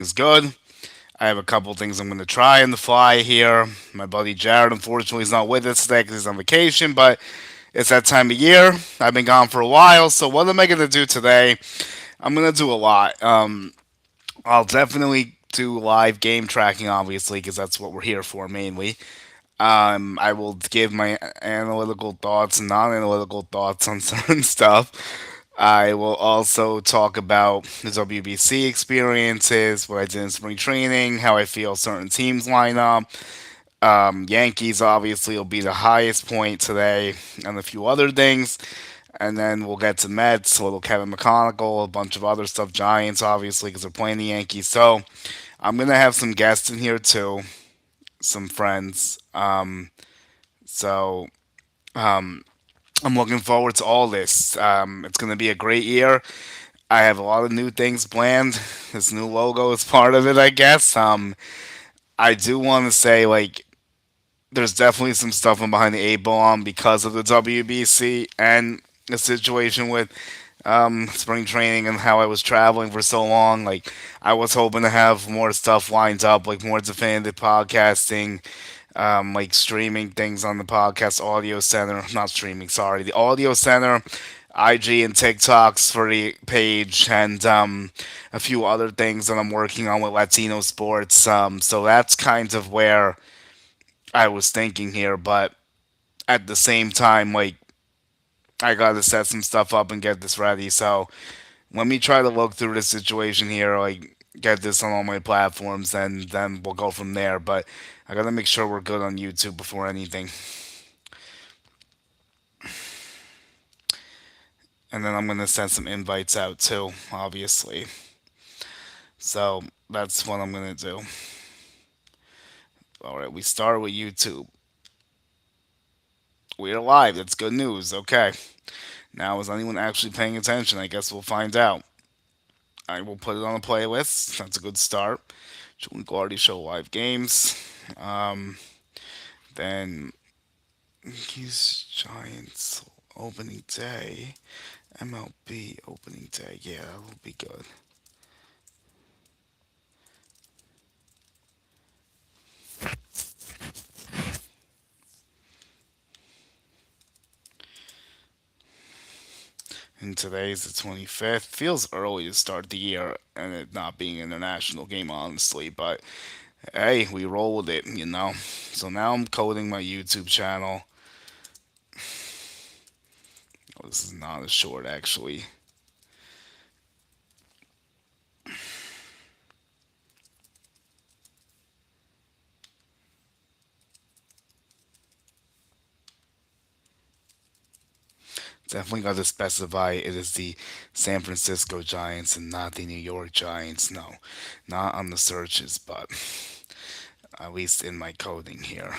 is good. I have a couple things I'm going to try on the fly here. My buddy Jared, unfortunately, is not with us today because he's on vacation, but it's that time of year. I've been gone for a while, so what am I going to do today? I'm going to do a lot. I'll definitely do live game tracking, obviously, because that's what we're here for mainly. I will give my analytical thoughts and non-analytical thoughts on certain stuff. I will also talk about the WBC experiences, what I did in spring training, how I feel certain teams line up. Yankees obviously will be the highest point today, and a few other things. And then we'll get to Mets, a little Kevin McConnell, a bunch of other stuff. Giants, obviously, because they're playing the Yankees. So I'm gonna have some guests in here too, some friends. So I'm looking forward to all this. It's gonna be a great year. I have a lot of new things planned. This new logo is part of it, I guess. I do want to say, like, there's definitely some stuff I'm behind the eight ball on because of the WBC and the situation with spring training and how I was traveling for so long. Like, I was hoping to have more stuff lined up, like more definitive podcasting, like streaming things on the podcast audio center. Not streaming, sorry, the audio center. IG and TikToks for the page, and a few other things that I'm working on with Latino sports. So that's kind of where I was thinking here, but at the same time, like, I gotta set some stuff up and get this ready. So let me try to look through the situation here, like get this on all my platforms, and then we'll go from there. But I gotta make sure we're good on YouTube before anything, and then I'm gonna send some invites out too, obviously. So that's what I'm gonna do. All right, we start with YouTube. We're live. That's good news. Okay. Now, is anyone actually paying attention? I guess we'll find out. I will put it on a playlist. That's a good start. Julian Guardi Show live games. Um, then Yankees Giants opening day. MLB opening day. Yeah, that'll be good. And today's the 25th. Feels early to start the year and it not being an international game, honestly. But hey, we roll with it. So now I'm coding my YouTube channel. Oh, this is not as short, actually. Definitely got to specify it is the San Francisco Giants and not the New York Giants. No, not on the searches, but at least in my coding here.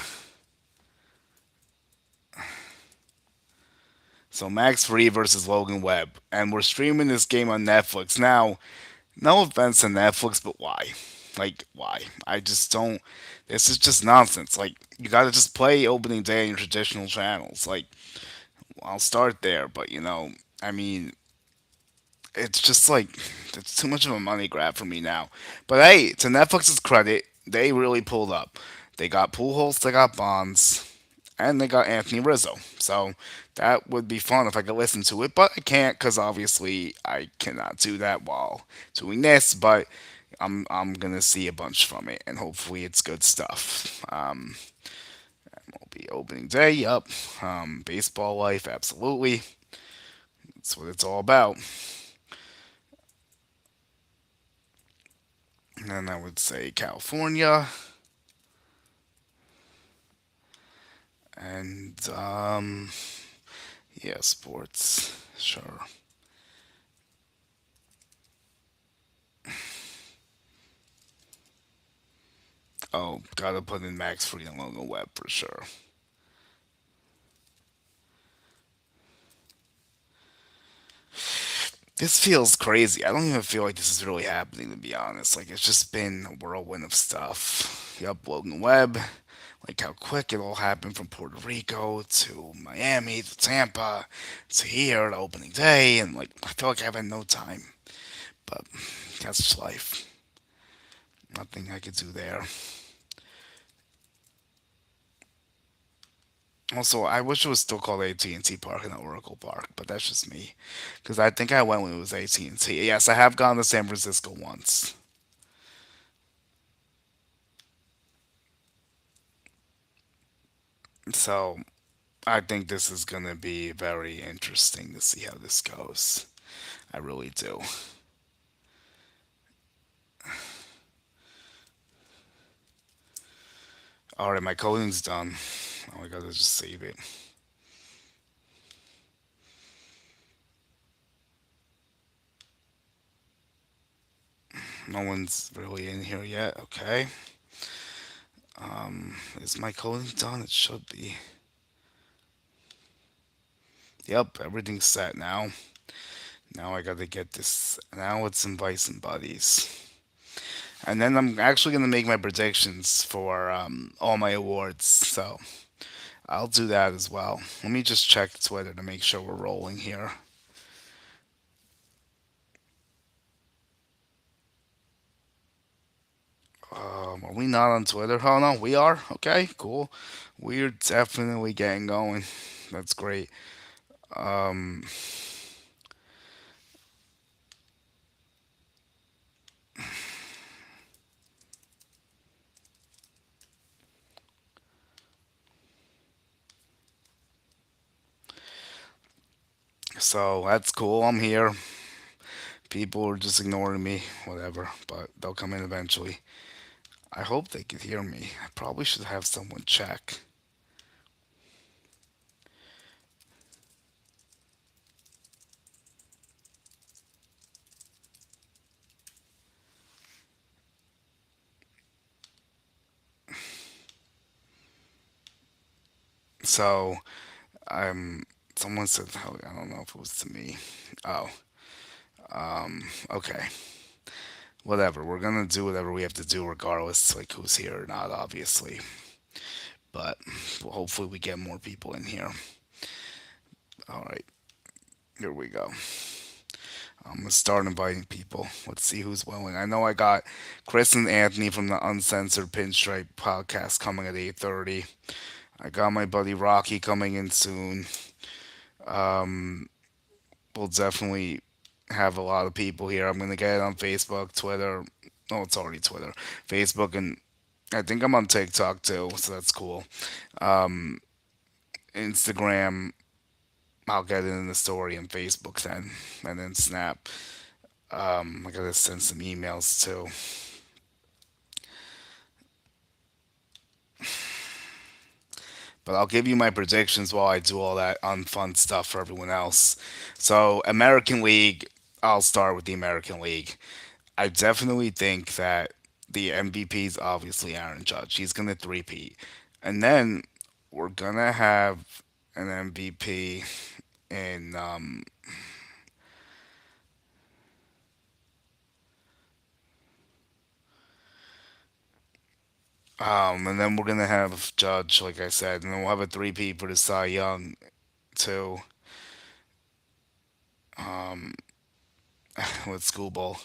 So Max Free versus Logan Webb, and we're streaming this game on Netflix. Now, no offense to Netflix, but why? Like, why? I just don't. This is just nonsense. Like, you gotta just play opening day on your traditional channels. Like, I'll start there, but I mean, it's just like it's too much of a money grab for me now. But hey, to Netflix's credit, they really pulled up. They got Pujols, they got Bonds, and they got Anthony Rizzo. So that would be fun if I could listen to it, but I can't because obviously I cannot do that while doing this. But I'm gonna see a bunch from it, and hopefully it's good stuff. Will be opening day. Yup. Baseball life, absolutely. That's what it's all about. And then I would say California. And yeah, sports. Sure. Oh, gotta put in Max Free and Logan Webb for sure. This feels crazy. I don't even feel like this is really happening, to be honest. Like, it's just been a whirlwind of stuff. Yup, Logan Webb. Like, how quick it all happened from Puerto Rico to Miami to Tampa to here to opening day. And, like, I feel like I've had no time. But that's just life. Nothing I could do there. Also, I wish it was still called AT&T Park and not Oracle Park, but that's just me. Because I think I went when it was AT&T. Yes, I have gone to San Francisco once. So I think this is going to be very interesting to see how this goes. I really do. All right, my coding's done. Oh, I gotta just save it. No one's really in here yet. Okay. Is my coding done? It should be. Yep, everything's set now. Now I gotta get this. Now let's invite some buddies. And then I'm actually gonna make my predictions for all my awards. So I'll do that as well. Let me just check Twitter to make sure we're rolling here. Are we not on Twitter? Oh no, we are. Okay, cool. We're definitely getting going. That's great. Um, so that's cool. I'm here. People are just ignoring me, whatever, but they'll come in eventually. I hope they can hear me. I probably should have someone check. So, I'm. Someone said, oh, I don't know if it was to me. Oh, okay. Whatever. We're gonna do whatever we have to do, regardless, like who's here or not, obviously. But hopefully, we get more people in here. All right, here we go. I'm gonna start inviting people. Let's see who's willing. I know I got Chris and Anthony from the Uncensored Pinstripe podcast coming at 8:30. I got my buddy Rocky coming in soon. We'll definitely have a lot of people here. I'm gonna get it on Facebook, Twitter. Oh, it's already Twitter, Facebook, and I think I'm on TikTok too, so that's cool. Instagram, I'll get it in the story, and Facebook then, and then Snap. I gotta send some emails too. But I'll give you my predictions while I do all that unfun stuff for everyone else. So, American League, I'll start with the American League. I definitely think that the MVP is obviously Aaron Judge. He's going to three-peat. And then we're going to have an MVP in. And then we're going to have Judge, like I said. And then we'll have a three-peat for the Cy Young, too, with School Ball.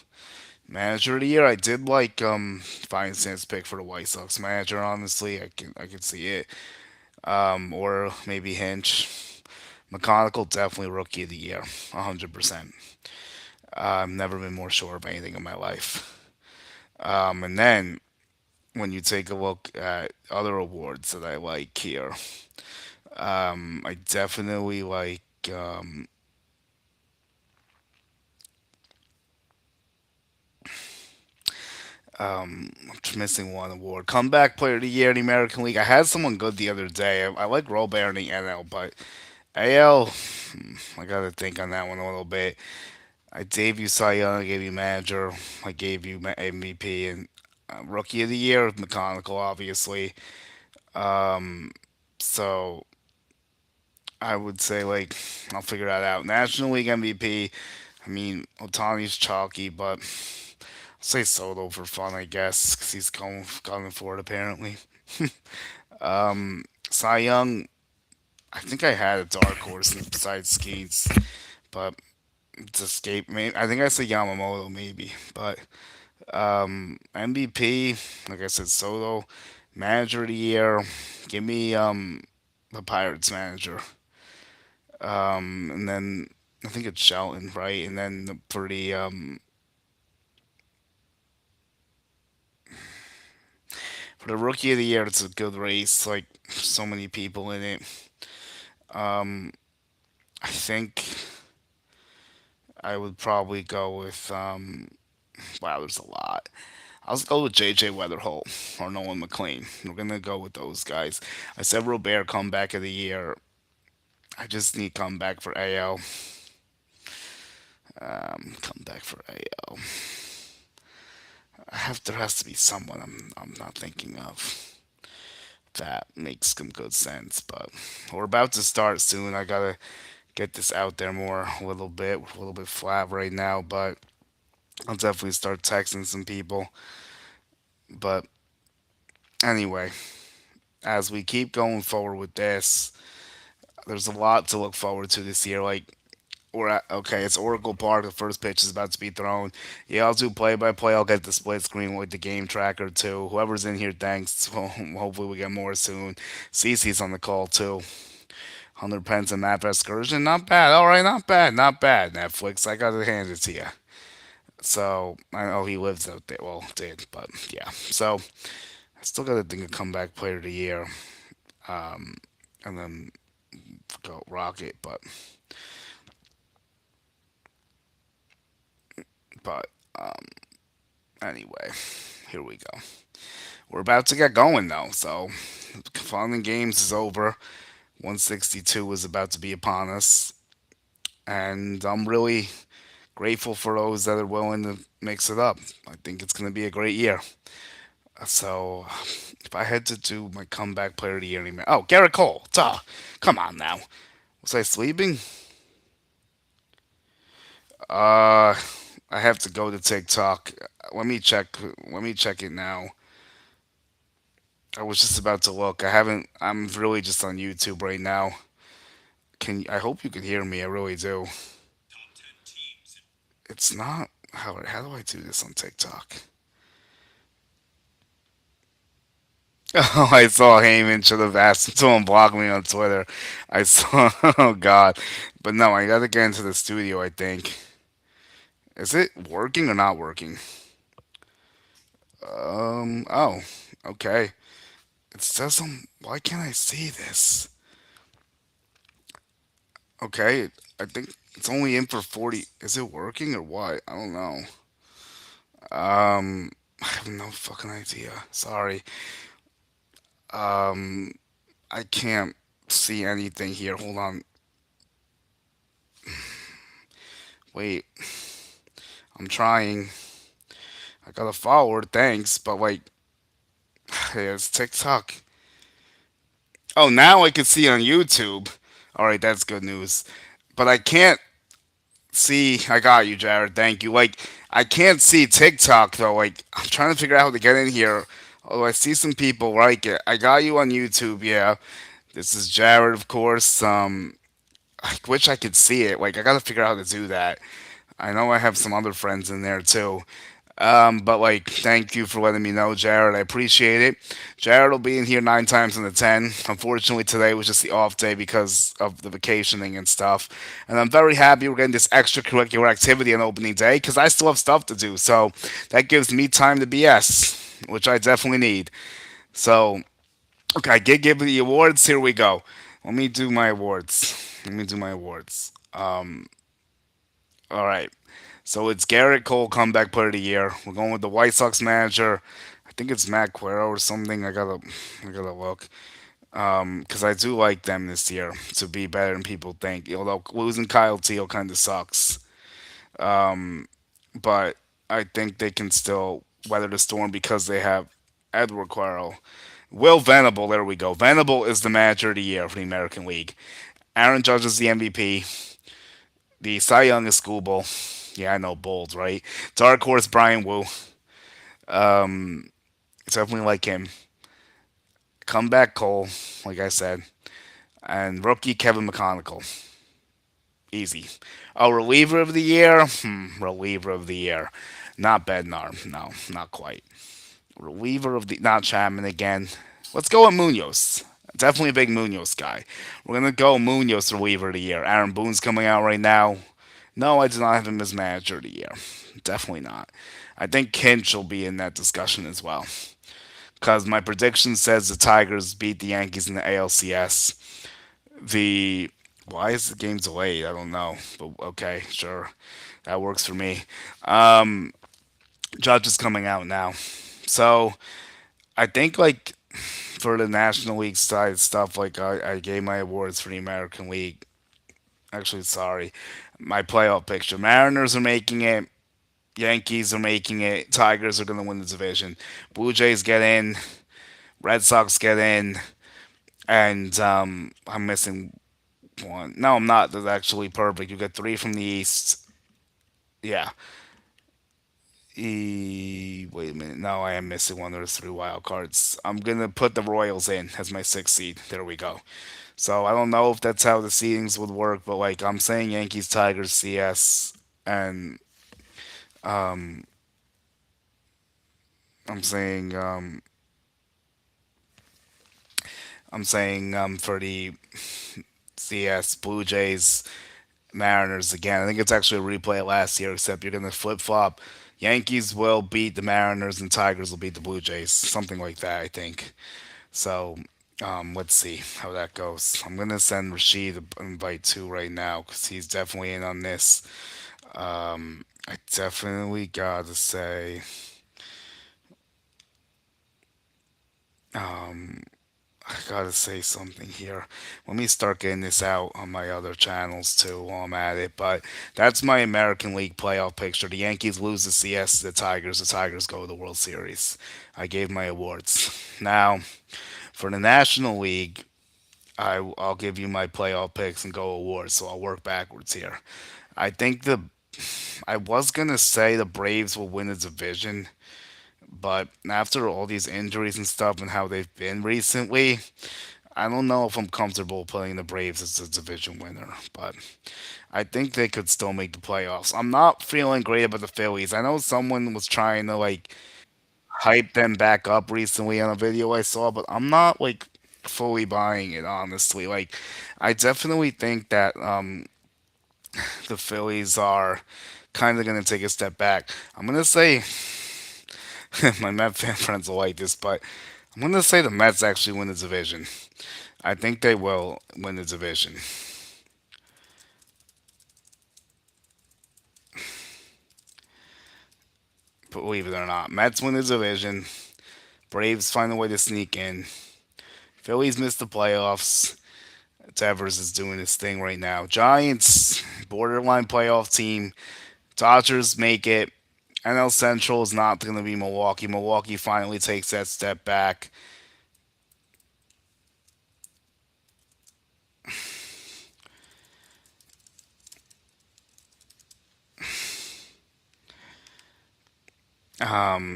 Manager of the year, I did like Feinstein's pick for the White Sox manager. Honestly, I can see it. Or maybe Hinch. McConnell definitely rookie of the year, 100%. I've never been more sure of anything in my life. And then when you take a look at other awards that I like here, I definitely like. I'm just missing one award. Comeback Player of the Year in the American League. I had someone good the other day. I like Robert in the NL, but AL, I gotta think on that one a little bit. I gave you Cy Young, I gave you Manager, I gave you MVP, and Rookie of the Year, McConnell, obviously. So I would say, like, I'll figure that out. National League MVP, I mean, Otani's chalky, but I'll say Soto for fun, I guess, because he's going for it, apparently. Cy Young, I think I had a dark horse besides Skeets, but it's escape. Maybe I think I said Yamamoto, maybe, but MVP, like I said, Soto. Manager of the year, give me the Pirates manager. And then I think it's Shelton, right? And then for the rookie of the year, it's a good race. Like so many people in it. Um, I think I would probably go with wow, there's a lot. I'll go with JJ Weatherholt or Nolan McLean. We're gonna go with those guys. I said Robert comeback of the year. I just need comeback for AL. Comeback for AL. There has to be someone I'm not thinking of that makes some good sense. But we're about to start soon. I gotta get this out there more a little bit. We're a little bit flat right now, but I'll definitely start texting some people. But anyway, as we keep going forward with this, there's a lot to look forward to this year. Like we're at, okay, it's Oracle Park. The first pitch is about to be thrown. Yeah, I'll do play by play. I'll get the split screen with the game tracker too. Whoever's in here, thanks. Well, hopefully we get more soon. Cece's on the call too. 100 pence a map excursion. Not bad. All right, not bad. Not bad. Netflix, I gotta hand it to you. So I know he lives out there. Well, did, but yeah. So I still gotta think of comeback player of the year, and then go Rocket. But anyway, here we go. We're about to get going though. So fun and games is over. 162 is about to be upon us, and I'm really grateful for those that are willing to mix it up. I think it's going to be a great year. So, if I had to do my comeback player of the year, oh, Garrett Cole. Duh. Come on now. Was I sleeping? Uh, I have to go to TikTok. Let me check. Let me check it now. I was just about to look. I haven't. I'm really just on YouTube right now. I hope you can hear me. I really do. It's not. How do I do this on TikTok? Oh, I saw Heyman should have asked him to unblock me on Twitter. I saw, oh God, but no, I gotta get into the studio. I think is it working or not working? Oh, okay. It says why can't I see this? Okay, I think it's only in for 40. Is it working or what? I don't know. I have no fucking idea. Sorry. Um, I can't see anything here. Hold on. Wait, I'm trying. I got a follower, thanks, but like, it's TikTok. Oh, now I can see on YouTube. All right, that's good news. But I can't see. I got you, Jared. Thank you. Like, I can't see TikTok though. Like, I'm trying to figure out how to get in here. Oh, I see some people like it. I got you on YouTube. Yeah, this is Jared, of course. I wish I could see it. Like, I gotta figure out how to do that. I know I have some other friends in there too. But like, thank you for letting me know, Jared. I appreciate it. Jared will be in here 9 times in the 10. Unfortunately, today was just the off day because of the vacationing and stuff. And I'm very happy we're getting this extracurricular activity on opening day because I still have stuff to do. So that gives me time to BS, which I definitely need. So, okay, I did give the awards. Here we go. Let me do my awards. Let me do my awards. All right. So it's Garrett Cole, comeback player of the year. We're going with the White Sox manager. I think it's Matt Quero or something. I gotta look. Because I do like them this year to be better than people think. Although losing Kyle Teal kind of sucks, but I think they can still weather the storm because they have Edward Quero. Will Venable, there we go. Venable is the manager of the year for the American League. Aaron Judge is the MVP. The Cy Young is Schoolboy. Yeah, I know, bold, right? Dark Horse Brian Wu. Definitely like him. Comeback Cole, like I said. And rookie Kevin McConnell. Easy. Oh, reliever of the year? Reliever of the year. Not Bednar. No, not quite. Reliever of the not Chapman again. Let's go with Munoz. Definitely a big Munoz guy. We're gonna go Munoz reliever of the year. Aaron Boone's coming out right now. No, I do not have him as manager of the year. Definitely not. I think Kinch will be in that discussion as well. Because my prediction says the Tigers beat the Yankees in the ALCS. The why is the game delayed? I don't know. But okay, sure. That works for me. Um, Judge is coming out now. So I think like for the National League side stuff, like I gave my awards for the American League. Actually, sorry, my playoff picture. Mariners are making it. Yankees are making it. Tigers are going to win the division. Blue Jays get in. Red Sox get in. And I'm missing one. No, I'm not. That's actually perfect. You get three from the East. Yeah. Wait a minute. No, I am missing one. There's three wild cards. I'm gonna put the Royals in as my sixth seed. There we go. So I don't know if that's how the seedings would work, but like I'm saying, Yankees, Tigers, CS, and I'm saying for the CS, Blue Jays, Mariners again. I think it's actually a replay of last year, except you're gonna flip flop. Yankees will beat the Mariners and Tigers will beat the Blue Jays, something like that. I think. So let's see how that goes. I'm gonna send Rashid an invite too right now because he's definitely in on this. I definitely gotta say, I gotta say something here. Let me start getting this out on my other channels too while I'm at it. But that's my American League playoff picture. The Yankees lose the CS to the Tigers. The Tigers go to the World Series. I gave my awards. Now, for the National League, I'll give you my playoff picks and go awards. So I'll work backwards here. I think I was gonna say the Braves will win the division, but after all these injuries and stuff and how they've been recently, I don't know if I'm comfortable putting the Braves as the division winner. But I think they could still make the playoffs. I'm not feeling great about the Phillies. I know someone was trying to like hype them back up recently on a video I saw, but I'm not like fully buying it honestly. Like I definitely think that the Phillies are kind of going to take a step back. I'm going to say my Met fan friends will like this, but I'm going to say the Mets actually win the division. I think they will win the division. Believe it or not, Mets win the division. Braves find a way to sneak in. Phillies miss the playoffs. Devers is doing his thing right now. Giants, borderline playoff team. Dodgers make it. NL Central is not going to be Milwaukee. Milwaukee finally takes that step back.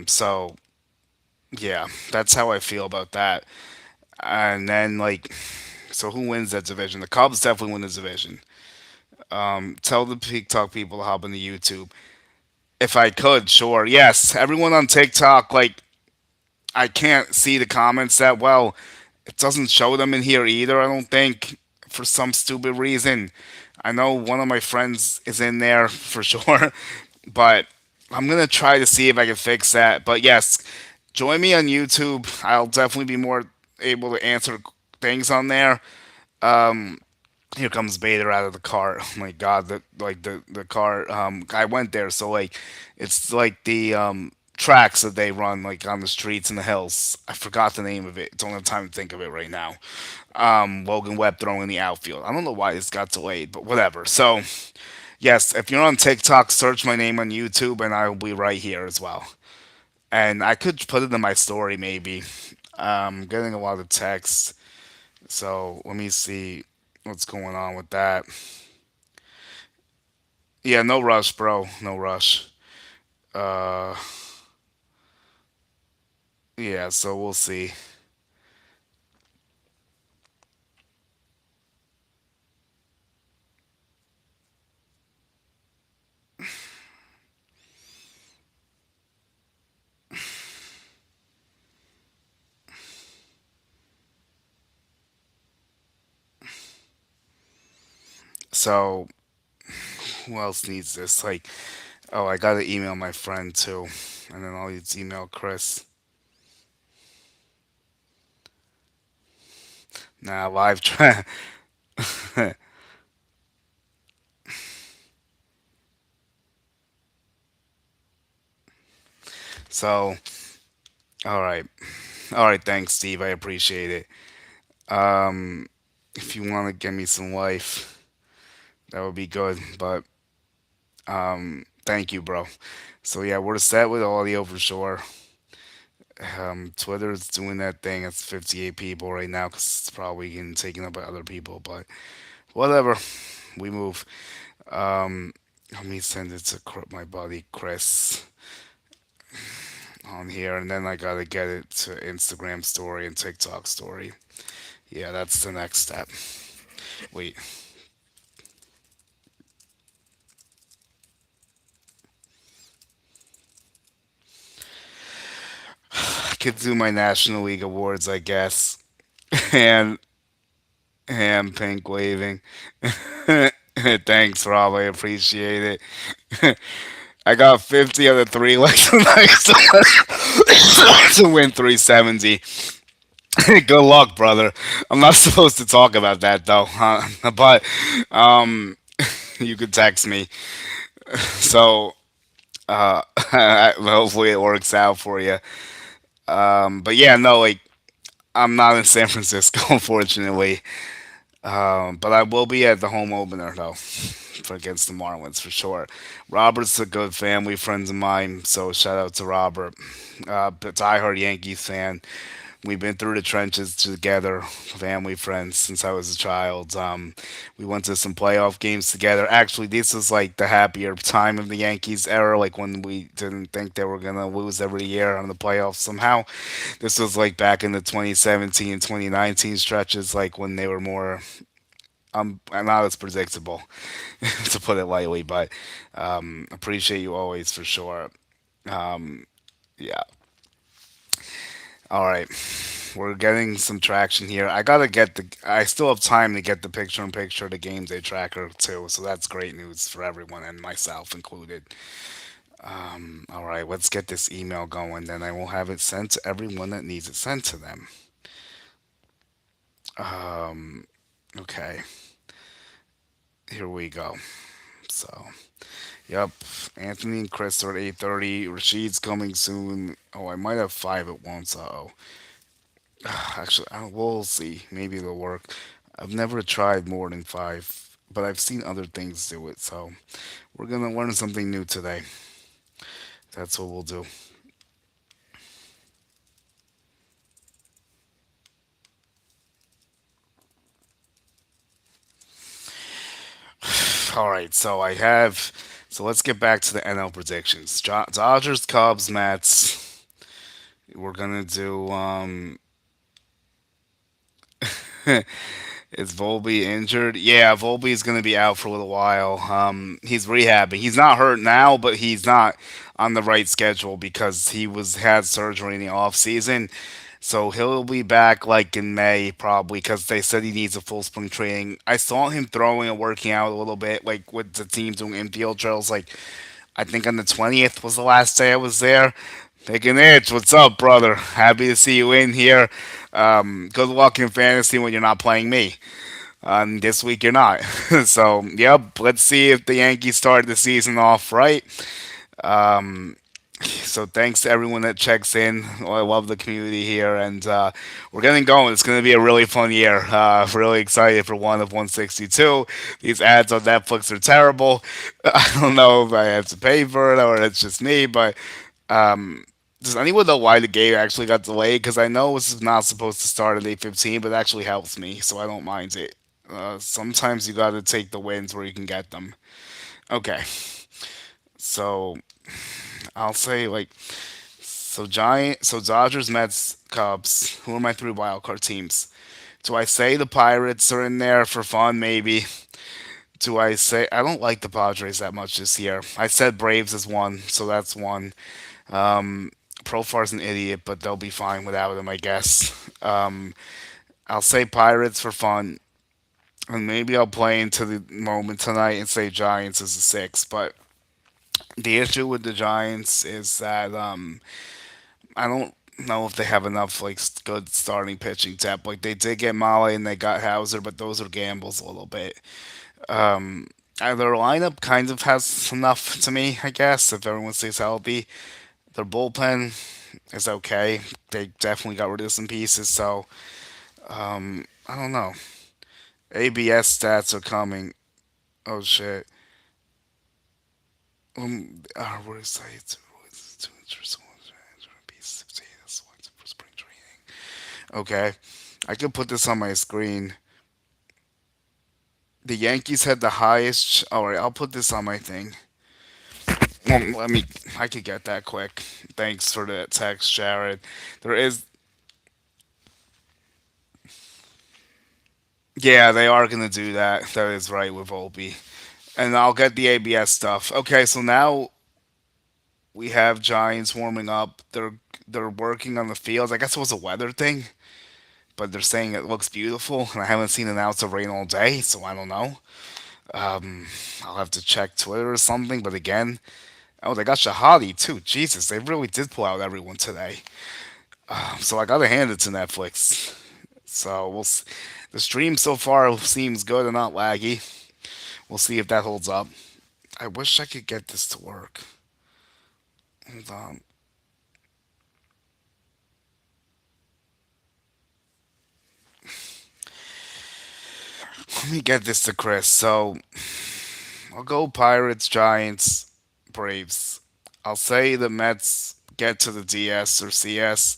So yeah, that's how I feel about that. And then like, so who wins that division? The Cubs definitely win the division. Tell the TikTok people to hop into YouTube. If I could, sure. Yes, everyone on TikTok, like, I can't see the comments that well. It doesn't show them in here either, I don't think, for some stupid reason. I know one of my friends is in there for sure, but I'm gonna try to see if I can fix that. But yes, join me on YouTube. I'll definitely be more able to answer things on there. Here comes Bader out of the car. Oh my god, the car. I went there, so like, it's like the tracks that they run like on the streets and the hills. I forgot the name of it. Don't have time to think of it right now. Logan Webb throwing in the outfield. I don't know why this got delayed, but whatever. So yes, if you're on TikTok, search my name on YouTube, and I will be right here as well. And I could put it in my story maybe. I'm getting a lot of texts, so let me see what's going on with that. Yeah, no rush, bro. No rush. Uh, yeah, so we'll see. So who else needs this? Like, oh, I gotta email my friend too, and then I'll just email Chris. Nah, live chat. So, all right, all right. Thanks, Steve. I appreciate it. Um, if you want to give me some life, that would be good. But thank you, bro. So yeah, we're set with audio for sure. Twitter's doing that thing. It's 58 people right now because it's probably getting taken up by other people. But whatever, we move. Um, Let me send it to my buddy Chris on here, and then I gotta get it to Instagram story and TikTok story. Yeah, that's the next step. Wait, I could do my National League awards, I guess. and and pink waving. Thanks, Rob. I appreciate it. I got 50 out of three legs to win 370. Good luck, brother. I'm not supposed to talk about that though, but um, you could text me. So hopefully it works out for you. But yeah, no, like I'm not in San Francisco, unfortunately. But I will be at the home opener though, for against the Marlins for sure. Robert's a good family friend of mine, so shout out to Robert. But diehard Yankees fan. We've been through the trenches together, family friends since I was a child. We went to some playoff games together. Actually, this is like the happier time of the Yankees era, like when we didn't think they were gonna lose every year on the playoffs somehow. This was like back in the 2017 and 2019 stretches, like when they were more not as predictable, to put it lightly. But appreciate you always for sure. Yeah. All right. We're getting some traction here. I gotta get the. I still have time to get the picture-in-picture of the game day tracker too, so that's great news for everyone and myself included. All right, let's get this email going. Then I will have it sent to everyone that needs it sent to them. Okay, here we go. So, yep, Anthony and Chris are at 8:30. Rashid's coming soon. Oh, I might have five at once. Oh, actually, we'll see. Maybe it'll work. I've never tried more than five, but I've seen other things do it. So we're gonna learn something new today. That's what we'll do. All right. So I have. So let's get back to the NL predictions. Dodgers, Cubs, Mets. We're gonna do. Is Volpe injured? Yeah, Volpe's going to be out for a little while. He's rehabbing. He's not hurt now, but he's not on the right schedule because he was had surgery in the off season. So he'll be back like in May probably because they said he needs a full spring training. I saw him throwing and working out a little bit, like with the team doing infield drills. Like I think on the 20th was the last day I was there. Taking itch, what's up, brother? Happy to see you in here. Good luck in fantasy when you're not playing me. This week you're not. So, yep, let's see if the Yankees start the season off right. So, thanks to everyone that checks in. Oh, I love the community here, and we're getting going. It's going to be a really fun year. Really excited for one of 162. These ads on Netflix are terrible. I don't know if I have to pay for it or it's just me, but does anyone know why the game actually got delayed? Because I know it was not supposed to start at 8:15, but it actually helps me, so I don't mind it. Sometimes you got to take the wins where you can get them. Okay, so I'll say like so Dodgers, Mets, Cubs. Who are my three wild card teams? Do I say the Pirates are in there for fun? Maybe. Do I say I don't like the Padres that much this year? I said Braves is one, so that's one. Profar's an idiot, but they'll be fine without him, I guess. I'll say Pirates for fun. And maybe I'll play into the moment tonight and say Giants is a six. But the issue with the Giants is that I don't know if they have enough like good starting pitching depth. Like they did get Mala and they got Hauser, but those are gambles a little bit. Their lineup kind of has enough to me, I guess, if everyone stays healthy. Their bullpen is okay. They definitely got rid of some pieces, so I don't know. ABS stats are coming. Oh shit. What is that? Okay, I could put this on my screen. The Yankees had the highest. All right, I'll put this on my thing. Let me. I could get that quick. Thanks for the text, Jared. There is. Yeah, they are gonna do that. That is right with Volpe, and I'll get the ABS stuff. Okay, so now we have Giants warming up. They're working on the field. I guess it was a weather thing, but they're saying it looks beautiful, and I haven't seen an ounce of rain all day, so I don't know. I'll have to check Twitter or something. But again, oh, they got Shahadi too. Jesus, they really did pull out everyone today. So I gotta hand it to Netflix. So the stream so far seems good and not laggy. We'll see if that holds up. I wish I could get this to work. Hold on. Let me get this to Chris. So I'll go Pirates, Giants, Braves. I'll say the Mets get to the DS or CS.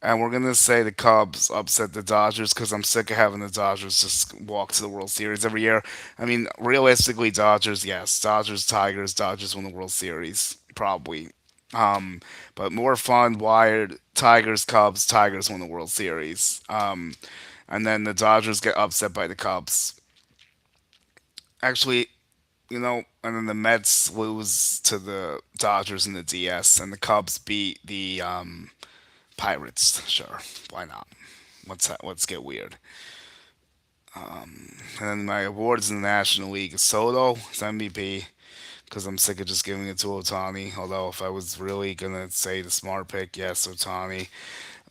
And we're gonna say the Cubs upset the Dodgers because I'm sick of having the Dodgers just walk to the World Series every year. I mean, realistically, Dodgers, yes, Dodgers, Tigers, Dodgers win the World Series probably. Um, but more fun, wired, Tigers, Cubs, Tigers win the World Series. And then the Dodgers get upset by the Cubs. Actually, and then the Mets lose to the Dodgers in the DS, and the Cubs beat the Pirates. Sure, why not? Let's get weird. And then my awards in the National League is Soto, it's MVP, because I'm sick of just giving it to Otani. Although if I was really gonna say the smart pick, yes, Otani.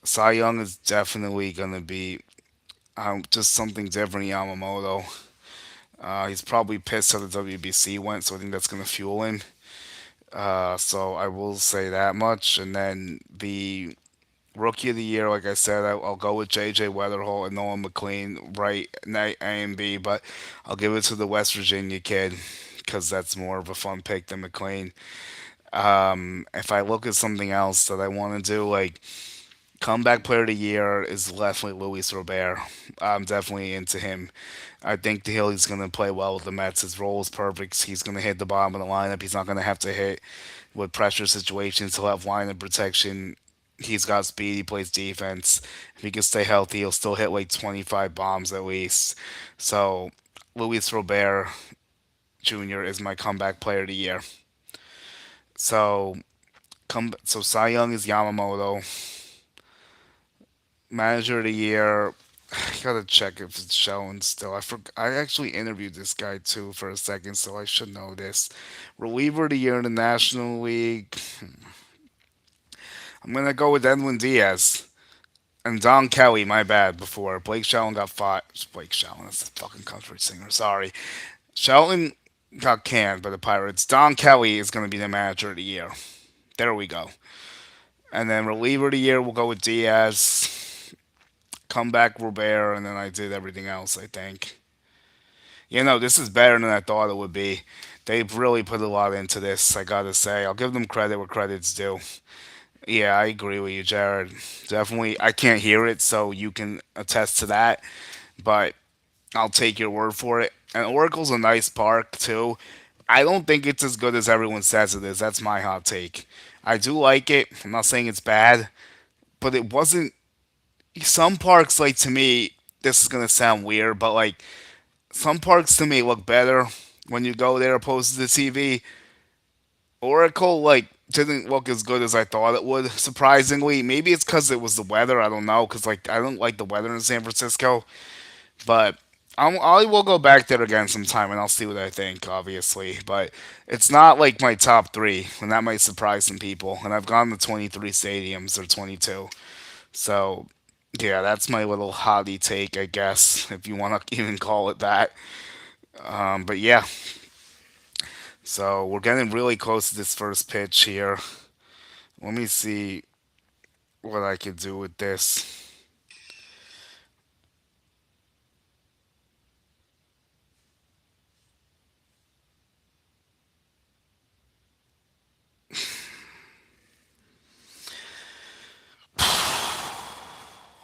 Cy Young is definitely gonna be just something different. Yamamoto. He's probably pissed how the WBC went, so I think that's gonna fuel him. So I will say that much, and then the Rookie of the year, like I said, I'll go with J.J. Weatherholt and Nolan McLean, right, A and B, but I'll give it to the West Virginia kid because that's more of a fun pick than McLean. If I look at something else that I want to do, like comeback player of the year is definitely Luis Robert. I'm definitely into him. I think he's going to play well with the Mets. His role is perfect. He's going to hit the bottom of the lineup. He's not going to have to hit with pressure situations. He'll have line of protection. He's got speed. He plays defense. If he can stay healthy, he'll still hit like 25 bombs at least. So, Luis Robert Jr. is my comeback player of the year. So, Cy Young is Yamamoto. Manager of the year, I gotta check if it's showing still. I actually interviewed this guy too for a second, so I should know this. Reliever of the year in the National League, I'm gonna go with Edwin Diaz and Don Kelly. My bad. Before Blake Shelton got fired. Blake Shelton, that's the fucking country singer. Sorry, Shelton got canned by the Pirates. Don Kelly is gonna be the manager of the year. There we go. And then reliever of the year, we'll go with Diaz. Comeback Robert, and then I did everything else. I think. This is better than I thought it would be. They've really put a lot into this, I gotta say. I'll give them credit where credit's due. Yeah, I agree with you, Jared. Definitely, I can't hear it, so you can attest to that, but I'll take your word for it. And Oracle's a nice park, too. I don't think it's as good as everyone says it is. That's my hot take. I do like it. I'm not saying it's bad, but it wasn't. Some parks, like, to me, this is gonna sound weird, but, like, some parks to me look better when you go there opposed to the TV. Oracle like didn't look as good as I thought it would. Surprisingly, maybe it's because it was the weather. I don't know because like I don't like the weather in San Francisco, but I will go back there again sometime and I'll see what I think, obviously. But it's not like my top three, and that might surprise some people. And I've gone to 23 stadiums or 22. So, yeah, that's my little hottie take, I guess, if you want to even call it that. But yeah, so we're getting really close to this first pitch here. Let me see what I could do with this.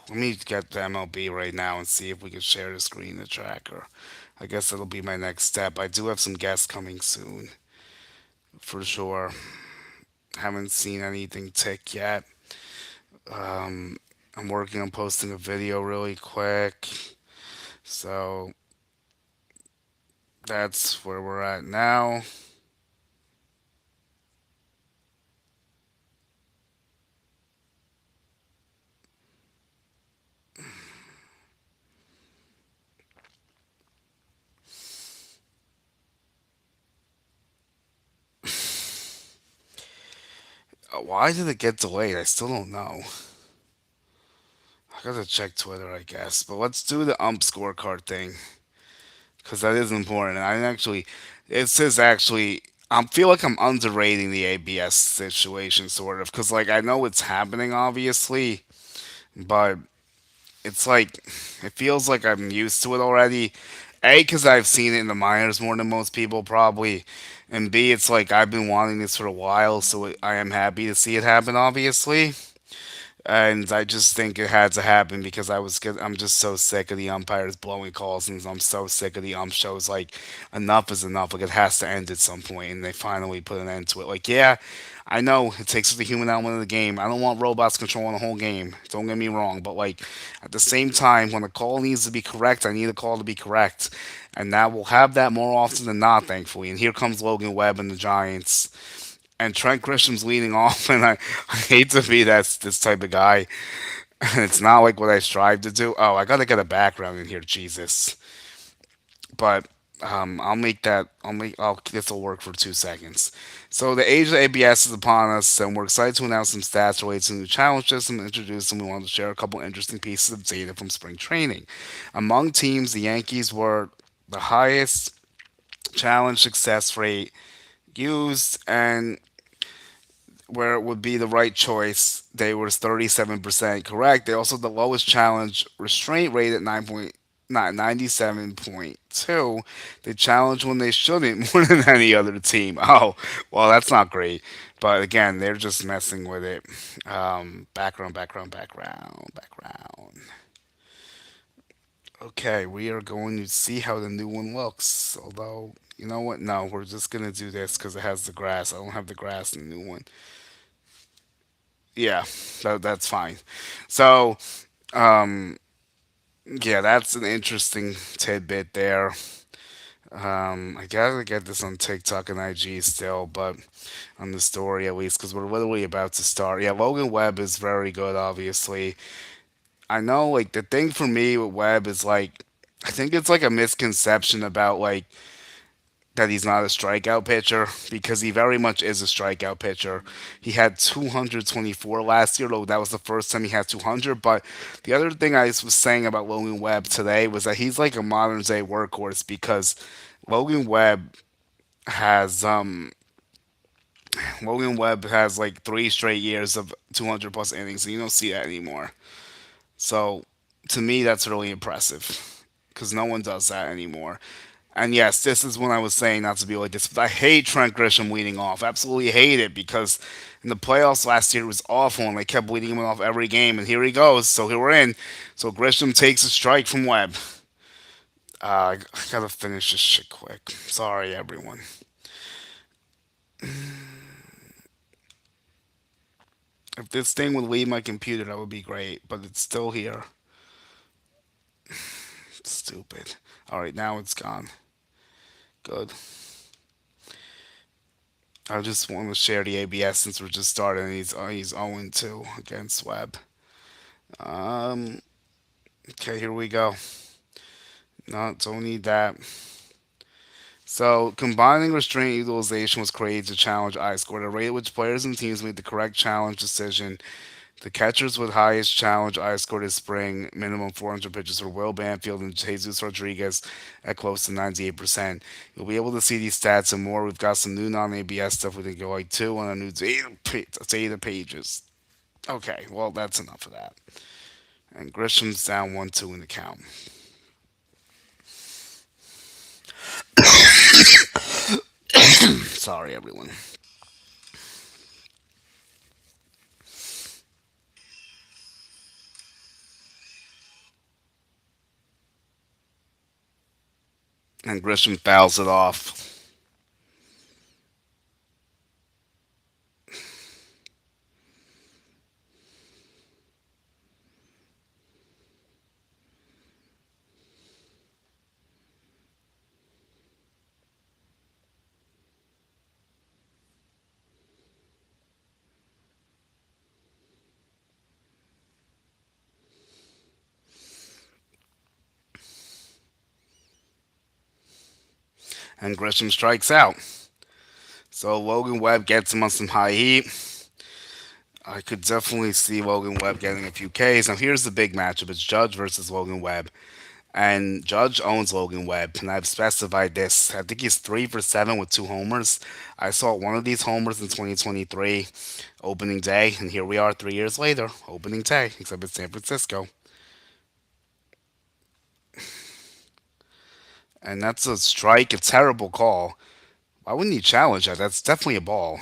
Let me get the MLB right now and see if we can share the screen, the tracker. I guess that'll be my next step. I do have some guests coming soon, for sure. Haven't seen anything tick yet. Um, I'm working on posting a video really quick. So that's where we're at now. Why did it get delayed? I still don't know. I gotta check Twitter, I guess. But let's do the scorecard thing because that is important. I actually, it says actually, I feel like I'm underrating the ABS situation, sort of, because like I know it's happening, obviously, but it's like it feels like I'm used to it already. A, because I've seen it in the minors more than most people probably, and B, it's like I've been wanting this for a while, so I am happy to see it happen, obviously. And I just think it had to happen because I'm just so sick of the umpires blowing calls, and I'm so sick of the shows. Like, enough is enough. Like, it has to end at some point, and they finally put an end to it. Like, yeah, I know it takes the human element of the game. I don't want robots controlling the whole game. Don't get me wrong, but like at the same time, when a call needs to be correct, I need a call to be correct, and that will have that more often than not, thankfully. And here comes Logan Webb and the Giants and Trent Grisham's leading off, and I hate to be this type of guy. It's not like what I strive to do. Oh, I gotta get a background in here, Jesus. But I'll make that. This will work for 2 seconds. So the age of ABS is upon us, and we're excited to announce some stats related to the new challenge system and introduce them. We wanted to share a couple interesting pieces of data from spring training. Among teams, the Yankees were the highest challenge success rate used, and where it would be the right choice, they were 37% correct. They also the lowest challenge restraint rate at 97.2. They challenge when they shouldn't more than any other team. Oh, well, that's not great. But again, they're just messing with it. Background. Okay, we are going to see how the new one looks. Although, you know what? No, we're just going to do this because it has the grass. I don't have the grass in the new one. Yeah, that's fine. So, um, yeah, that's an interesting tidbit there. I gotta get this on TikTok and IG still, but on the story at least, because we're literally about to start. Yeah, Logan Webb is very good, obviously. I know, like, the thing for me with Webb is, like, I think it's, like, a misconception about, like, that he's not a strikeout pitcher because he very much is a strikeout pitcher. He had 224 last year, though that was the first time he had 200. But the other thing I was saying about Logan Webb today was that he's like a modern day workhorse because Logan Webb has Logan Webb has like 3 straight years of 200 plus innings, and you don't see that anymore. So to me, that's really impressive because no one does that anymore. And yes, this is when I was saying not to be like this, but I hate Trent Grisham leading off. Absolutely hate it because in the playoffs last year it was awful and they kept leading him off every game. And here he goes. So here we're in. So Grisham takes a strike from Webb. I gotta finish this shit quick. Sorry, everyone. If this thing would leave my computer, that would be great. But it's still here. Stupid. All right, now it's gone. Good. I just want to share the ABS since we're just starting. He's 0-2 against Webb. Um, okay, here we go. No, don't need that. So, combining restraint utilization was created to challenge I score. The rate at which players and teams made the correct challenge decision. The catchers with highest challenge I score this spring, minimum 400 pitches for Will Banfield and Jesus Rodriguez at close to 98%. You'll be able to see these stats and more. We've got some new non-ABS stuff we think you'll like too on a new data pages. Okay, well, that's enough of that. And Grisham's down 1-2 in the count. Sorry, everyone. And Grisham fouls it off. And Grisham strikes out. So Logan Webb gets him on some high heat. I could definitely see Logan Webb getting a few Ks. Now here's the big matchup. It's Judge versus Logan Webb. And Judge owns Logan Webb, and I've specified this. I think he's 3 for 7 with 2 homers. I saw one of these homers in 2023, opening day, and here we are 3 years later, opening day, except it's San Francisco. And that's a strike, a terrible call. Why wouldn't you challenge that? That's definitely a ball.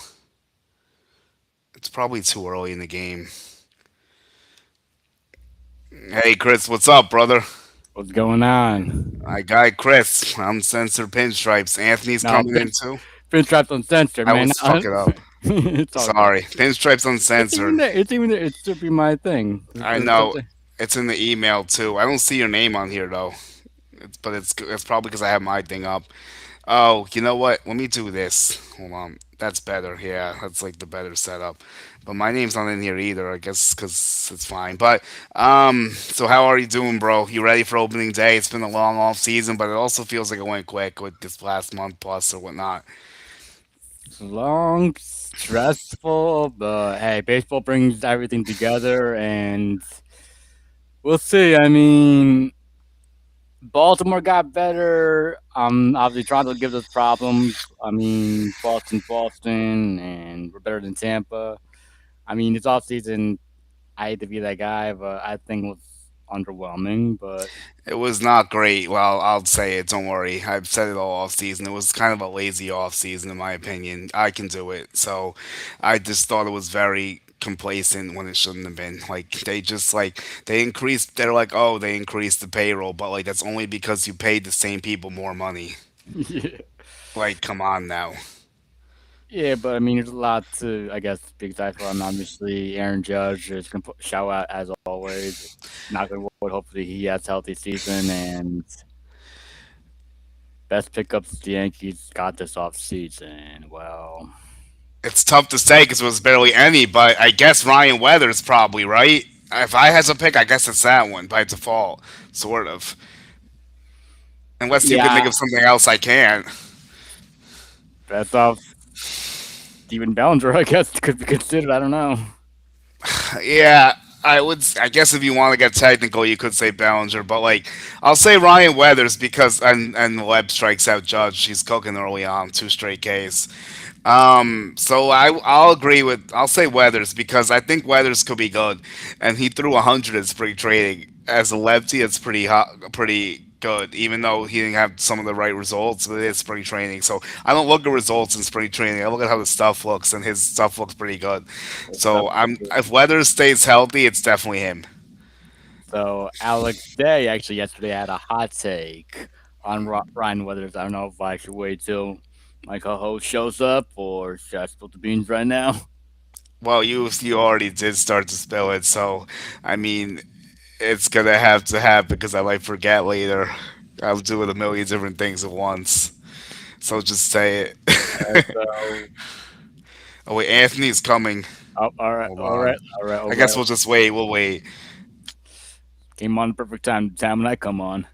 It's probably too early in the game. Hey, Chris, what's up, brother? What's going on? I got Chris. I'm Censored Pinstripes. Anthony's No, coming in too. pinstripes uncensored, I man. was fucking up. It's all good. Sorry. Pinstripes It's even Uncensored. there. It's even there. It should be my thing. I know. It's in the email too. I don't see your name on here though. But it's probably because I have my thing up. Oh, you know what? Let me do this. Hold on. That's better. Yeah, that's like the better setup. But my name's not in here either. I guess because it's fine. But so how are you doing, bro? You ready for opening day? It's been a long off season, but it also feels like it went quick with this last month plus or whatnot. It's long, stressful, but hey, baseball brings everything together, and we'll see. I mean, Baltimore got better. Obviously, Toronto gives us problems. I mean, Boston, and we're better than Tampa. I mean, it's off season. I hate to be that guy, but I think it was underwhelming. But It was not great. Well, I'll say it. Don't worry. I've said it all off season. It was kind of a lazy off season, in my opinion. I can do it. So I just thought it was very complacent when it shouldn't have been. Like they just like they increased. They're like, oh, they increased the payroll, but like that's only because you paid the same people more money. yeah. Like, come on now. Yeah, but I mean, there's a lot to, I guess, be excited for. And obviously, Aaron Judge is going to shout out as always. Not going to wood. Hopefully, he has a healthy season. And best pickups the Yankees got this off season. Well, It's tough to say because it was barely any, but I guess Ryan Weathers probably right. If I had to pick, I guess it's that one by default, sort of. Unless you can think yeah, of something else, I can't. best off Steven Bellinger, I guess, could be considered. I don't know. Yeah, I would. I guess if you want to get technical, you could say Bellinger, but like I'll say Ryan Weathers because and Webb strikes out Judge. He's cooking early on, 2 straight Ks. So I'll agree with I'll say Weathers because I think Weathers could be good, and he threw 100 at spring training as a lefty. It's pretty hot, pretty good, even though he didn't have some of the right results. But it is spring training, so I don't look at results in spring training. I look at how the stuff looks, and his stuff looks pretty good. So I'm if Weathers stays healthy, it's definitely him. So Alex Day actually yesterday had a hot take on Ryan Weathers. I don't know if I should wait till my co-host shows up or should I spill the beans right now? Well, you already did start to spill it, so I mean it's gonna have to happen because I might forget later. I'll do it a million different things at once. So just say it. So, Oh wait, Anthony's coming. oh, all right, Hold all right, on. all right, all I right. guess we'll just wait. We'll wait. Came on the perfect time when I come on.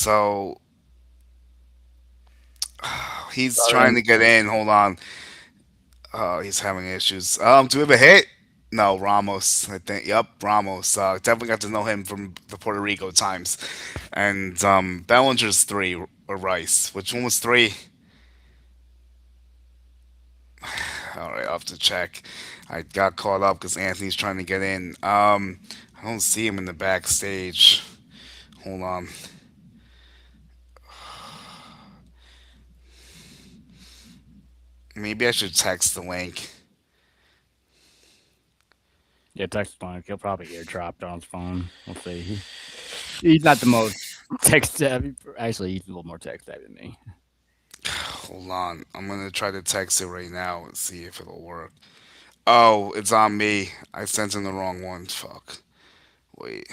So he's trying Starting to get in. Hold on. He's having issues. Do we have a hit? No, Ramos. I think. Yep, Ramos. Definitely got to know him from the Puerto Rico times. And Bellinger's three or Rice. Which one was three? All right, I'll have to check. I got caught up because Anthony's trying to get in. I don't see him in the backstage. Hold on. Maybe I should text the link. yeah, text Mike. He'll probably airdrop on his phone. We'll see. He's not the most text savvy. Actually, he's a little more text savvy than me. Hold on. I'm gonna try to text it right now and see if it'll work. Oh, it's on me. I sent him the wrong one. Fuck. Wait.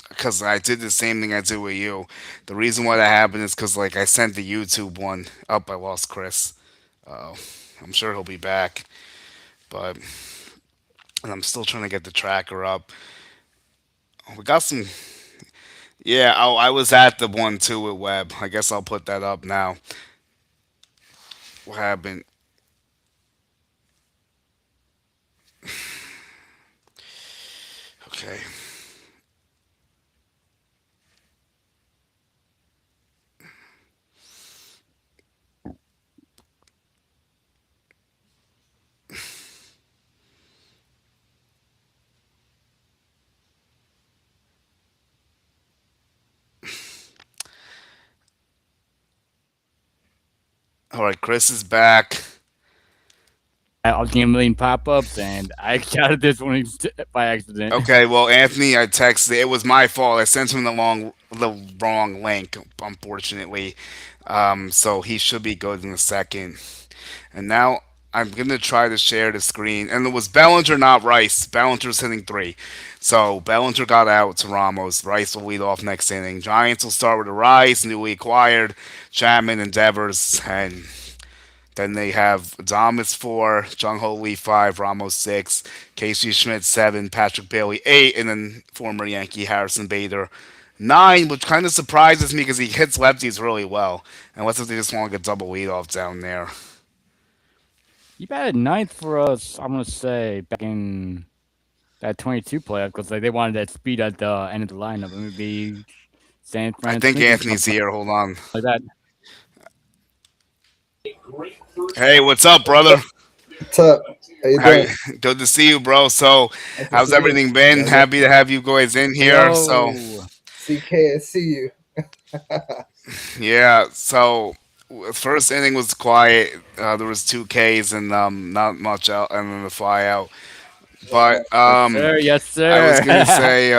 Because I did the same thing I did with you. The reason why that happened is because like I sent the YouTube one up. I lost Chris. Uh, I'm sure he'll be back, but and I'm still trying to get the tracker up. We got some. Yeah, I was at the one too with Webb. I guess I'll put that up now. What happened? Okay. All right, Chris is back. I was getting a million pop ups, and I counted this one by accident. Okay, well, Anthony, I texted. It was my fault. I sent him the wrong link, unfortunately. So he should be good in a second. And now I'm gonna try to share the screen. And it was Bellinger, not Rice. Bellinger's hitting three. So Bellinger got out to Ramos. Rice will lead off next inning. Giants will start with a Rice, newly acquired. Chapman and Devers, and then they have Adamas 4, Jung Ho Lee 5, Ramos 6, Casey Schmidt 7, Patrick Bailey 8, and then former Yankee Harrison Bader 9, which kind of surprises me because he hits lefties really well. Unless if they just want to get double leadoff down there. He batted ninth for us, I'm going to say, back in that 22 playoff because like, they wanted that speed at the end of the lineup. And maybe San I think Francisco, Anthony's here. Hold on. like that. Hey, what's up, brother? What's up? How you Hi, doing? good to see you, bro. So, Nice to how's see you. everything been? Pleasure. Happy to have you guys in here. So, Yo, CK, I see you. yeah. So, first inning was quiet. There was two Ks and not much out, and then the fly out. But yes, sir. Yes, I was gonna sir. say,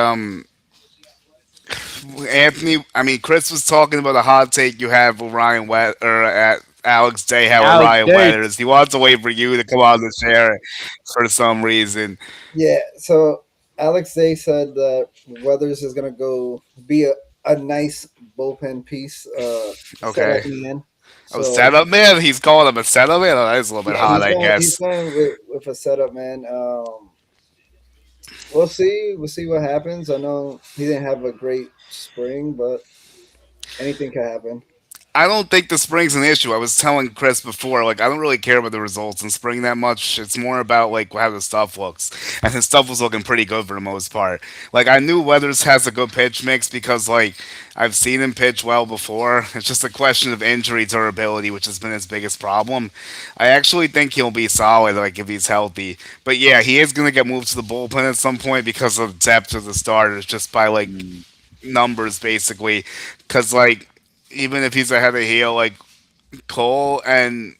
Anthony. I mean, Chris was talking about a hot take you have with Ryan Wet or at Alex Dayhow or Alex Ryan Dates. Weathers. He wants to wait for you to come on and share it for some reason. Yeah, so Alex Day said that Weathers is going to go be a nice bullpen piece, Okay. setup man. Oh, So, setup man. He's calling him a setup man. Oh, that's a little bit yeah, hot, I he's guess. going with a setup man. We'll see. We'll see what happens. I know he didn't have a great spring, but anything can happen. I don't think the spring's an issue. I was telling Chris before, like I don't really care about the results in spring that much. It's more about like how the stuff looks, and his stuff was looking pretty good for the most part. Like I knew Weathers has a good pitch mix because like I've seen him pitch well before. It's just a question of injury durability, which has been his biggest problem. I actually think he'll be solid, like if he's healthy. But yeah, he is gonna get moved to the bullpen at some point because of depth of the starters, just by like Mm, numbers basically. Because like even if he's ahead of heel, like Cole and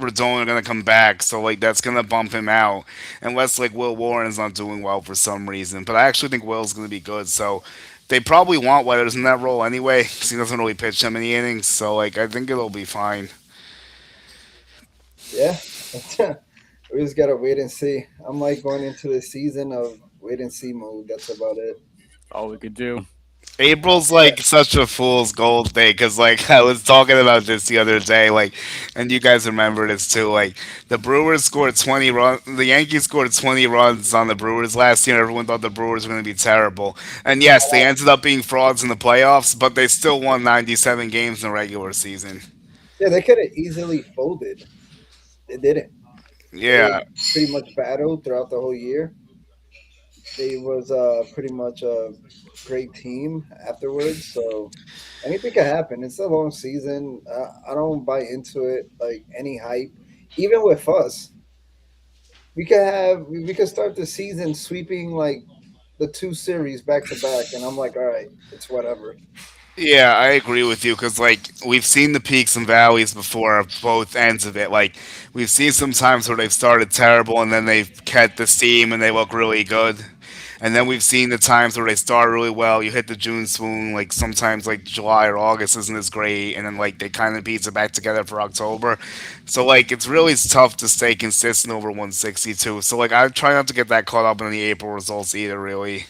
Rodon are gonna come back, so like that's gonna bump him out, unless like Will Warren is not doing well for some reason. But I actually think Will's gonna be good, so they probably want Weathers in that role anyway, because he doesn't really pitch that many innings. So like I think it'll be fine. Yeah, we just gotta wait and see. I'm like going into the season of wait and see mode. That's about it. all we could do. April's Yeah, like such a fool's gold thing because like I was talking about this the other day, like, and you guys remember this too. Like the Brewers scored 20 runs, the Yankees scored 20 runs on the Brewers last year. Everyone thought the Brewers were going to be terrible, and yes, they ended up being frauds in the playoffs, but they still won 97 games in the regular season. yeah, they could have easily folded. They didn't. They Yeah, pretty much battled throughout the whole year. They was pretty much a great team afterwards. So anything can happen. It's a long season. I don't buy into it like any hype. Even with us, we could start the season sweeping like the two series back to back, and I'm like, all right, it's whatever. yeah, I agree with you because like we've seen the peaks and valleys before of both ends of it. Like we've seen some times where they've started terrible and then they've kept the steam and they look really good. And then we've seen the times where they start really well. You hit the June swoon, like sometimes like July or August isn't as great, and then like they kind of piece it back together for October. So like it's really tough to stay consistent over 162. So like I try not to get that caught up in the April results either. Really,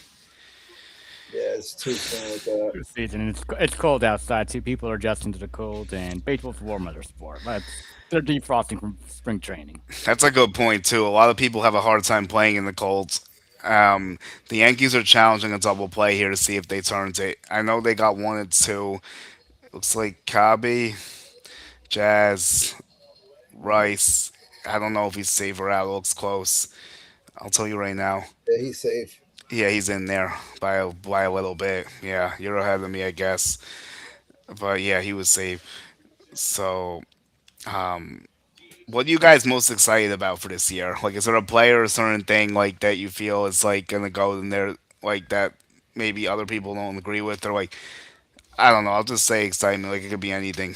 Yeah, it's too soon with that. This season, and it's cold outside too. People are adjusting to the cold, and baseball's a warm weather sport. But they're defrosting from spring training. that's a good point too. A lot of people have a hard time playing in the cold. Um, the Yankees are challenging a double play here to see if they turn it. I know they got 1 and 2. Looks like Kabi, Jazz, Rice. I don't know if he's safe or out. It looks close. I'll tell you right now. Yeah, he's safe. Yeah, he's in there by a little bit. Yeah, you're ahead of me, I guess. But yeah, he was safe. So, what are you guys most excited about for this year? Like, is there a player or certain thing like that you feel is like gonna go in there like that? Maybe other people don't agree with, or like I don't know. I'll just say excitement. Like it could be anything.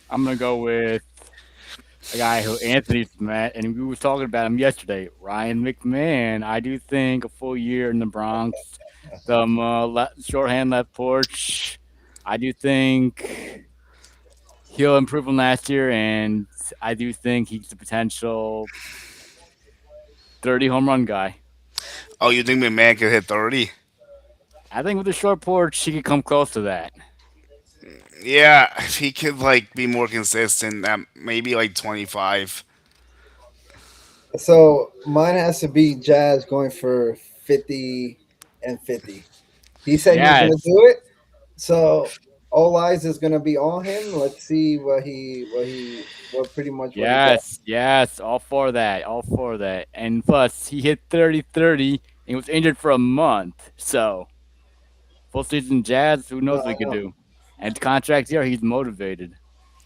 I'm gonna go with a guy who Anthony's met, and we were talking about him yesterday, Ryan McMahon. I do think a full year in the Bronx, some shorthand left porch. I do think he'll improve from last year, and I do think he's the potential 30 home run guy. Oh, you think McMahon could hit 30? I think with the short porch, he could come close to that. Yeah, if he could like be more consistent, maybe like 25. So mine has to be Jazz going for 50 and 50. He said he's gonna Yes, do it. So all eyes is gonna be on him. Let's see what pretty much what he does. yes, yes, all for that, all for that. And plus, he hit 30-30 and was injured for a month. So, full season Jazz, who knows what I he could know. do. And contract here, he's motivated.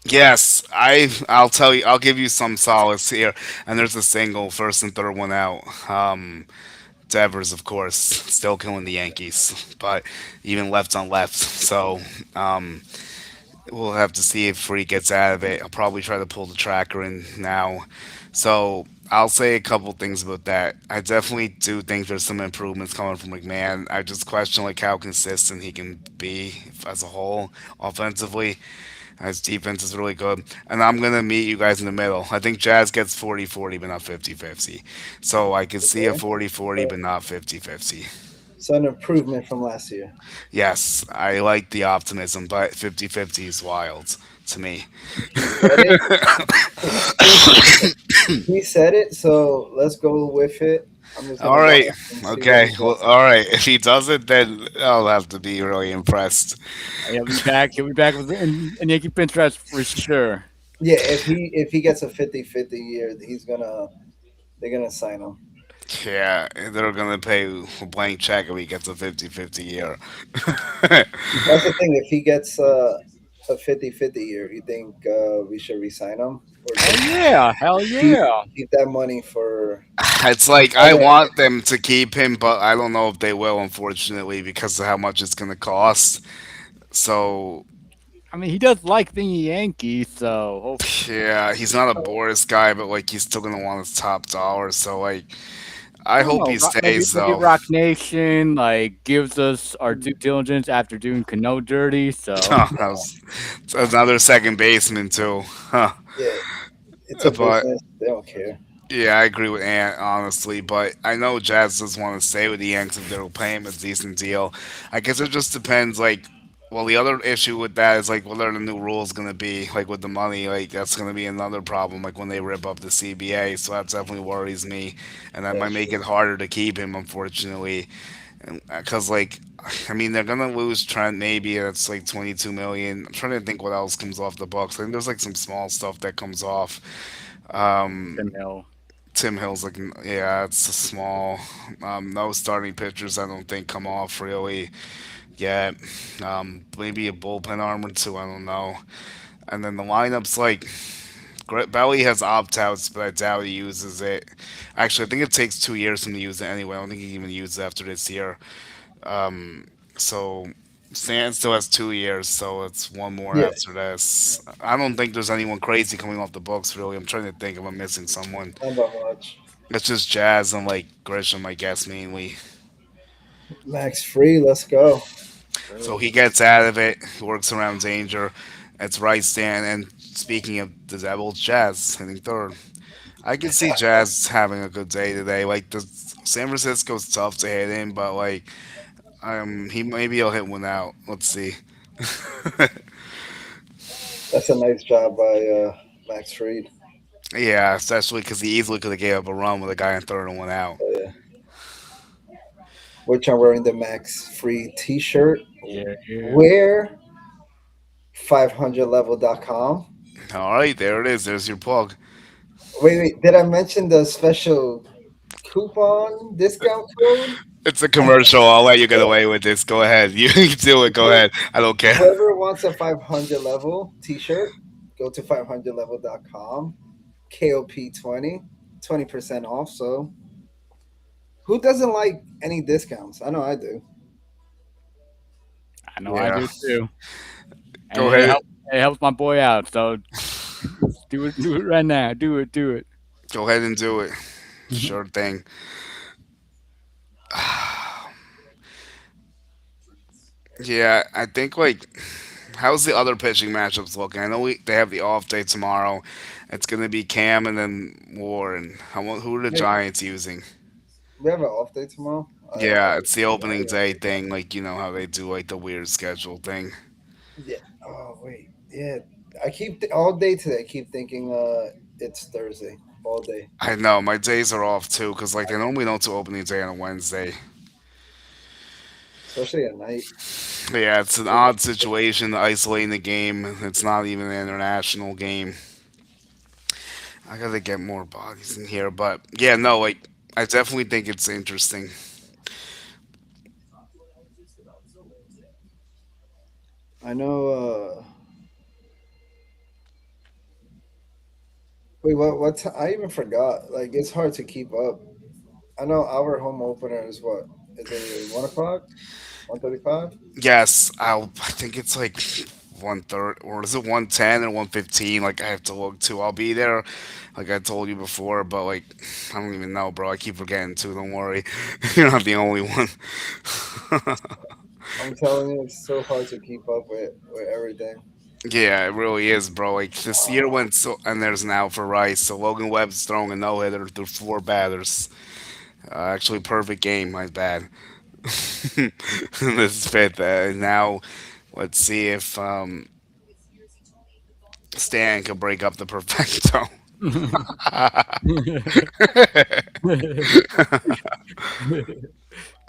Yes, I'll tell you. I'll give you some solace here. And there's a single, first and third one out. Devers, of course, still killing the Yankees, but even left on left. So we'll have to see if Free gets out of it. I'll probably try to pull the tracker in now. So I'll say a couple things about that. I definitely do think there's some improvements coming from McMahon. I just question like how consistent he can be as a whole offensively. His defense is really good. And I'm going to meet you guys in the middle. I think Jazz gets 40-40, but not 50-50. So I could see a Okay. 40-40, So, but not 50-50. so an improvement from last year. Yes, I like the optimism, but 50-50 is wild to me. He said it. He said it. So let's go with it. I'm just All gonna watch right. and see what Okay. he Well, does. all right. If he does it, then I'll have to be really impressed. He'll be back. He'll be back with in Yankee pinstripes for sure. Yeah, if he gets a 50-50 year, he's gonna they're gonna sign him. Yeah, they're going to pay a blank check if he gets a 50-50 year. That's the thing. If he gets a 50-50 year, you think we should resign him or Hell just yeah, hell keep yeah. keep that money for It's like I other? want them to keep him, but I don't know if they will, unfortunately, because of how much it's going to cost. So, I mean, he does like being a Yankee, so yeah, he's not a Boris guy, but like he's still going to want his top dollar. So, like, I I don't hope know. he Maybe stays, maybe though. Rock Nation like gives us our due diligence after doing Cano dirty. So That was another second baseman, too. Huh. Yeah, it's a But business. They don't care. Yeah, I agree with Ant honestly, but I know Jazz does want to stay with the Yanks if they'll pay him a decent deal. I guess it just depends. Like, well, the other issue with that is like, what are the new rules gonna be? Like with the money, like that's gonna be another problem. Like when they rip up the CBA, so that definitely worries me, and that might That's make true. it harder to keep him, unfortunately. Because like, I mean, they're gonna lose Trent. Maybe that's like 22 million. I'm trying to think what else comes off the books. I think there's like some small stuff that comes off. Tim Hill. Tim Hill's like, yeah, it's a small. No starting pitchers, I don't think, come off really yet. Maybe a bullpen arm or two, I don't know. And then the lineup's like, Belly has opt outs, but I doubt he uses it. Actually, I think it takes 2 years for him to use it anyway. I don't think he even uses it after this year. So Stan still has 2 years, so it's one more Yeah, after this. I don't think there's anyone crazy coming off the books, really. I'm trying to think if I'm missing someone. not that much. It's just Jazz and like Grisham, I guess, mainly. Max Free, let's go. So True. he gets out of it, he works around danger. It's right stand. And speaking of the Devils, Jazz hitting third. I can see Jazz having a good day today. Like the San Francisco's tough to hit in, but like he maybe he'll hit one out. Let's see. That's a nice job by Max Fried. Yeah, especially because he easily could have gave up a run with a guy in third and one out. So, yeah. Which I'm wearing the Max Free T-shirt. Yeah, yeah. Wear 500level.com. All right, there it is. There's your plug. Wait. Did I mention the special coupon discount code? It's a commercial. I'll let you get away with this. Go ahead. You can do it. Go So ahead. I don't care. whoever wants a 500 level T-shirt, go to 500level.com. KOP 20% off. So who doesn't like any discounts? I know I do. I know I Yeah. do too. And Go ahead. it helps my boy out. So do it right now. Do it. Go ahead and do it. Sure thing. Yeah, I think like how's the other pitching matchups looking? I know they have the off day tomorrow. It's gonna be Cam and then Warren. Who are the Hey, Giants using? we have an off day tomorrow. Yeah, it's the I opening didn't day forget. thing. Like you know how they do like the weird schedule thing. Yeah. Oh wait. Yeah. I keep all day today. I keep thinking it's Thursday all day, I know my days are off too because like they normally don't do opening day on a Wednesday. especially at night. Yeah, it's an odd situation isolating the game. It's not even an international game. I gotta get more bodies in here, but yeah, no, like I definitely think it's interesting. I know. Wait, I even forgot. Like, it's hard to keep up. I know our home opener is what? Is it 1 o'clock? 1:35? Yes, I think it's like 1:30 or is it 1:10 or 1:15? Like I have to look too. I'll be there, like I told you before, but like I don't even know, bro. I keep forgetting too. Don't worry, you're not the only one. I'm telling you, it's so hard to keep up with everything. Yeah, it really is, bro. Like this year went so, and there's now for Rice. So Logan Webb's throwing a no hitter through four batters. Actually, perfect game. My bad. This is fifth. Now, let's see if Stan can break up the perfecto.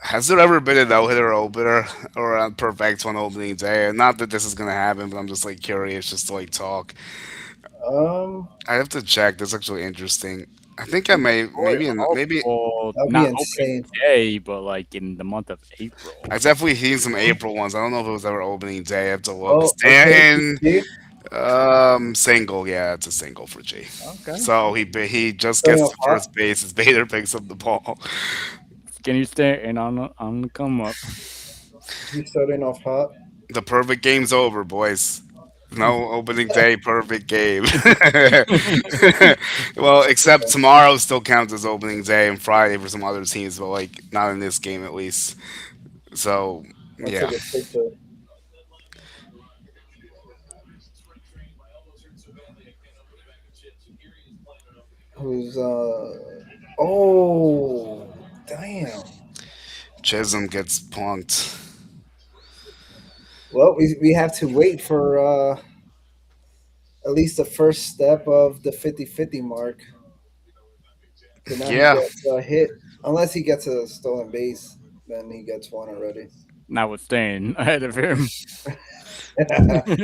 Has there ever been a no hitter opener or a perfect on opening day? Not that this is gonna happen, but I'm just like curious, just to like talk. Um, I have to check. That's actually interesting. I think I It'd be may more maybe possible, that'd be not opening insane. day, but like in the month of April. I definitely seen some April ones. I don't know if it was ever opening day. I have to look. Oh, okay. Stanton, See, single. Yeah, it's a single for G. Okay. So he just starting gets off to hot. first base as Bader picks up the ball. Skinny Stanton on the come up. He's starting off hot. The perfect game's over, boys. No opening day, perfect game. Well, except Okay, tomorrow still counts as opening day and Friday for some other teams, but like not in this game at least. So I yeah, took a picture. Who's oh damn. Chisholm gets punked. Well, we have to wait for at least the first step of the 50-50 mark. Cause now he Yeah, gets a hit. Unless he gets a stolen base, then he gets one already. Now it's staying ahead of him.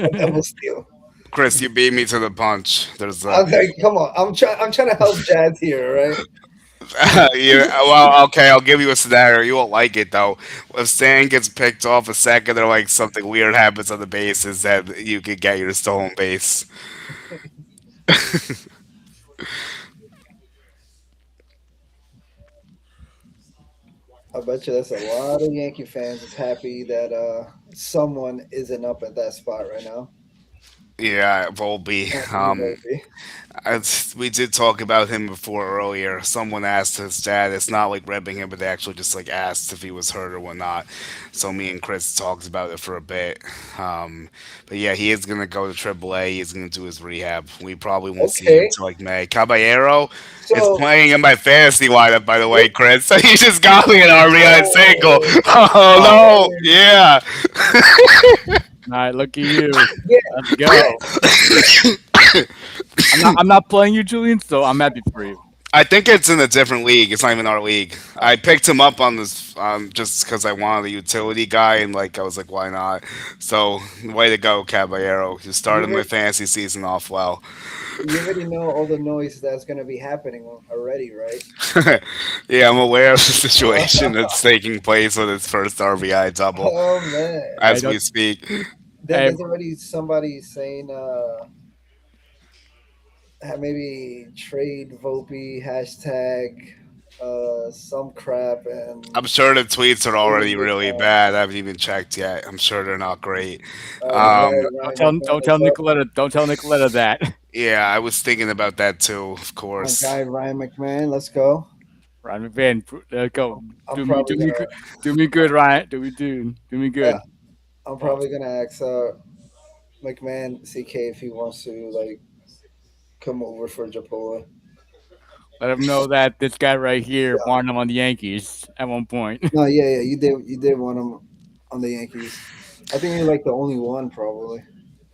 A double steal. Chris, you beat me to the punch. There's a I'm like, come on. I'm trying to help Jazz here, right? yeah. Well, okay, I'll give you a scenario. You won't like it though. If Stan gets picked off a second, or like something weird happens on the bases, that you could get your stolen base. I bet you that's a lot of Yankee fans is happy that someone isn't up at that spot right now. Yeah, Volby. Anthony Volpe. We did talk about him before earlier. Someone asked his dad. It's not like ribbing him, but they actually just like asked if he was hurt or whatnot. So me and Chris talked about it for a bit. Um, but yeah, he is gonna go to AAA. He's gonna do his rehab. We probably won't see him Okay, until like May. Caballero is so playing in my fantasy lineup, by the way, Chris. So he just got me an RBI single. oh, Oh no, oh yeah. All right, look at you. yeah, Let's yeah. go. I'm not playing you, Julian, so I'm happy for you. I think it's in a different league. It's not even our league. I picked him up on this just because I wanted a utility guy, and like I was like, why not? So way to go, Caballero! You You started my already, fantasy season off well. you already know all the noise that's gonna be happening already, right? Yeah, I'm aware of the situation that's taking place with his first RBI double Oh man. Hey, as don't. we speak. Then Hey, there's already somebody saying maybe trade Volpe hashtag some crap I'm and sure the tweets are already trade really bad. I haven't even checked yet. I'm sure they're not great. my guy Um, don't Ryan tell McMahon don't tell is up. Nicoletta don't tell Nicoletta that. yeah, I was thinking about that too, of My course. guy Ryan McMahon, let's go. Ryan McVan, go. I'm Do me probably do me gonna good. Do me good, Ryan. Do me uh, good. I'm Pause. probably gonna ask McMahon CK if he wants to like come over for Japola. Let him know that this guy right here Yeah. wanted him on the Yankees at one point. No, yeah, you did want him on the Yankees. I think you're like the only one probably.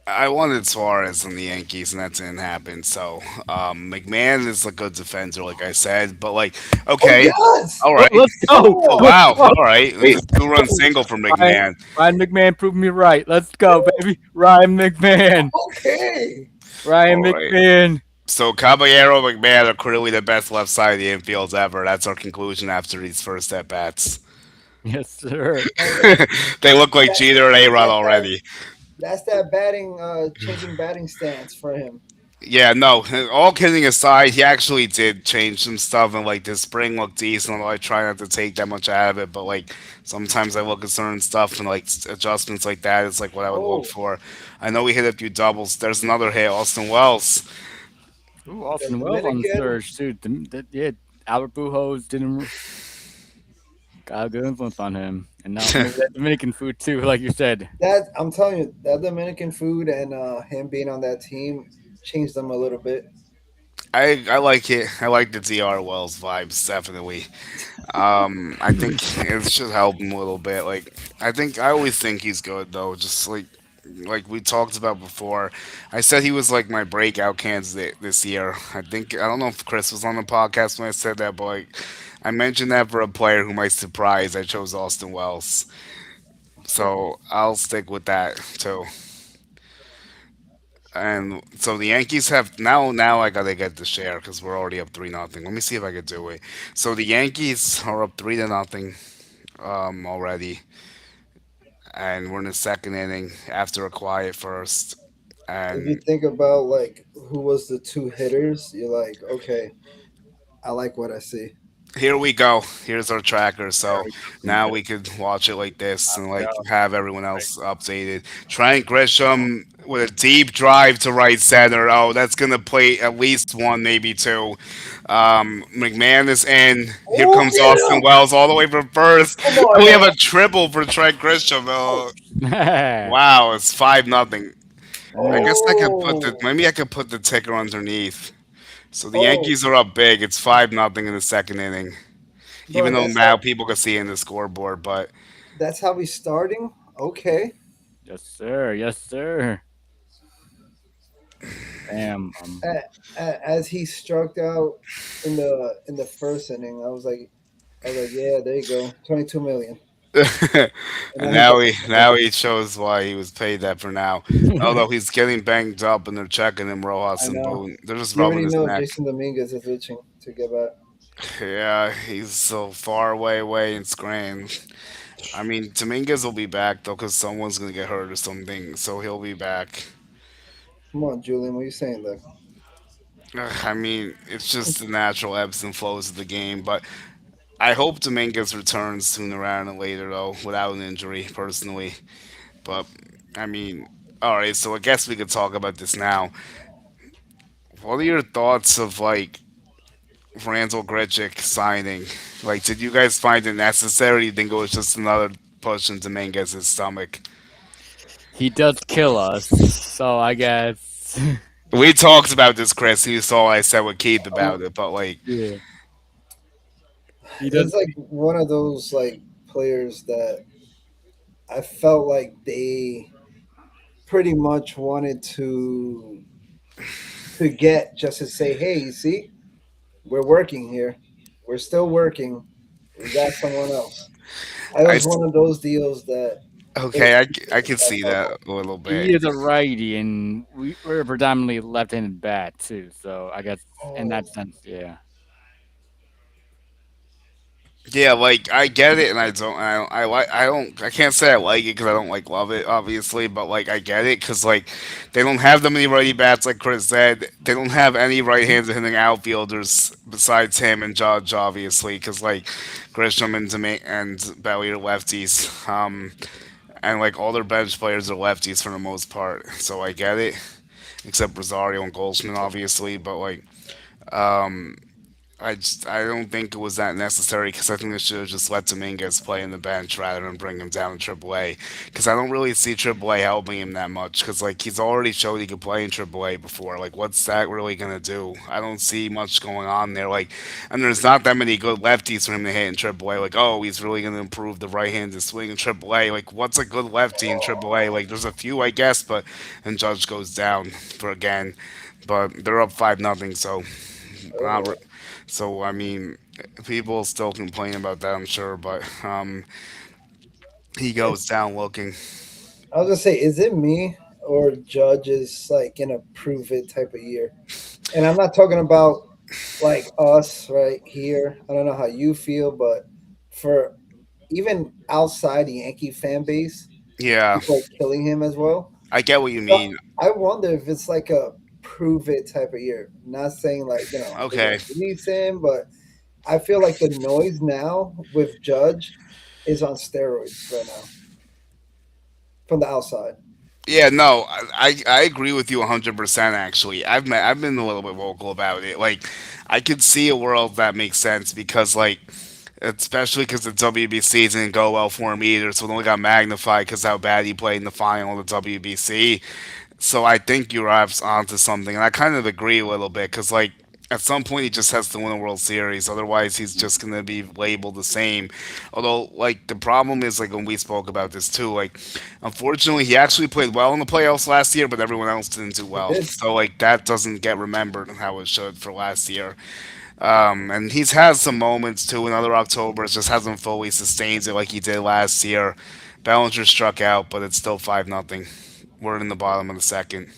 I wanted Suarez in the Yankees, and that didn't happen. So McMahon is a good defender, like I said. But like, Oh okay, yes! all right. Let's Come go. Oh on! Let's wow, go. all right. It's Hey, a two-run single for Ryan, McMahon. Ryan McMahon proved me right. Let's go, baby. Ryan McMahon. Okay. Ryan All right. McMahon. So Caballero, McMahon are clearly the best left side of the infield ever. That's our conclusion after these first at bats. Yes, sir. Hey, They look like that, Jeter and A-Rod that's that already. that's that batting changing batting stance for him. Yeah, no. All kidding aside, he actually did change some stuff, and like this spring looked decent. Although I try not to take that much out of it, but like sometimes I look at certain stuff and like adjustments like that is like what I would look Oh, for. I know we hit a few doubles. There's another hit, Austin Wells. Ooh, the Austin Wells on the Dominican. surge too. Yeah, Albert Pujols didn't got a good influence on him, and now maybe that Dominican food too, like you said. That I'm telling you, that Dominican food and him being on that team changed them a little bit. I like it. I like the DR Wells vibes definitely. I think it should help him a little bit. Like I always think he's good though. Just like we talked about before, I said he was like my breakout candidate this year. I don't know if Chris was on the podcast when I said that, but like, I mentioned that for a player who might surprise. I chose Austin Wells, so I'll stick with that too. And so the Yankees have now. I gotta get the share because we're already up 3-0. Let me see if I can do it. So the Yankees are up 3-0 already, and we're in the second inning after a quiet first. If you And think about like who was the two hitters, you're like, okay, I like what I see. here we go. Here's our tracker. There So we go. now we could watch it like this and like Go. have everyone else updated. Trent Grisham with a deep drive to right center. Oh, that's gonna play at least one, maybe two. McMahon is in. Here Oh, comes get Austin him! Wells all the way from first. Come And on we have a now! triple for Trent Grisham. Oh, Wow, it's 5-0. I Nice. guess I could put oh. maybe I could put the ticker underneath. So the Oh, Yankees are up big. It's 5-0 in the second inning. bro, Even though that's now people can see it in the scoreboard, but how we starting. Okay, Yes, sir. Yes, sir. Damn. as he struck out in the first inning, I was like, yeah, there you go, 22 million. And and now he's now like, he shows why he was paid that for now. Although he's getting banged up and they're checking him, Rojas I and know. Boone. They're just You rubbing already his know neck. Jason Dominguez is itching to get back. Yeah, he's so far away in Scranton. I mean, Dominguez will be back though, because someone's gonna get hurt or something, so he'll be back. Come on, Julian, what are you saying there? I mean, it's just the natural ebbs and flows of the game, but I hope Dominguez returns sooner rather than later, though, without an injury, personally. But, I mean, alright, so I guess we could talk about this now. What are your thoughts of, like, Randall Grichuk signing? Like, did you guys find it necessary? You think it was just another push into Dominguez's stomach? He does kill us, so I guess. We talked about this, Chris. You saw what I said with Keith about Um, it, but, like, Yeah, he does. it's like one of those like players that I felt like they pretty much wanted to get just to say, hey, you see, we're working here. We're still working. We got someone else. I I, was one of those deals that it okay, I can see that a little bit. He is a righty, and we're predominantly left-handed bat too. So I guess in oh that sense, yeah. Yeah, like I get it, and I can't say I like it because I don't like love it, obviously, but like I get it because like they don't have that many righty bats, like Chris said. They don't have any right-handed hitting outfielders besides him and Judge, obviously, because like Grisham and Belly are lefties, and like all their bench players are lefties for the most part. So I get it, except Rosario and Goldschmidt, obviously, but like. I don't think it was that necessary because I think they should have just let Dominguez play in the bench rather than bring him down to AAA. Because I don't really see AAA helping him that much. Because like he's already showed he could play in AAA before. Like what's that really gonna do? I don't see much going on there. Like, and there's not that many good lefties for him to hit in AAA. Like oh he's really gonna improve the right-handed swing in AAA. Like what's a good lefty in AAA? Like there's a few I guess, but and Judge goes down for again. But they're up 5-0, so not. oh. So I mean, people still complain about that, I'm sure, but he goes down looking. I was gonna say, is it me or Judge is like in a prove it type of year? And I'm not talking about like us right here. I don't know how you feel, but for even outside the Yankee fan base, Yeah, people are killing him as well. I get what you So mean. I wonder if it's like a prove it type of year. Not saying like, they're gonna Okay. release him, but I feel like the noise now with Judge is on steroids right now from the outside. Yeah, no, I agree with you 100%. Actually, I've been a little bit vocal about it. Like, I could see a world that makes sense because like especially because the WBC didn't go well for him either, so it only got magnified because how bad he played in the final of the WBC. So I think you're onto something, and I kind of agree a little bit because like at some point he just has to win a World Series, otherwise he's just gonna be labeled the same. Although like the problem is like when we spoke about this too, like unfortunately he actually played well in the playoffs last year, but everyone else didn't do He well. did. So like that doesn't get remembered how it should for last year. And he's had some moments too in other Octobers, just hasn't fully sustained it like he did last year. Bellinger struck out, but it's still 5-0. We're in the bottom of the second.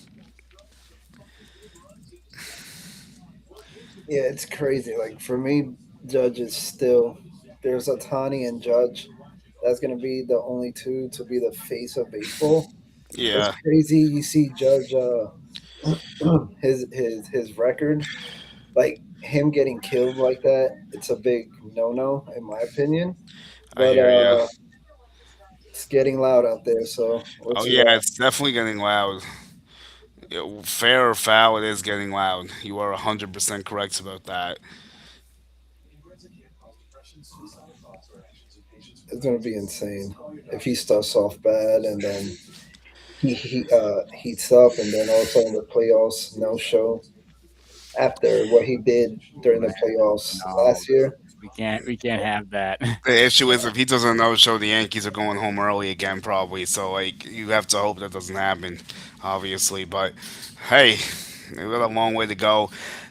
Yeah, it's crazy. Like for me, Judge is still there's Otani and Judge. That's gonna be the only two to be the face of baseball. It's Yeah, crazy. You see Judge, his record, like him getting killed like that. It's a big no no in my opinion. I But hear you. it's getting loud out there, so we'll Oh see yeah, what it's definitely getting loud. Yeah, fair or foul, it is getting loud. You are 100% correct about that. it's gonna be insane if he starts off bad and then he heats up and then all of a sudden the playoffs no show. after what he did during the Man, playoffs no, last year. we can't have that. The issue is if he doesn't no show, the Yankees are going home early again, probably. So like you have to hope that doesn't happen, obviously. But hey, we got a long way to go.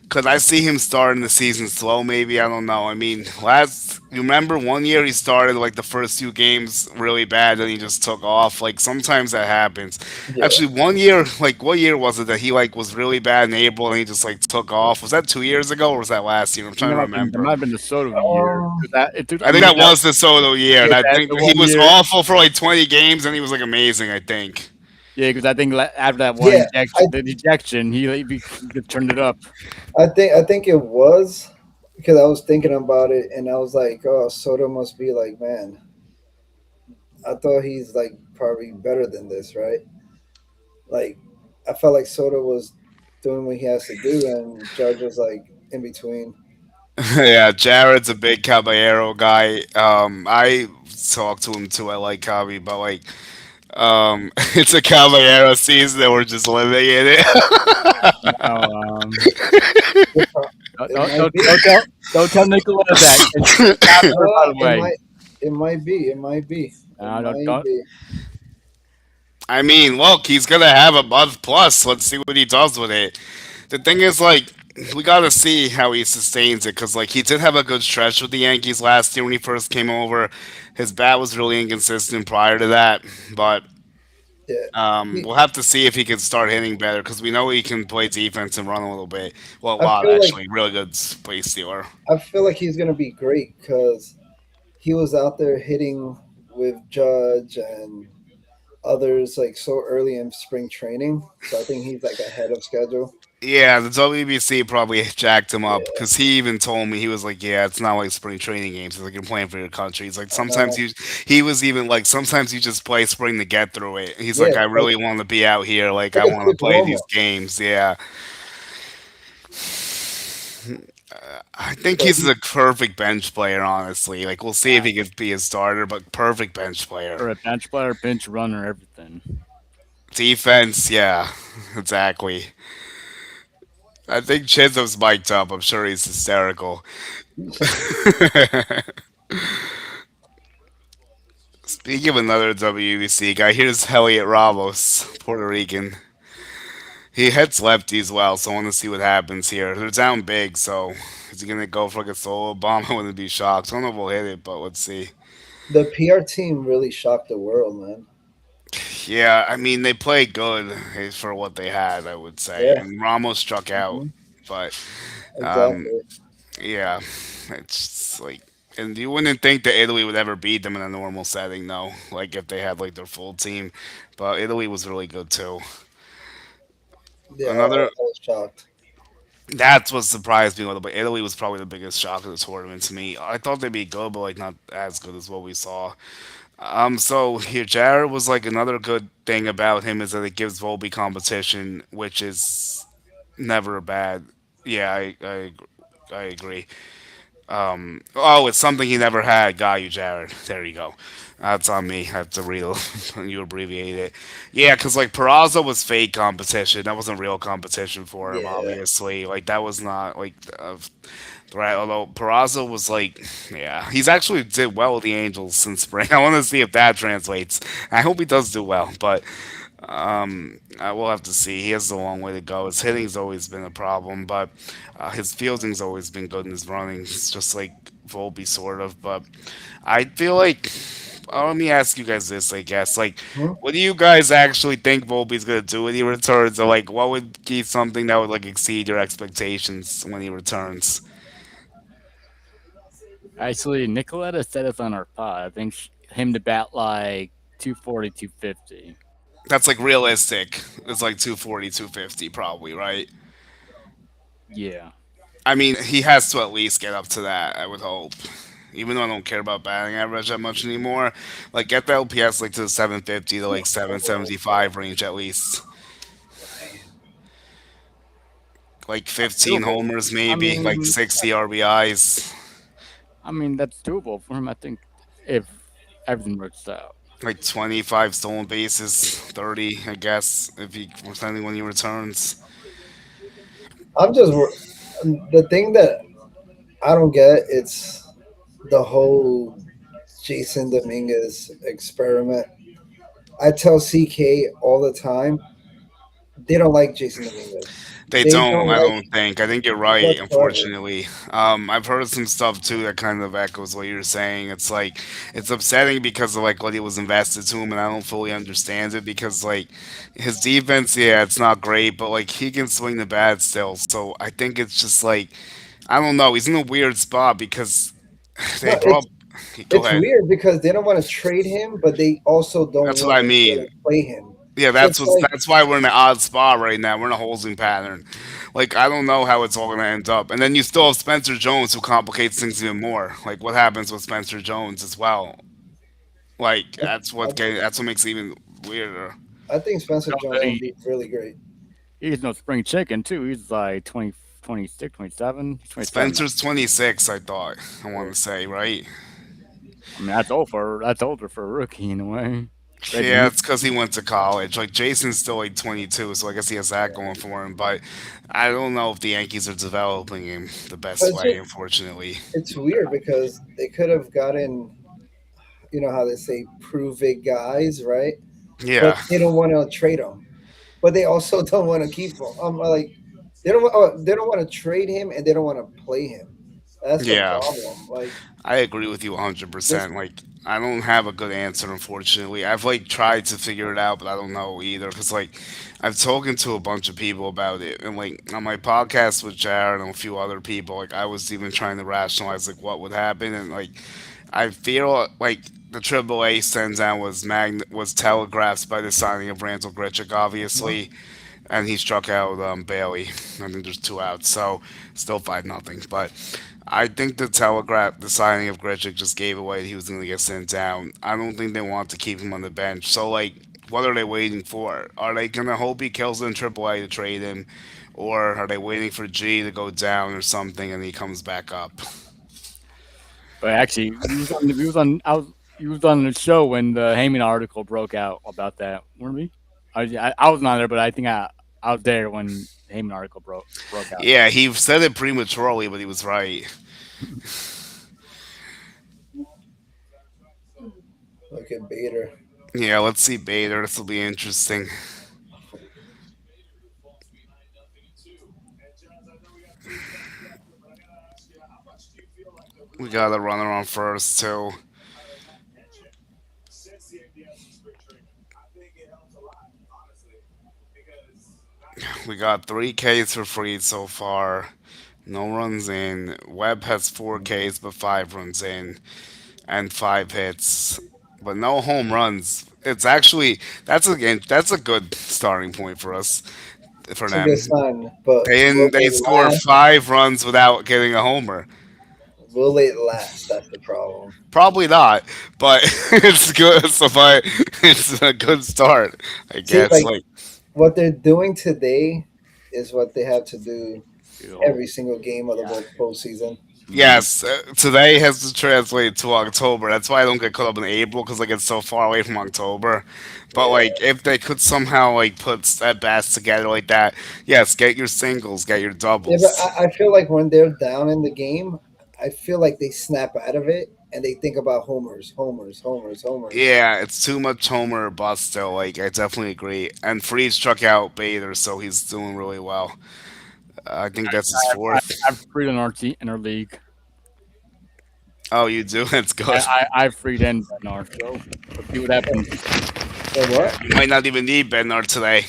Cause I see him starting the season slow. Maybe I don't know. I mean, last you remember one year he started like the first few games really bad, then he just took off. Like sometimes that happens. Yeah, Actually, one year, like what year was it that he like was really bad in April and he just like took off? Was that 2 years ago or was that last year? I'm trying to That remember. might have been the Soto year. um, 'Cause that it took. I I think mean, that was the Soto year, and yeah, I that think the he one was year. awful for like 20 games, and he was like amazing. I think. Yeah, because I think after that one yeah. injection, the ejection, he turned it up. I think it was because I was thinking about it and I was like, oh, Soto must be like, man, I thought he's like probably better than this, right? Like, I felt like Soto was doing what he has to do, and Judge was like in between. Yeah, Jared's a big Caballero guy. I talk to him too. I like Cabby, but like, it's a Caballero season that we're just living in it. No, It, pro- don't it don't might don't, be. don't tell don't tell Nicoletta that. And she's after her, by the It way. might. It might be. It might be. It No, might be. I mean, look, he's gonna have a month plus. Let's see what he does with it. The thing is, like, we gotta see how he sustains it because, like, he did have a good stretch with the Yankees last year when he first came over. His bat was really inconsistent prior to that, but Yeah. He, we'll have to see if he can start hitting better because we know he can play defense and run a little bit. Well, a I lot feel like actually. Really good base stealer. I feel like he's gonna be great because he was out there hitting with Judge and others like so early in spring training. So I think he's like ahead of schedule. Yeah, the WBC probably jacked him up Yeah, because he even told me he was like, "Yeah, it's not like spring training games. It's like you're playing for your country." He's like, I sometimes know. you, he was even like, sometimes you just play spring to get through it. He's Yeah, like, "I really want to be out here. Like, it's I like a want to quick play warm these up. games." Yeah, I think But he's the perfect bench player. Honestly, like we'll see if he could be a starter, but perfect bench player. for a bench player, bench runner, everything. Defense, yeah, exactly. I think Chisholm's mic'd up. I'm sure he's hysterical. Speaking of another WBC guy, here's Elliot Ramos, Puerto Rican. He hits lefties well, so I want to see what happens here. They're down big, so is he gonna go for like a solo bomb? I wouldn't be shocked. I don't know if we'll hit it, but let's see. the PR team really shocked the world, man. Yeah, I mean they played good for what they had, I would say. Yeah, And Ramos struck out, hmm but um, exactly. yeah, it's just like. And you wouldn't think that Italy would ever beat them in a normal setting, though. Like if they had like their full team, but Italy was really good too. Yeah, Another I was shocked. That's what surprised me a little bit. Italy was probably the biggest shock of the tournament to me. I thought they'd be good, but like not as good as what we saw. So here, Jared was like another good thing about him is that it gives Volby competition, which is never bad. Yeah, I agree. Oh, it's something he never had. Got you, Jared. There you go. That's on me. I have to read you abbreviate it. Yeah, because like Peraza was fake competition. That wasn't real competition for him, Yeah, obviously. Like that was not like right. Although Peraza was like, yeah, he's actually did well with the Angels since spring. I want to see if that translates. I hope he does do well, but I will have to see. He has a long way to go. His hitting's always been a problem, but his fielding's always been good in his running. It's just like Volpe, sort of. But I feel like, let me ask you guys this, I guess. Like, hmm? what do you guys actually think Volpe's going to do when he returns? Or, like, what would be something that would, like, exceed your expectations when he returns? Actually, Nicoletta said us on our pod. I think him to bat like 240, 250. That's, like, realistic. It's, like, 240, 250, probably, right? Yeah. I mean, he has to at least get up to that, I would hope. Even though I don't care about batting average that much anymore, like get the LPS like to the 750 to like 775 range at least. Like That's 15 doable. homers I maybe, like mean, 60 RBIs, I mean that's doable for him. I think if everything works out. like 25 stolen bases, 30 I guess if he when he returns. I'm just the thing that I don't get, it's the whole Jason Dominguez experiment. I tell CK all the time, they don't like Jason Dominguez. They They don't. don't I like don't think. I think you're right. whatsoever. Unfortunately, I've heard some stuff too that kind of echoes what you're saying. It's like it's upsetting because of like what he was invested to him, and I don't fully understand it because like his defense, yeah, it's not great, but like he can swing the bat still. So I think it's just like I don't know. He's in a weird spot because they No, brought. Go it's ahead. weird because they don't want to trade him, but they also don't That's what want I to mean. really play him. Yeah, So it's like, that's why we're in an odd spot right now. We're in a holding pattern. Like I don't know how it's all gonna end up. And then you still have Spencer Jones who complicates things even more. Like what happens with Spencer Jones as well. Like I, that's what makes it even weirder. I think Spencer No, Jones then will be really great. he's no spring chicken too. He's like 20, 26, 27. He's 27 now. Spencer's 26, I thought. I want Yeah. to say, right? I mean, that's older for a rookie in a way. Maybe Yeah, mid. it's because he went to college. Like Jason's still like 22, so I guess he has that going for him. But I don't know if the Yankees are developing him the But best way. Unfortunately, it's weird because they could have gotten, you know how they say, prove it guys, right? But yeah, they don't want to trade him. But they also don't want to keep him. I'm like, they don't want to trade him and they don't want to play him. That's the yeah. problem. Like I agree with you this, 100%. Like, I don't have a good answer, unfortunately. I've like tried to figure it out, but I don't know either. Cause like, I've spoken to a bunch of people about it, and like on my podcast with Jared and a few other people, like I was even trying to rationalize like what would happen, and like I feel like the AAA sends out was telegraphed by the signing of Randall Grichuk, obviously, and he struck out Bailey. I think there's two outs, so still 5-0. But I think the telegraph, the signing of Grichuk just gave away that he was going to get sent down. I don't think they want to keep him on the bench. So like, what are they waiting for? Are they going to hope he kills in AAA to trade him, or are they waiting for G to go down or something and he comes back up? But actually, he was on the show when the Heyman article broke out about that, weren't we? I was not there, but I was there when the Heyman article broke out. Yeah, he said it prematurely, but he was right. look at Bader. Yeah, let's see Bader. This will be interesting. We got a runner on first too. We got 3 Ks for free so far. No runs in. Webb has 4 Ks but 5 runs in and 5 hits, but no home runs. It's actually that's a good starting point for us for It's a good them. sign, but They score 5 runs without getting a homer. will it last? That's the problem. Probably not, but it's good. So, but it's a good start, I See, guess. like Like what they're doing today is what they have to do So, every single game of the yeah. postseason. Mhm. yes, today has to translate to October. That's why I don't get caught up in April because like it's so far away from October. But Yeah, like if they could somehow like put at bats together like that, yes, get your singles, get your yeah, but doubles. I feel like when they're down in the game, I feel like they snap out of it and they think about homers, homers, homers, homers. Yeah, it's too much homer or bust still. Like I definitely agree. And Freeze struck out Bader, so he's doing really well. I think that's his I fourth. I've freed in our league. Oh, you do? That's good. I freed in Bednar, so let's see what happens. So what? You might not even need Bednar today,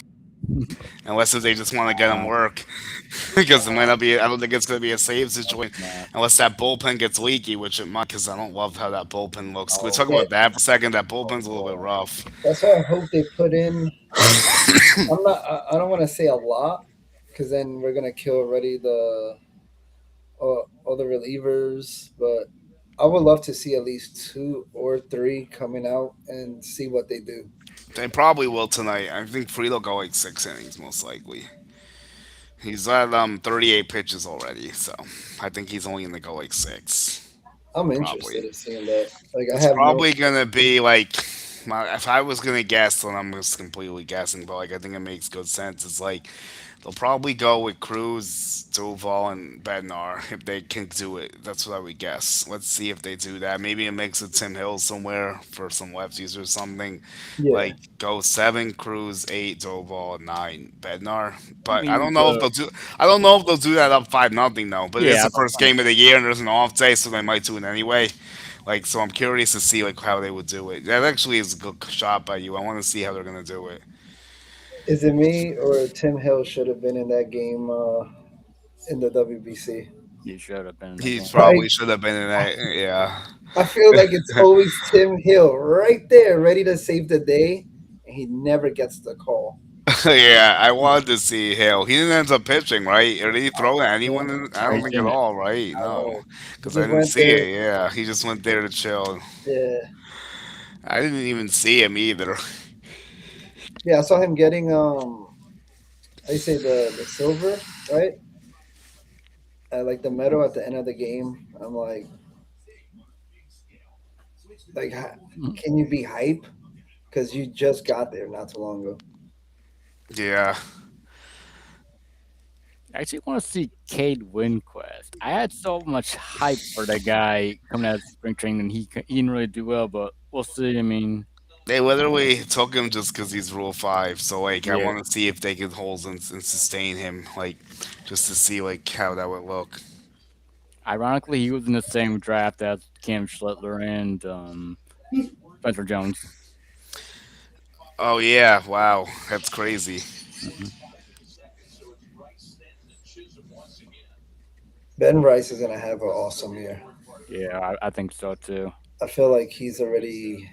unless if they just want to get him Uh, work. Because it might not be. I don't think it's going to be a save situation nah. unless that bullpen gets leaky, which it might. Because I don't love how that bullpen looks. Can we Oh, talk Yeah, about that for a second? That oh bullpen's a little bit boy. rough. that's why I hope they put in. I'm not. I don't want to say a lot because then we're gonna kill already the all the relievers. But I would love to see at least two or three coming out and see what they do. They probably will tonight. I think Freed will go like 6 innings most likely. He's at 38 pitches already, so I think he's only gonna go like six. I'm Probably. interested in seeing that. Like I It's have no. probably gonna be like if I was gonna guess, then I'm just completely guessing, but like I think it makes good sense. It's like They'll probably go with Cruz, Duval, and Bednar if they can do it. That's what I would guess. Let's see if they do that. Maybe a mix of Tim Hill somewhere for some lefties or something. Yeah. Like go seven Cruz, eight Duval, nine Bednar. I But I mean, don't know if they'll do. I don't know if they'll do that up 5-0 though. But it's yeah, the first game of the year and there's an off day, so they might do it anyway. Like so, I'm curious to see like how they would do it. That actually is a good shot by you. I want to see how they're gonna do it. Is it me or Tim Hill should have been in that game in the WBC? you should have been in that He game. probably Like, should have been in that. Yeah. I feel like it's always Tim Hill right there, ready to save the day, and he never gets the call. Yeah, I wanted to see Hale. He didn't end up pitching, right? Or did he throw to Yeah, anyone? I I don't think at didn't. all, right? I No, know. He because I just didn't went see there. it. Yeah, he just went there to chill. Yeah, I didn't even see him either. yeah. I saw him getting I say the silver, right? Like the medal at the end of the game. I'm like, Mhm. can you be hype? Because you just got there not too long ago. Yeah, I actually want to see Cade Winquist. I had so much hype for that guy coming out of spring training, and he didn't really do well, but we'll see. I mean, they literally took him just because he's Rule 5. So like, I yeah. want to see if they can hold and sustain him, like, just to see like how that would look. Ironically, he was in the same draft as Cam Schlittler and Spencer Jones. Oh yeah, wow, that's crazy. Hmm. Ben Rice is gonna have an awesome year. Yeah, I think so too. I feel like he's already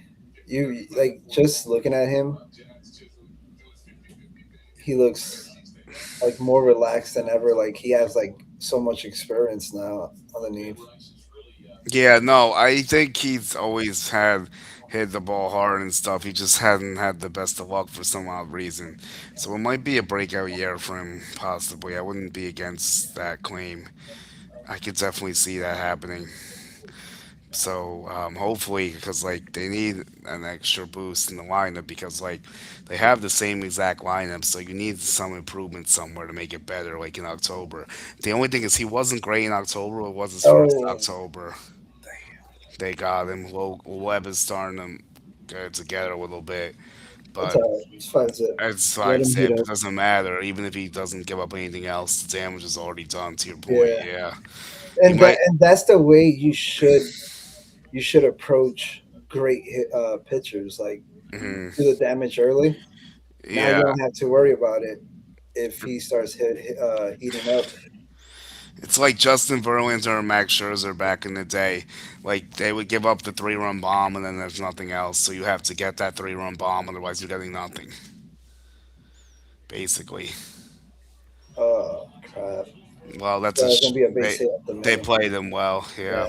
you like just looking at him, he looks like more relaxed than ever. Like he has like so much experience now underneath. Yeah, no, I think he's always had hit the ball hard and stuff. He just hadn't had the best of luck for some odd reason. So it might be a breakout year for him, possibly. I wouldn't be against that claim. I could definitely see that happening. So hopefully, because like they need an extra boost in the lineup because like they have the same exact lineup, so you need some improvement somewhere to make it better. Like in October, the only thing is he wasn't great in October. It was his first Oh, October. They got him. Webb is starting to get together a little bit, it's but all right. It's fine, Zip. it's Let five him heat zip. It up. doesn't matter. Even if he doesn't give up anything else, the damage is already done. To your point, Yeah, yeah, he might. and that's the way you should approach great pitchers. Like Mhm. do the damage early. Now you Yeah, don't have to worry about it if he starts heating up. it's like Justin Verlander and Max Scherzer back in the day. Like they would give up the 3-run bomb, and then there's nothing else. So you have to get that 3-run bomb, otherwise you're getting nothing. Basically, Oh crap! well, That's gonna be a base hit up the they middle. played them well. Yeah, Yeah.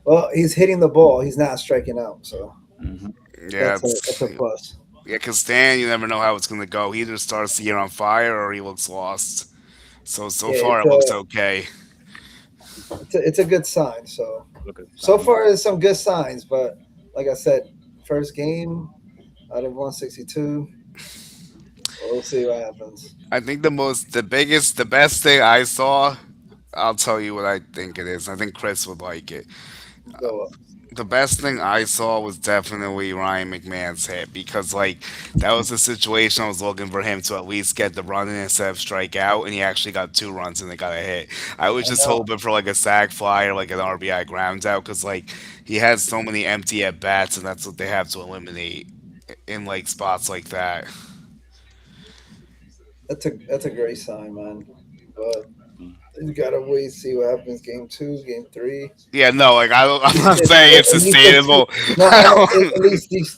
Well, he's hitting the ball. He's not striking out, so Hmm. yeah, that's a it's plus. yeah. Cause Stan, you never know how it's gonna go. He either starts the year on fire or he looks lost. So Yeah, far it looks okay. it's a good sign. So Look at so sign. far, there's some good signs, but like I said, first game out of 162. We'll see what happens. I think the biggest, the best thing I saw. I'll tell you what I think it is. I think Chris would like it. Go up. The best thing I saw was definitely Ryan McMahon's hit because like that was a situation I was looking for him to at least get the run in instead of strike out, and he actually got 2 runs and they got a hit. I was I just know. hoping for like a sac fly or like an RBI ground out because like he has so many empty at bats and that's what they have to eliminate in like spots like that. That's a great sign, man. But Mm. you gotta wait, see what happens. Game two, game three. Yeah, no, like I'm not saying it's At least the two. sustainable. No, I know. At least these.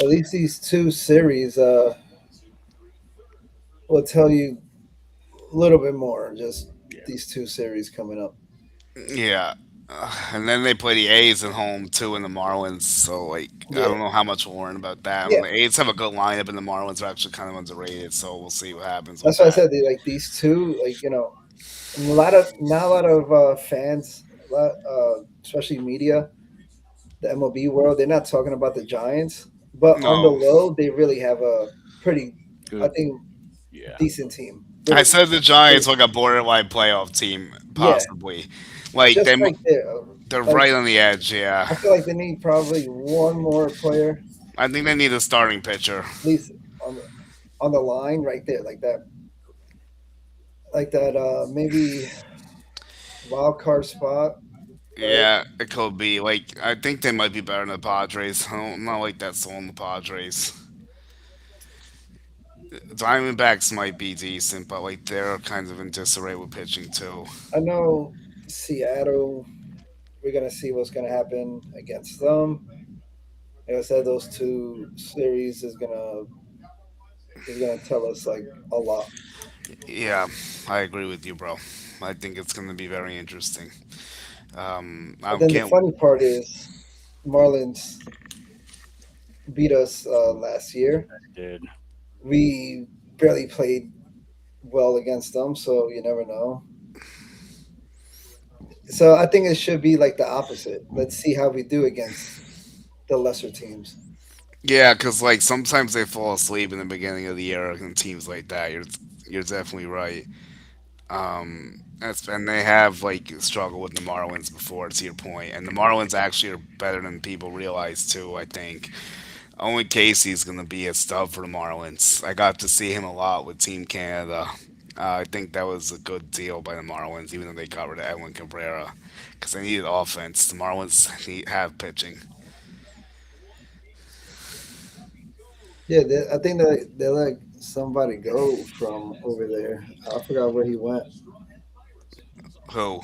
At least these two series will tell you a little bit more. Just Yeah. these two series coming up. Yeah. And then they play the A's at home too in the Marlins. So like I Yeah, don't know how much we'll learn about that. I mean, yeah. the A's have a good lineup and the Marlins are actually kind of underrated. So we'll see what happens with That's why I that. said like these two, like and not a lot of fans, especially media, the MLB world. They're not talking about the Giants. but on the No, low, they really have a pretty, I Good. think, Yeah. decent team. I Really, said the really, Giants like a borderline playoff team, yeah, possibly. Like just right there. they're Like right on the edge. Yeah, I feel like they need probably one more player, I think they need a starting pitcher. at least on the line right there, like that. Maybe wild card spot, right? Yeah, it could be. Like I think they might be better than the Padres. I'm not like that sold on the Padres. Diamondbacks might be decent, but like they're kind of in disarray with pitching too. I know Seattle. We're gonna see what's gonna happen against them. Like I said, those two series is gonna tell us like a lot. Yeah, I agree with you, bro. I think it's gonna be very interesting. I And then the can't. funny part is Marlins beat us last year. Did. We barely played well against them, so you never know. So I think it should be like the opposite. Let's see how we do against the lesser teams. Yeah, because like sometimes they fall asleep in the beginning of the year and teams like that. You're definitely right. And they have like struggled with the Marlins before. To your point, and the Marlins actually are better than people realize too. I think Owen Casey's gonna be a stud for the Marlins. I got to see him a lot with Team Canada. I think that was a good deal by the Marlins, even though they got rid of Edwin Cabrera, because they needed offense. The Marlins have pitching. Yeah, I think they let somebody go from over there. I forgot where he went Who?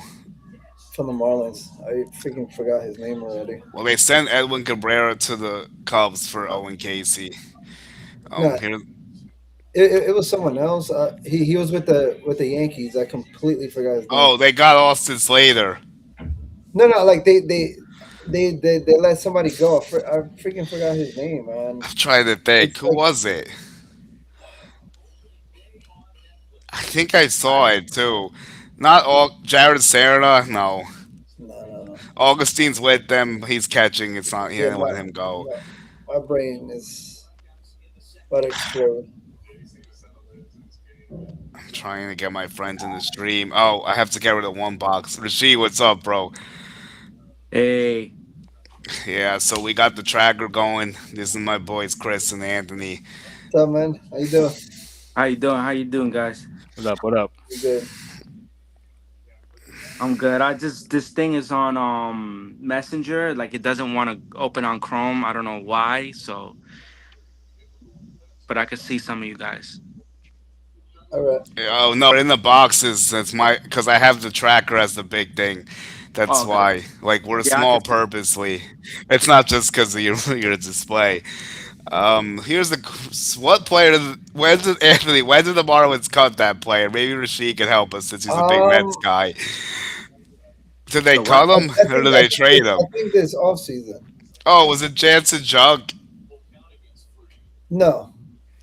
from the Marlins. I freaking forgot his name already. Well, they sent Edwin Cabrera to the Cubs for Owen Casey. No, Here. it was someone else. He was with the Yankees. I completely forgot his name. Oh, they got Austin Slater. No, no, like they let somebody go. I freaking forgot his name, man. I'm trying to think. It's Who like was it? I think I saw it too. Not all Jared Serna. No, no, no, no. Augustine's with them. He's catching. It's not. He Yeah, didn't let him go. my, my brain is about to explode. I'm trying to get my friends in the stream. Oh, I have to get rid of one box. Rasheed, what's up, bro? Hey, Yeah, so we got the tracker going. This is my boys, Chris and Anthony. What's up, man? How you doing? how you doing? How you doing, guys? What up? What up? You good? I'm good. I just this thing is on Messenger, like it doesn't want to open on Chrome. I don't know why. So, but I could see some of you guys. All right. Oh no, in the boxes. That's my because I have the tracker as the big thing. That's Oh, okay. why. Like we're Yeah, I small could see. purposely. It's not just because of your your display. Here's the what player? When did Anthony? When did the Marlins cut that player? Maybe Rasheed can help us since he's a big Mets Um, guy. Did they The what? cut him or did I they think trade this I him? think this off season. Oh, was it Jansen Junk? No,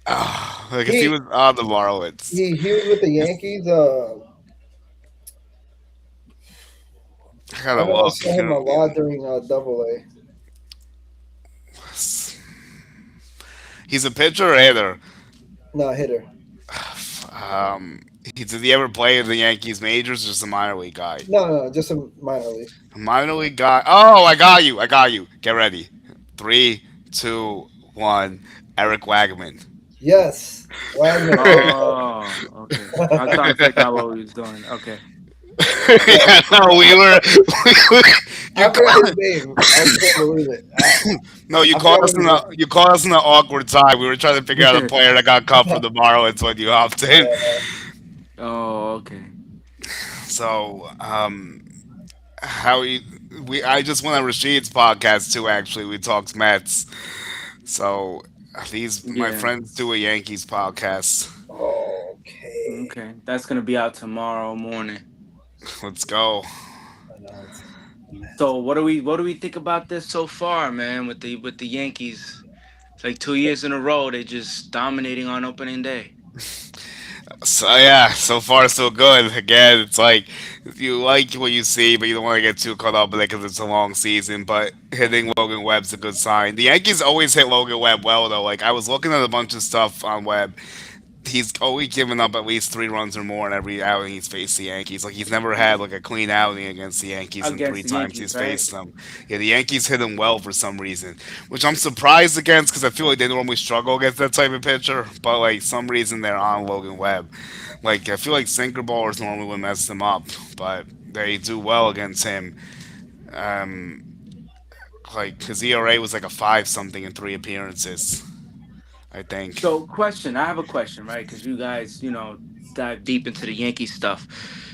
Oh, because he he was on the Marlins. he was with the Yankees. I I gotta know I look. saw him a lot during Double A. He's a pitcher or hitter. No hitter. Did he ever play in the Yankees majors or just a minor league guy? No, no, just a minor league. A minor league guy. Oh, I got you. I got you. Get ready. Three, two, one. Eric Wagman. Yes, Wagner. Oh, okay. I was trying to figure out what we was doing. Okay. Yeah, Yeah, no, we were. You I forgot his caught, name. I can't believe it. no, you I caught forgot us what in his the name. you caught us in an awkward time. We were trying to figure out a player that got cut from the Marlins when you hopped in. Yeah, Oh, okay. So, how you, we I just went on Rashid's podcast too. Actually, we talked Mets. So these my Yeah. friends do a Yankees podcast. okay. Okay. That's gonna be out tomorrow morning. Let's go. I know it's So what do we think about this so far, man? With the Yankees, it's like 2 years in a row they just dominating on opening day. So yeah, so far so good. Again, it's like you like what you see, but you don't want to get too caught up in it because it's a long season. But hitting Logan Webb's a good sign. The Yankees always hit Logan Webb well, though. Like I was looking at a bunch of stuff on Webb. He's always given up at least 3 runs or more in every outing he's faced the Yankees. Like he's never had like a clean outing against the Yankees in against three the times Yankees, he's right? faced them. Yeah, the Yankees hit him well for some reason, which I'm surprised against because I feel like they normally struggle against that type of pitcher. But like some reason they're on Logan Webb. Like I feel like sinker ballers normally would mess them up, but they do well against him. Um, like his ERA was like a 5 something in 3 appearances, I think. So, question. I have a question, right? Because you guys, dive deep into the Yankee stuff.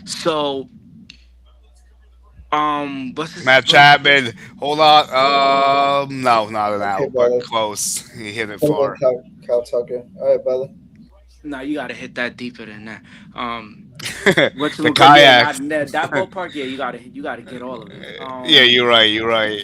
So, what's his Matt what? Chapman, hold on. No, not an Okay, out, but brother. close. He hit it Could have been far. Cal Tucker. All right, brother. No, you got to hit that deeper than that. What's The but yeah, kayak. not that ballpark. Yeah, you got to get all of it. Yeah, you're right. You're right.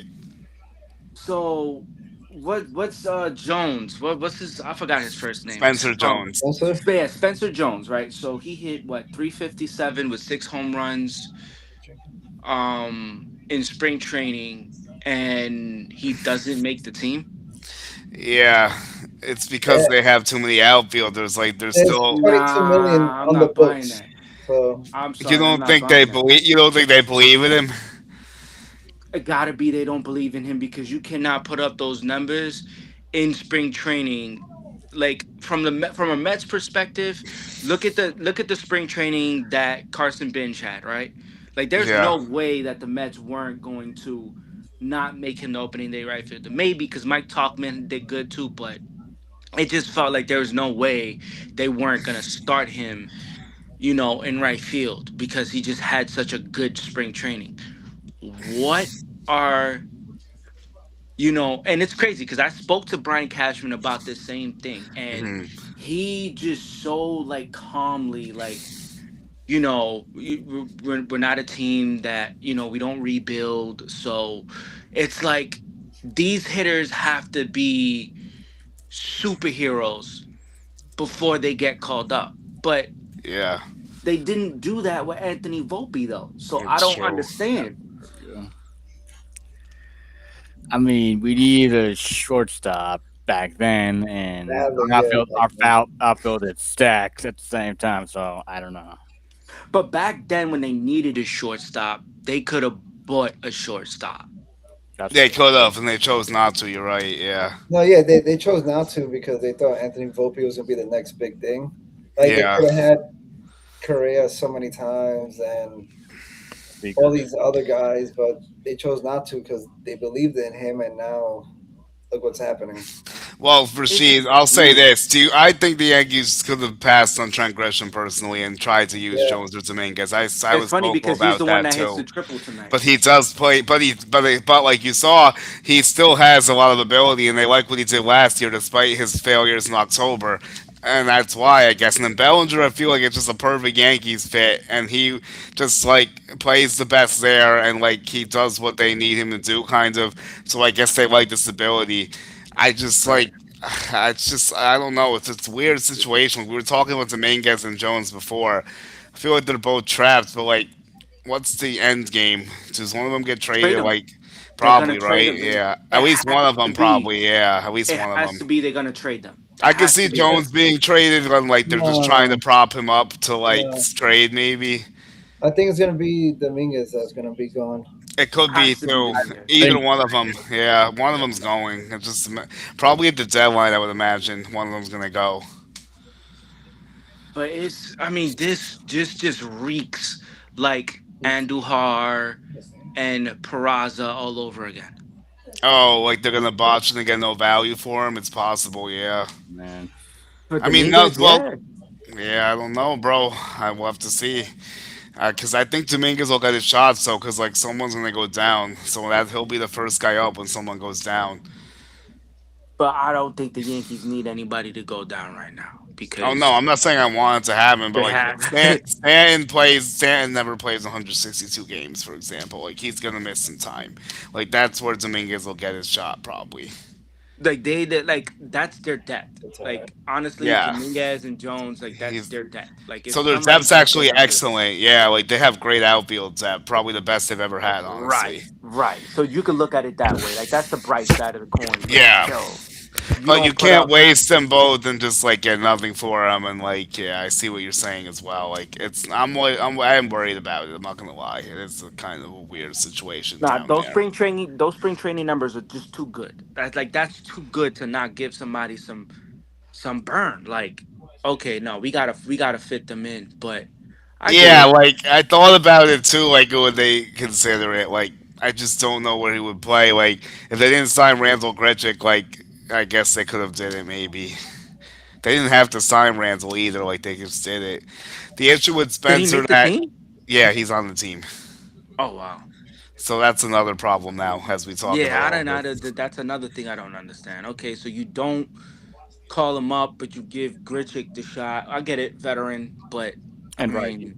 So what's Jones? What's his? I forgot his first name. Spencer Jones. Spencer? Yeah, Spencer Jones, right? So he hit what 357 with 6 home runs in spring training, and he doesn't make the team. Yeah, it's Yeah, because they have too many outfielders. Like they're there's still. 22 million Nah, I'm on the not buying books. that. So I'm You sorry, I'm don't not think they buying that. believe? You don't think they believe in him? It gotta be they don't believe in him because you cannot put up those numbers in spring training. Like from a Mets perspective, look at the spring training that Carson Bench had, right? Like there's Yeah. no way that the Mets weren't going to not make him the opening day right fielder. Maybe because Mike Talkman did good too, but it just felt like there was no way they weren't gonna start him, in right field because he just had such a good spring training. What are and it's crazy because I spoke to Brian Cashman about this same thing, and Hmm. he just so like calmly, like, we're not a team that we don't rebuild, so it's like these hitters have to be superheroes before they get called up, but Yeah, they didn't do that with Anthony Volpe though, so I it's don't true. understand. Yeah. I mean, we needed a shortstop back then, and badly, our yeah. outfield, Back our then. outfield is stacked at the same time. So I don't know. But back then, when they needed a shortstop, they could have bought a shortstop. That's They true. could have, and they chose not to. You're right. Yeah, No, yeah, they chose not to because they thought Anthony Volpe was gonna be the next big thing. Like they yeah. could have had Correa so many times and all Because these other guys, but they chose not to because they believed in him, and now look what's happening. Well, It's Rashid, just I'll say weird. this: Do you, I think the Yankees could have passed on Trent Grisham personally and tried to use Yeah, Jones or Dominguez. I It's was funny vocal because he's about the one that that hits the too. triple tonight. But he does play. But like you saw, he still has a lot of ability, and they like what he did last year, despite his failures in October. And that's why I guess. And then Bellinger, I feel like it's just a perfect Yankees fit, and he just like plays the best there, and like he does what they need him to do, kind of. So I guess they like this ability. I just Right. like. It's just I don't know. It's a weird situation. We were talking about Dominguez and Jones before. I feel like they're both trapped, but like what's the end game? Does one of them get Trade traded? him. Like, They're gonna probably, trade right? him. Yeah, It at least has one of to them, be. probably. Yeah, at least It one of has them. to be. They're gonna trade them. It I could has see to be that. Jones being traded when like they're just trying to no, prop him up to like no. trade. Maybe I think it's gonna be Dominguez that's gonna be gone. it could be Has to be too. Dominguez. Either think one of them. Yeah, one of them's going. It's just probably at the deadline. I would imagine one of them's gonna go. But I mean, this just reeks like Andujar and Peraza all over again. Oh, like they're gonna botch and they get no value for him. It's possible. Yeah. man. For I mean, no. Dominguez, Well, yeah. yeah. I don't know, bro. I will have to see. Because I think Dominguez will get his shot, so because like someone's gonna go down, so that he'll be the first guy up when someone goes down. But I don't think the Yankees need anybody to go down right now Oh no, because I'm not saying I want it to happen, but they like have. Stanton never plays 162 games, for example. Like he's gonna miss some time. Like that's where Dominguez will get his shot probably. Like they that like that's their depth. It's hard. Like honestly, Yeah, Dominguez and Jones, like that's he's their depth. Like if so their somebody depth's gets actually it, that's it. excellent. Yeah, like they have great outfield depth, probably the best they've ever had, honestly. Right, right. So you could look at it that way. Like that's the bright side of the coin. But Yeah, yo, you but you don't put can't up. waste them both and just like get nothing for them. And like, yeah, I see what you're saying as well. Like, I'm worried about it. I'm not gonna lie. It's a kind of a weird situation Nah, down there. those spring training numbers are just too good. That's too good to not give somebody some burn. Like, okay, no, we gotta fit them in. But I get Yeah, it. like I thought about it too. Like, would they consider it? Like, I just don't know where he would play. Like, if they didn't sign Randall Grichuk, like I guess they could have did it maybe. They didn't have to sign Randall either. Like they just did it. The issue with Did he Spencer make the that team? yeah, he's on the team. Oh wow. So that's another problem now as we talk Yeah, I about all don't. this. That's another thing I don't understand. Okay, so you don't call him up, but you give Grichuk the shot. I get it, veteran, but I And righty. mean,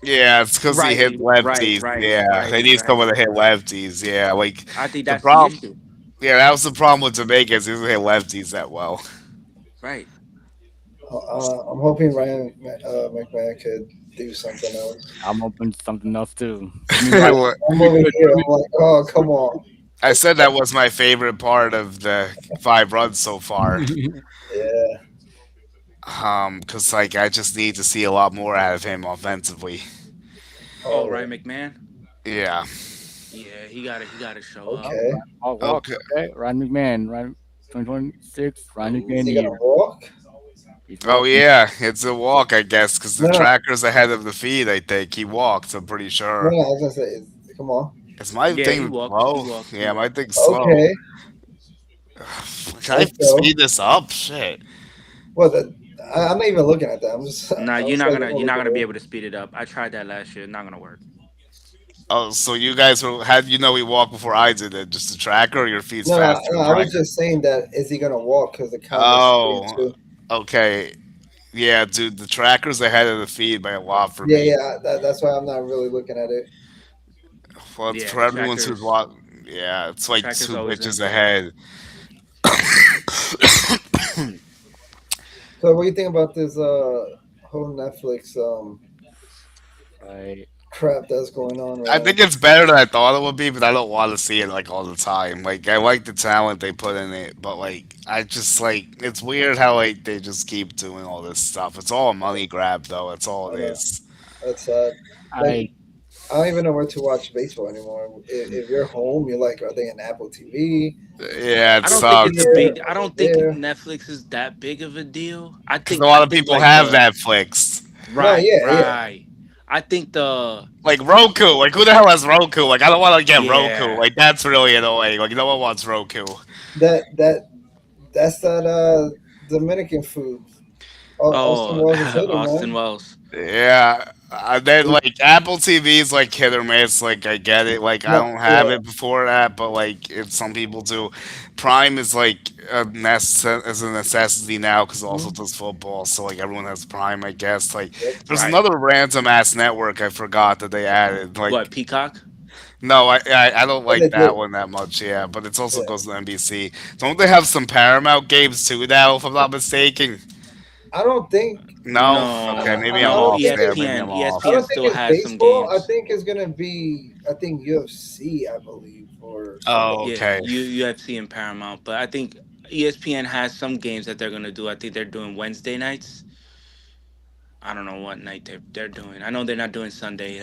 Yeah, it's because he hit righty, right, lefties. righty, Yeah, they righty, need someone righty. to hit lefties. Yeah, like I think the that's the problem. issue. Yeah, that was the problem with Jamaica. Is he doesn't hit lefties that well. Right. I'm hoping Ryan McMahon could do something else. I'm open to something else too. Meanwhile, I'm we over could. here. I'm like, oh, come on. I said that was my favorite part of the 5 runs so far. Yeah. Cause like I just need to see a lot more out of him offensively. Oh, Oh, Ryan McMahon. Yeah. Yeah, he gotta show Oh, up. okay. I'll walk. Okay. Okay, Ryan McMahon, Ryan 2026, Ryan Is McMahon he Oh, gonna year. walk? He's Oh walking. yeah, it's a walk, I guess, because the No, no, tracker's ahead of the feed. I think he walked. I'm pretty no, sure. no. I was gonna say, come on. Is my yeah, he thing walked. He slow? walked. He Yeah, my walked. thing's slow. Okay, Can I let's go. speed this up? Shit. Well, I'm not even looking at that. I'm just, Nah, I was like, I'm you're over not gonna be here. able to speed it up. I tried that last year. Not gonna work. Oh, so you guys were had he walked before I did it? Just the tracker, or your feet's No, no, faster no. than I was tracker? just saying that is he gonna walk because the count is three Oh, two. okay. Yeah, dude, the tracker's ahead of the feed by a lot for Yeah, me. yeah. That's why I'm not really looking at it. Well, it's Yeah, for the everyone who's trackers. walk. Yeah, it's like Trackers two always pitches info. ahead. So, what do you think about this whole Netflix Right. crap that's going on right I now? think it's better than I thought it would be, but I don't want to see it like all the time. Like I like the talent they put in it, but like I just like it's weird how like they just keep doing all this stuff. It's all a money grab though. That's all I it know is. that's sad. Like I I don't even know where to watch baseball anymore. If you're home, you're like, are they in Apple TV? Yeah, it I don't think it's a sucks Here, big. I are they don't think there? Netflix is that big of a deal. because a I lot of think people like have the Netflix. No, right, yeah, yeah. right. I think the Like Roku, like who the hell has Roku? Like I don't want to get Roku. yeah. Like that's really annoying. Like no one wants Roku. That's that Dominican food. Austin Oh, Wells is hitting, Austin man. Wells. Yeah, then like Apple TV is like hit or miss. Like I get it. Like I No, don't have yeah. it before that, but like if some people do, Prime is like is a necessity now because it also Mhm. does football. So like everyone has Prime, I guess. Like Yep. there's Right. another random ass network I forgot that they added. What Like Peacock? no, I don't Yeah, like they that did. one that much. Yeah, but it also Yeah. goes to NBC. Don't they have some Paramount games too now? If I'm not mistaken. I don't think. No. Okay, No, maybe I'm I don't off no. think there. Maybe ESPN. I'm I off. ESPN don't think still it's has some baseball. I games. think it's gonna be. I think UFC, I believe, or something. Oh, Yeah, okay. UFC and Paramount, but I think ESPN has some games that they're gonna do. I think they're doing Wednesday nights. I don't know what night they're doing. I know they're not doing Sunday.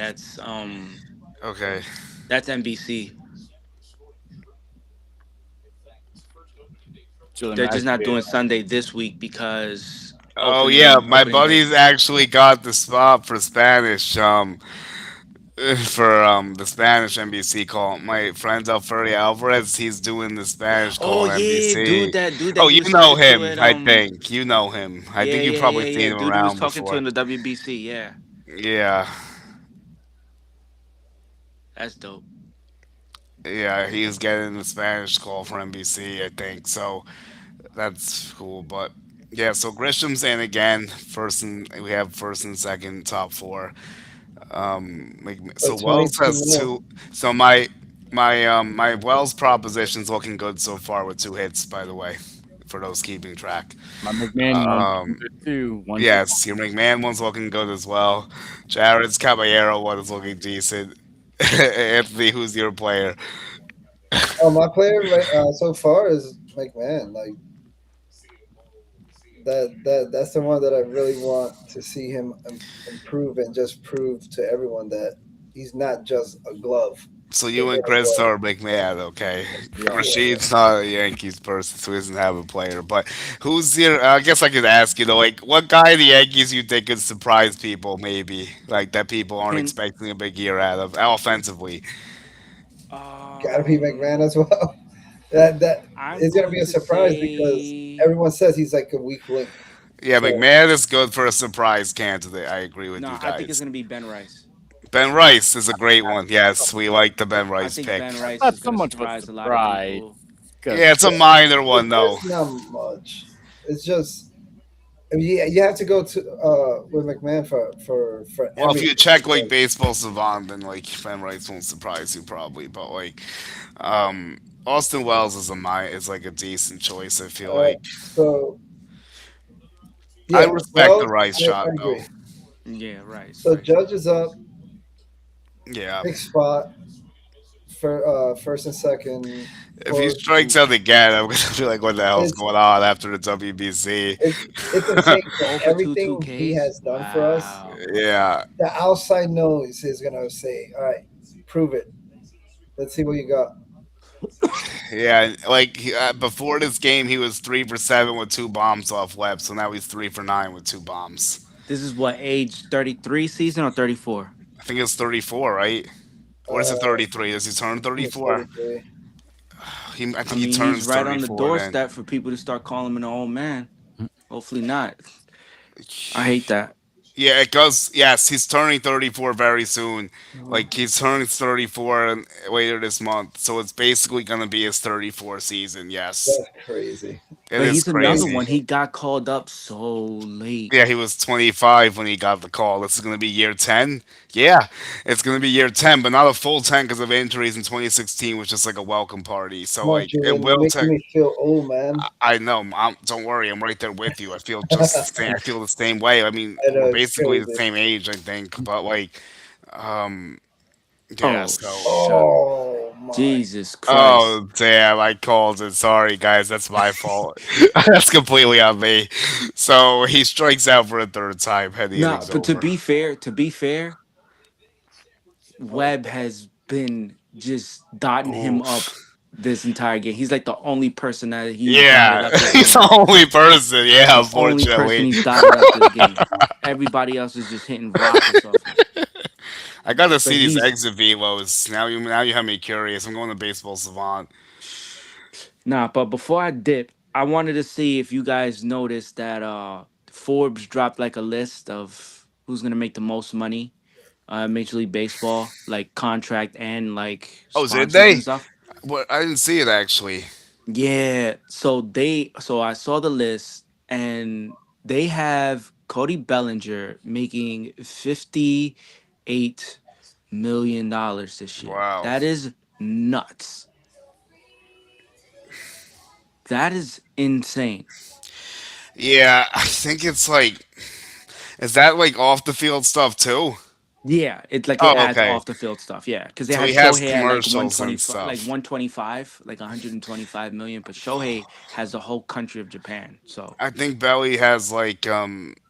Okay. That's NBC. Julian, They're I just ask not you, doing Sunday this week because Oh yeah, my opening day. buddies actually got the spot for Spanish. For the Spanish NBC call. My friend Alfredo Alvarez, he's doing the Spanish call Oh on yeah, NBC. dude that Oh, you you was know talking to him. at I think you know him. I yeah think you've yeah probably yeah seen yeah, him dude you was around talking to before. in the WBC. Yeah, Yeah, that's dope. yeah, he's getting the Spanish call for NBC. I think so. That's cool, but. Yeah, so Grisham's in again. We have first and second top four. So For Wells 22 has mil. two. So my My Wells proposition's looking good so far with 2 hits, by the way, for those keeping track. My McMahon one's looking Um, good too. One for yes, your McMahon one's looking good as well. Jared's Caballero one is looking decent. Anthony, who's your player? My player right so far is McMahon. Like that's the one that I really want to see him improve and just prove to everyone that he's not just a glove. So They you hit and a Chris glove. are McMahon, okay? yeah. Yeah. Rashid's not a Yankees person, so he doesn't have a player. But who's your? I guess I could ask you though, like, what guy in the Yankees you think could surprise people, maybe like that people aren't Can expecting a big year out of offensively? Got to be McMahon um as well. That I'm is going to going be a to surprise because say everyone says he's like a weak link. Yeah, So McMahon is good for a surprise candidate. I agree with no, you I think it's guys. gonna be Ben Rice. Ben Rice is a great one. Yes, we like the Ben I Rice think pick. Ben That's Rice not is so gonna much of a surprise a lot of surprise people. because Yeah, it's a minor one though. it's not much. It's just I mean, you have to go to with McMahon for Well, if you everything check like because baseball savant, then like Ben Rice won't surprise you probably. But like, um, Austin Wells is like a decent choice. I feel like so I yeah. respect the Well, Rice I shot though. agree. Yeah, Rice, So Rice. Judge is up, Yeah, pick spot for first and second. if he Or strikes out again, I'm gonna be like, what the hell's it's going on after the WBC? it's insane for Oh for two everything he Ks. has done for us. Wow. Yeah, The outside nose is gonna say, "All right, prove it. Let's see what you got." yeah. Like before this game, he was 3 for 7 with 2 bombs off web. So now he's 3 for 9 with 2 bombs. This is what age 33 season or 34? I think it's 34, right? Or is it I 33? Does he turn think it's 34? 33. I I think he mean, he's turns right on the 34 then. doorstep for people to start calling him an old man. Hopefully not. I hate that. Yeah, it goes. Yes, he's turning 34 very soon. Uh, Like he's turning 34 later this month. So it's basically gonna be his 34 season. Yes, That's crazy. it But is he's another crazy. one. He got called up so late. Yeah, he was 25 when he got the call. This is gonna be year 10. Yeah, it's gonna be year 10, but not a full 10 because of injuries in 2016, which is like a welcome party. So Come on, like it Julian, you're will making take. me feel old, man. I know. Don't worry. I'm right there with you. I feel just the same. I feel the same way. I mean, I know we're it's basically the crazy. same age, I think. But like, um, yeah. Oh, So, shut. Oh my! Jesus Christ. oh damn, I called it. Sorry, guys. That's my fault. That's completely on me. So he strikes out for a third time. Head Nah, innings but to over. be fair, Webb has been just dotting him up Oof. this entire game. He's like the only person that he's dotted Yeah, up this he's the game. only person. Yeah, The only person unfortunately. he's dotted up this game. Everybody else is just hitting rockets off him. I gotta But see these he's exit velos. Now you have me curious. I'm going to baseball savant. nah. But before I dip, I wanted to see if you guys noticed that Forbes dropped like a list of who's gonna make the most money, Major League Baseball, like contract and like Oh, did sponsors and they? stuff. What? I didn't see it actually. Yeah. So I saw the list and they have Cody Bellinger making $58 million this year. Wow. That is nuts. That is insane. Yeah, I think it's like, is that like off the field stuff too? Yeah, it's like it Oh, adds okay. off the field stuff. Yeah, because they So had he has Shohei at like commercials and 125, stuff. 125 million, but Shohei has the whole country of Japan. So I think Belly has like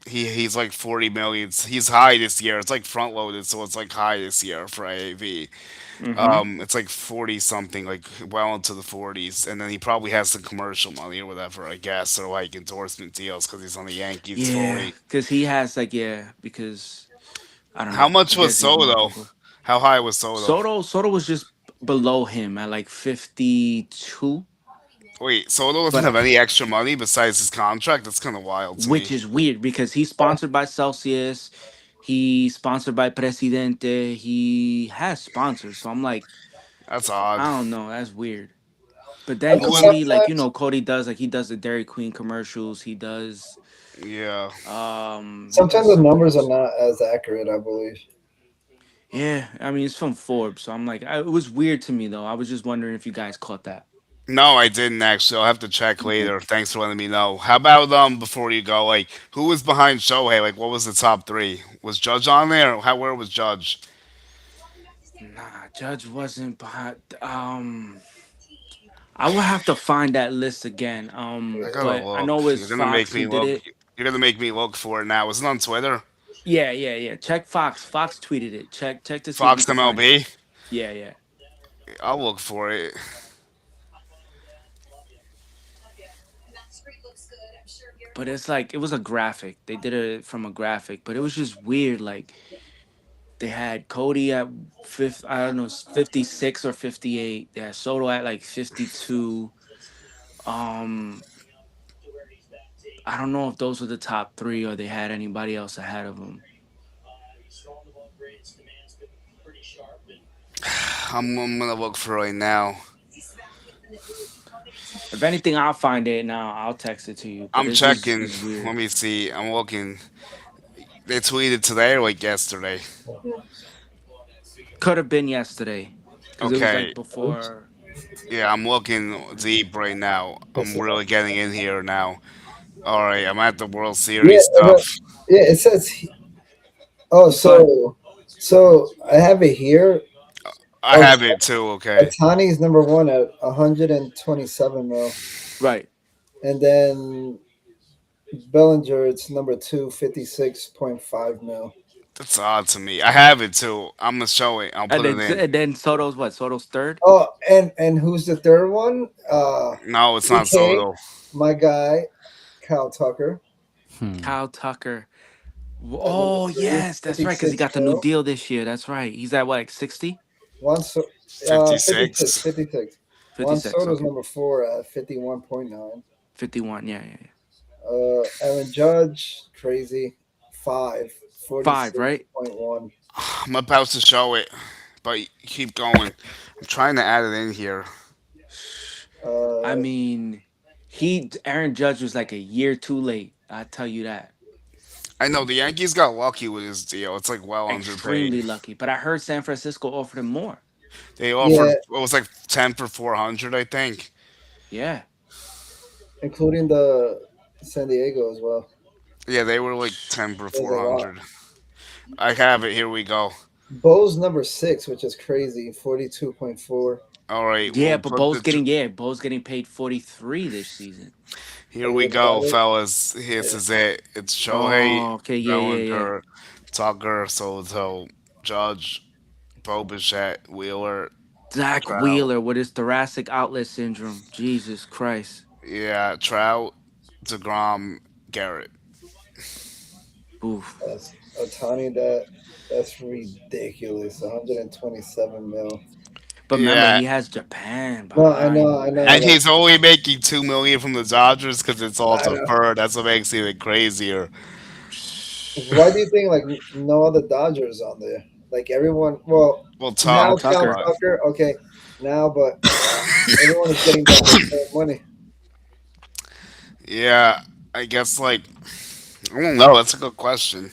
he's like 40 million. He's high this year. It's like front loaded, so it's like high this year for AAV. hmm It's like 40 something, like well into the 40s, and then he probably has some commercial money or whatever, I guess, or like endorsement deals because he's on the Yankees yeah, fully. because he has like because I don't How know. I much was guess he's more Soto? vocal. How high was Soto? Soto was just below him at like 52, Wait, Soto doesn't but have any extra money besides his contract? That's kind of wild to which me. is weird because he's sponsored by Celsius, he's sponsored by Presidente, he has sponsors. So I'm like, That's odd. I don't know, that's weird. But I then know Who in? Cody, like sometimes Cody does like he does the Dairy Queen commercials. He does Yeah. he does the something numbers are else. not as accurate. I believe. Yeah, I mean it's from Forbes, so I'm like, it was weird to me though. I was just wondering if you guys caught that. No, I didn't actually. I'll have to check Okay. later. Thanks for letting me know. How about before you go, like who was behind Shohei? Like what was the top three? Was Judge on there? How where was Judge? Nah, Judge wasn't behind. I will have to find that list again. I gotta But I look. know it was You're gonna make Fox who me did look. it. You're gonna make me look for it now. Was it on Twitter? Yeah, yeah, yeah. Check Fox. Fox tweeted it. Check to see if you Fox can find it. MLB? Yeah, yeah. I'll look for it. But it's like it was a graphic. They did it from a graphic, but it was just weird. Like they had Cody at fifth. I don't know, 56 or 58. They had Soto at like 52. Um, I don't know if those were the top three or they had anybody else ahead of them. I'm gonna look for it right now. If anything, I'll find it now. I'll text it to you. But I'm it's just checking. it's Let weird. me see. I'm looking. They tweeted today or like yesterday. Could have been yesterday because it was Okay. like before. Yeah, I'm looking deep right now. I'm That's really getting in here now. All right, I'm at the World yeah, Series stuff. yeah. It says. Oh, Go ahead. so I have it here. I Oh, have it too. Okay. Otani's number one at 127 mil, Right. and then Bellinger it's number two, 56.5 mil. That's odd to me. I have it too. I'm gonna show it. I'll And put then it in. Soto's what? Soto's third. Oh, and who's the third one? No, it's not DK, Soto. my guy, Kyle Tucker Hmm. Kyle Tucker. at number Oh three, yes, that's right. Because he 56 got the new mil. deal this year. That's right. He's at what, like 60? Juan 56, 56. 56. Juan 56. Soto's Okay. number four at 51.9. 51. Yeah, yeah, yeah. Aaron Judge, crazy, five, Five, forty-six right? point one. I'm about to show it, but keep going. I'm trying to add it in here. I Uh, mean, Aaron Judge was like a year too late. I tell you that. I know the Yankees got lucky with his deal. It's like well underpaid. Extremely lucky. But I heard San Francisco offered him more. They offered yeah, it was like 10 for 400, I think. Yeah. including the San Diego as well. Yeah, they were like 10 for There's a lot. 400. I have it. Here we go. Bo's number six, which is crazy, 42.4. All right, Yeah, we'll but put Bo's getting paid 43 this season. here Are we you looking go, at it? fellas. This Yeah. is it. It's Shohei, Oh, okay, yeah, yeah, yeah. Bellinger, Tucker, Soto, Judge, Bo Bichette, Wheeler, Zach Trout. Wheeler with his thoracic outlet syndrome. Jesus Christ. Yeah, Trout, DeGrom, Garrett. Oof. Otani, that's ridiculous. 127 mil. But remember, Yeah, he has Japan No, behind. I know. and Like, he's only making 2 million from the Dodgers because it's all I know. deferred. That's what makes it even crazier. Why do you think like no other Dodgers on there? Like everyone, well, Well, now Kyle Tuck, Cal Tucker. but Tucker, okay, now, but everyone is getting the same money. yeah, I guess like I don't know. That's a good question.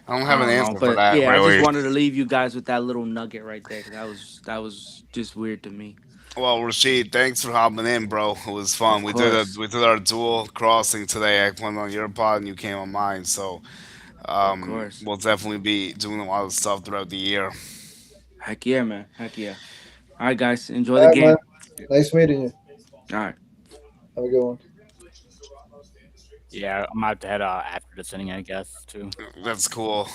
I don't have I an don't know, answer for but that yeah, I just really. wanted to leave you guys with that little nugget right there because that was just weird to me. Well, Rashid, thanks for hopping in, bro. It was fun. Of course, We did our dual crossing today. I went on your pod and you came on mine. So of course. we'll definitely be doing a lot of stuff throughout the year. Heck yeah, man. Heck yeah. All right, guys, enjoy All the right, man. game. Nice meeting you. All right. Have a good one. Yeah, I'm about to head after this inning, I guess, too. That's cool.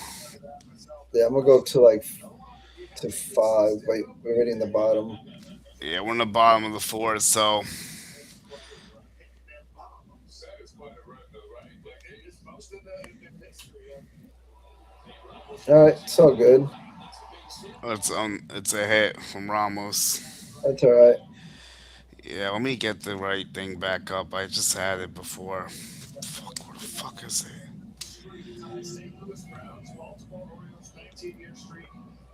Yeah, I'm gonna go to like to five. Wait, we're already in the bottom. Yeah, we're in the bottom of the fourth, so All right, it's all good. it's a hit from Ramos. That's all right. Yeah, let me get the right thing back up. I just had it before. Fuck, where the fuck is it?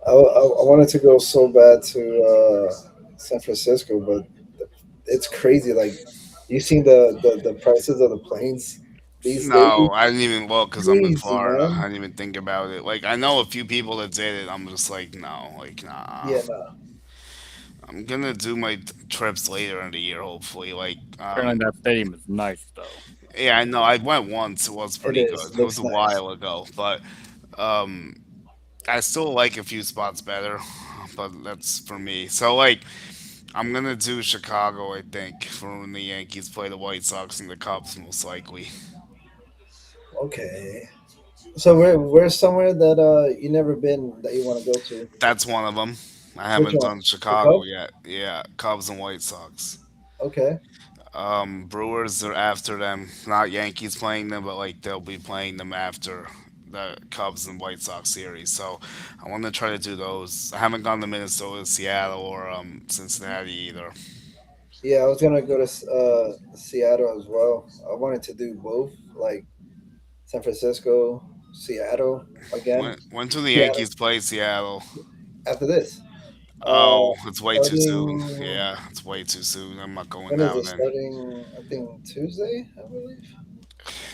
I wanted to go so bad to San Francisco, but it's crazy. Like, you seen the prices of the planes? these No, days. I didn't even look because I'm in Crazy, Florida. I man. didn't even think about it. Like I know a few people that did it. I'm just like, no, like nah. Yeah, nah. I'm gonna do my trips later in the year, hopefully. Apparently, that stadium is nice though. Yeah, I know. I went once. It was It pretty is. good. It was Looks a nice. while ago, but um, I still like a few spots better. But that's for me. So like, I'm gonna do Chicago. I think for when the Yankees play the White Sox and the Cubs, most likely. Okay. So where's somewhere that you never been that you want to go to? That's one of them. I Which haven't one? done The Chicago Cubs? yet. Yeah, Cubs and White Sox. Okay. Brewers are after them. Not Yankees playing them, but like they'll be playing them after the Cubs and White Sox series. So I want to try to do those. I haven't gone to Minnesota, Seattle, or Cincinnati either. Yeah, I was gonna go to Seattle as well. I wanted to do both, like San Francisco, Seattle again. When do the Seattle Yankees play Seattle? after this. Oh, it's way too soon. Starting Yeah, it's way too soon. I'm not going when is down it then. starting? I think Tuesday, I believe.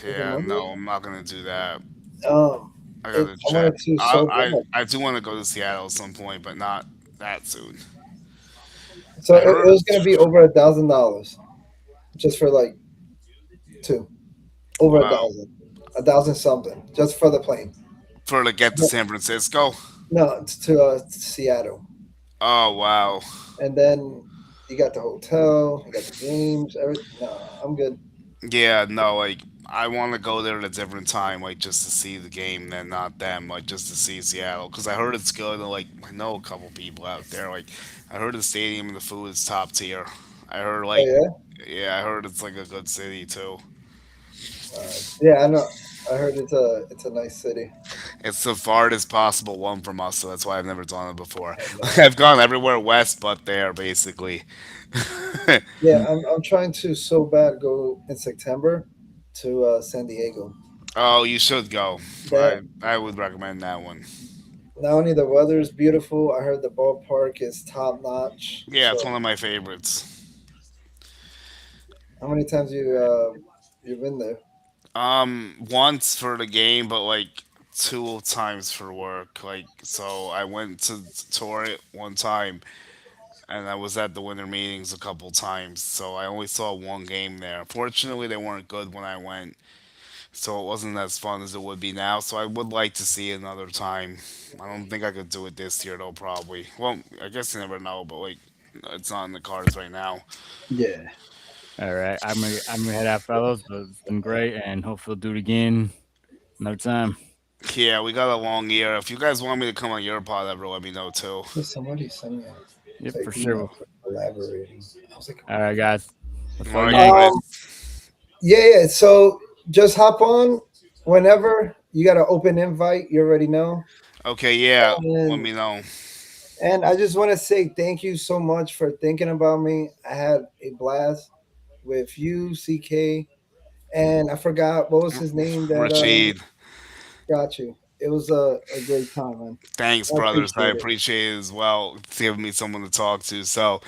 Tuesday, Yeah, no, Monday. I'm not gonna do that. Um, I it. gotta I check. wanted to I so I, bad. I do want to go to Seattle at some point, but not that soon. So I it heard. was gonna be over $1,000 just for like two. Over Wow. a thousand something just for the plane. For to get to San Francisco. No, it's to Seattle, Oh wow. and then you got the hotel, you got the games, everything. No, I'm good. Yeah, no, like I want to go there at a different time, like just to see the game, then not them, like just to see Seattle, because I heard it's good. And, like I know a couple people out there. Like I heard the stadium and the food is top tier. I heard Oh like, yeah, yeah, I heard it's like a good city too. yeah. I know. I heard it's a nice city. It's the farthest possible one from us, so that's why I've never done it before. I Like, know. I've gone everywhere west but there, basically. Yeah, I'm trying to so bad go in September to San Diego. Oh, you should go. That I would recommend that one. not only the weather is beautiful, I heard the ballpark is top notch. Yeah, it's So one of my favorites. how many times you've been there? Once for the game, but like two times for work. Like, so I went to tour it one time, and I was at the winter meetings a couple times. So I only saw one game there. Fortunately, they weren't good when I went, so it wasn't as fun as it would be now. So I would like to see it another time. I don't think I could do it this year though. Probably. Well, I guess you never know, but like, it's not in the cards right now. Yeah. All right, I'm gonna head out, fellas. But it's been great, and hopefully we'll do it again another time. Yeah, we got a long year. If you guys want me to come on your pod ever, let me know too. Yeah, somebody sent me Yep, an for sure. email for collaborating. I was like, All right, guys. Let's All go right, Yanks. Chris. um, yeah, yeah. So just hop on whenever you got an open invite. You already know. Okay, yeah. Let And me know. I just want to say thank you so much for thinking about me. I had a blast with you, CK, and I forgot what was his name that Rashid. got you. It was a great time, man. Thanks, I brothers. I appreciate it. appreciate it as well. It's giving me someone to talk to. So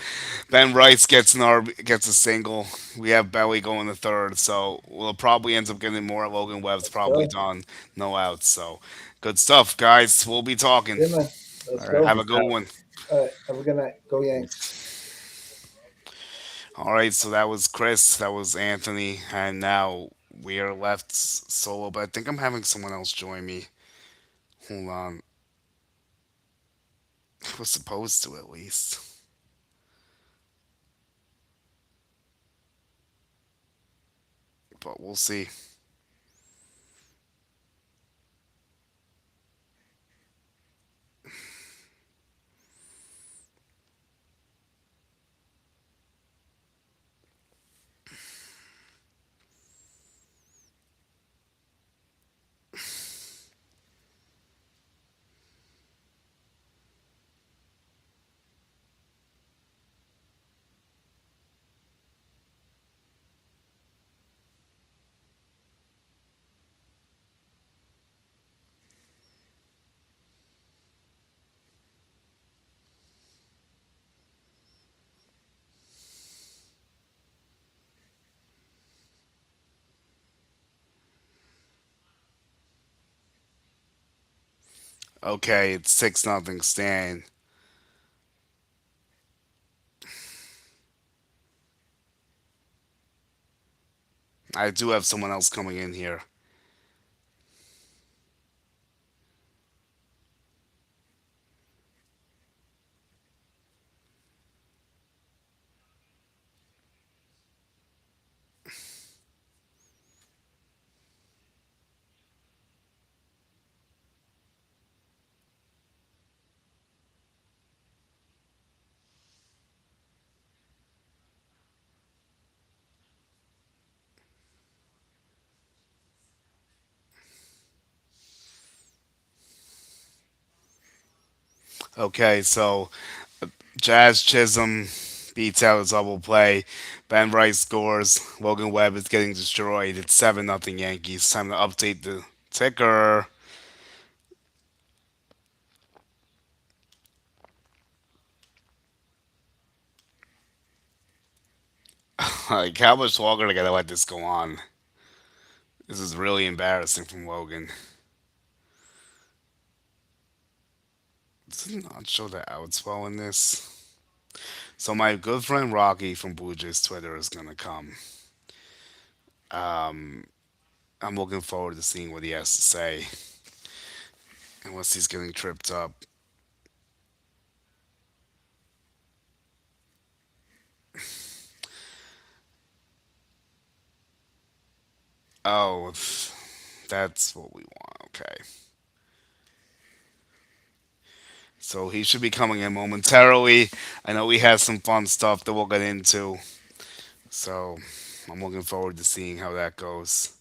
Ben Rice gets a single. We have Belly going to third. So we'll probably end up getting more. Logan Webb's Let's probably go. done. No outs. So good stuff, guys. We'll be talking. Yeah, man. Let's All right, go. Have a peace good out. one. All right. Have a good night. Go Yanks. All right. So that was Chris. That was Anthony. And now we are left solo. But I think I'm having someone else join me. Hold on. I was supposed to at least. But we'll see. Okay, it's 6-0 stand. I do have someone else coming in here. Okay, so Jazz Chisholm beats out a double play. Ben Rice scores. Logan Webb is getting destroyed. It's 7-0 Yankees. Time to update the ticker. Like, how much longer do I gotta let this go on? This is really embarrassing from Logan. Does it not show the outswell in this? So my good friend Rocky from Blue Jays Twitter is gonna come. Um, I'm looking forward to seeing what he has to say. Unless he's getting tripped up. Oh, that's what we want. Okay. So he should be coming in momentarily. I know he has some fun stuff that we'll get into. So I'm looking forward to seeing how that goes.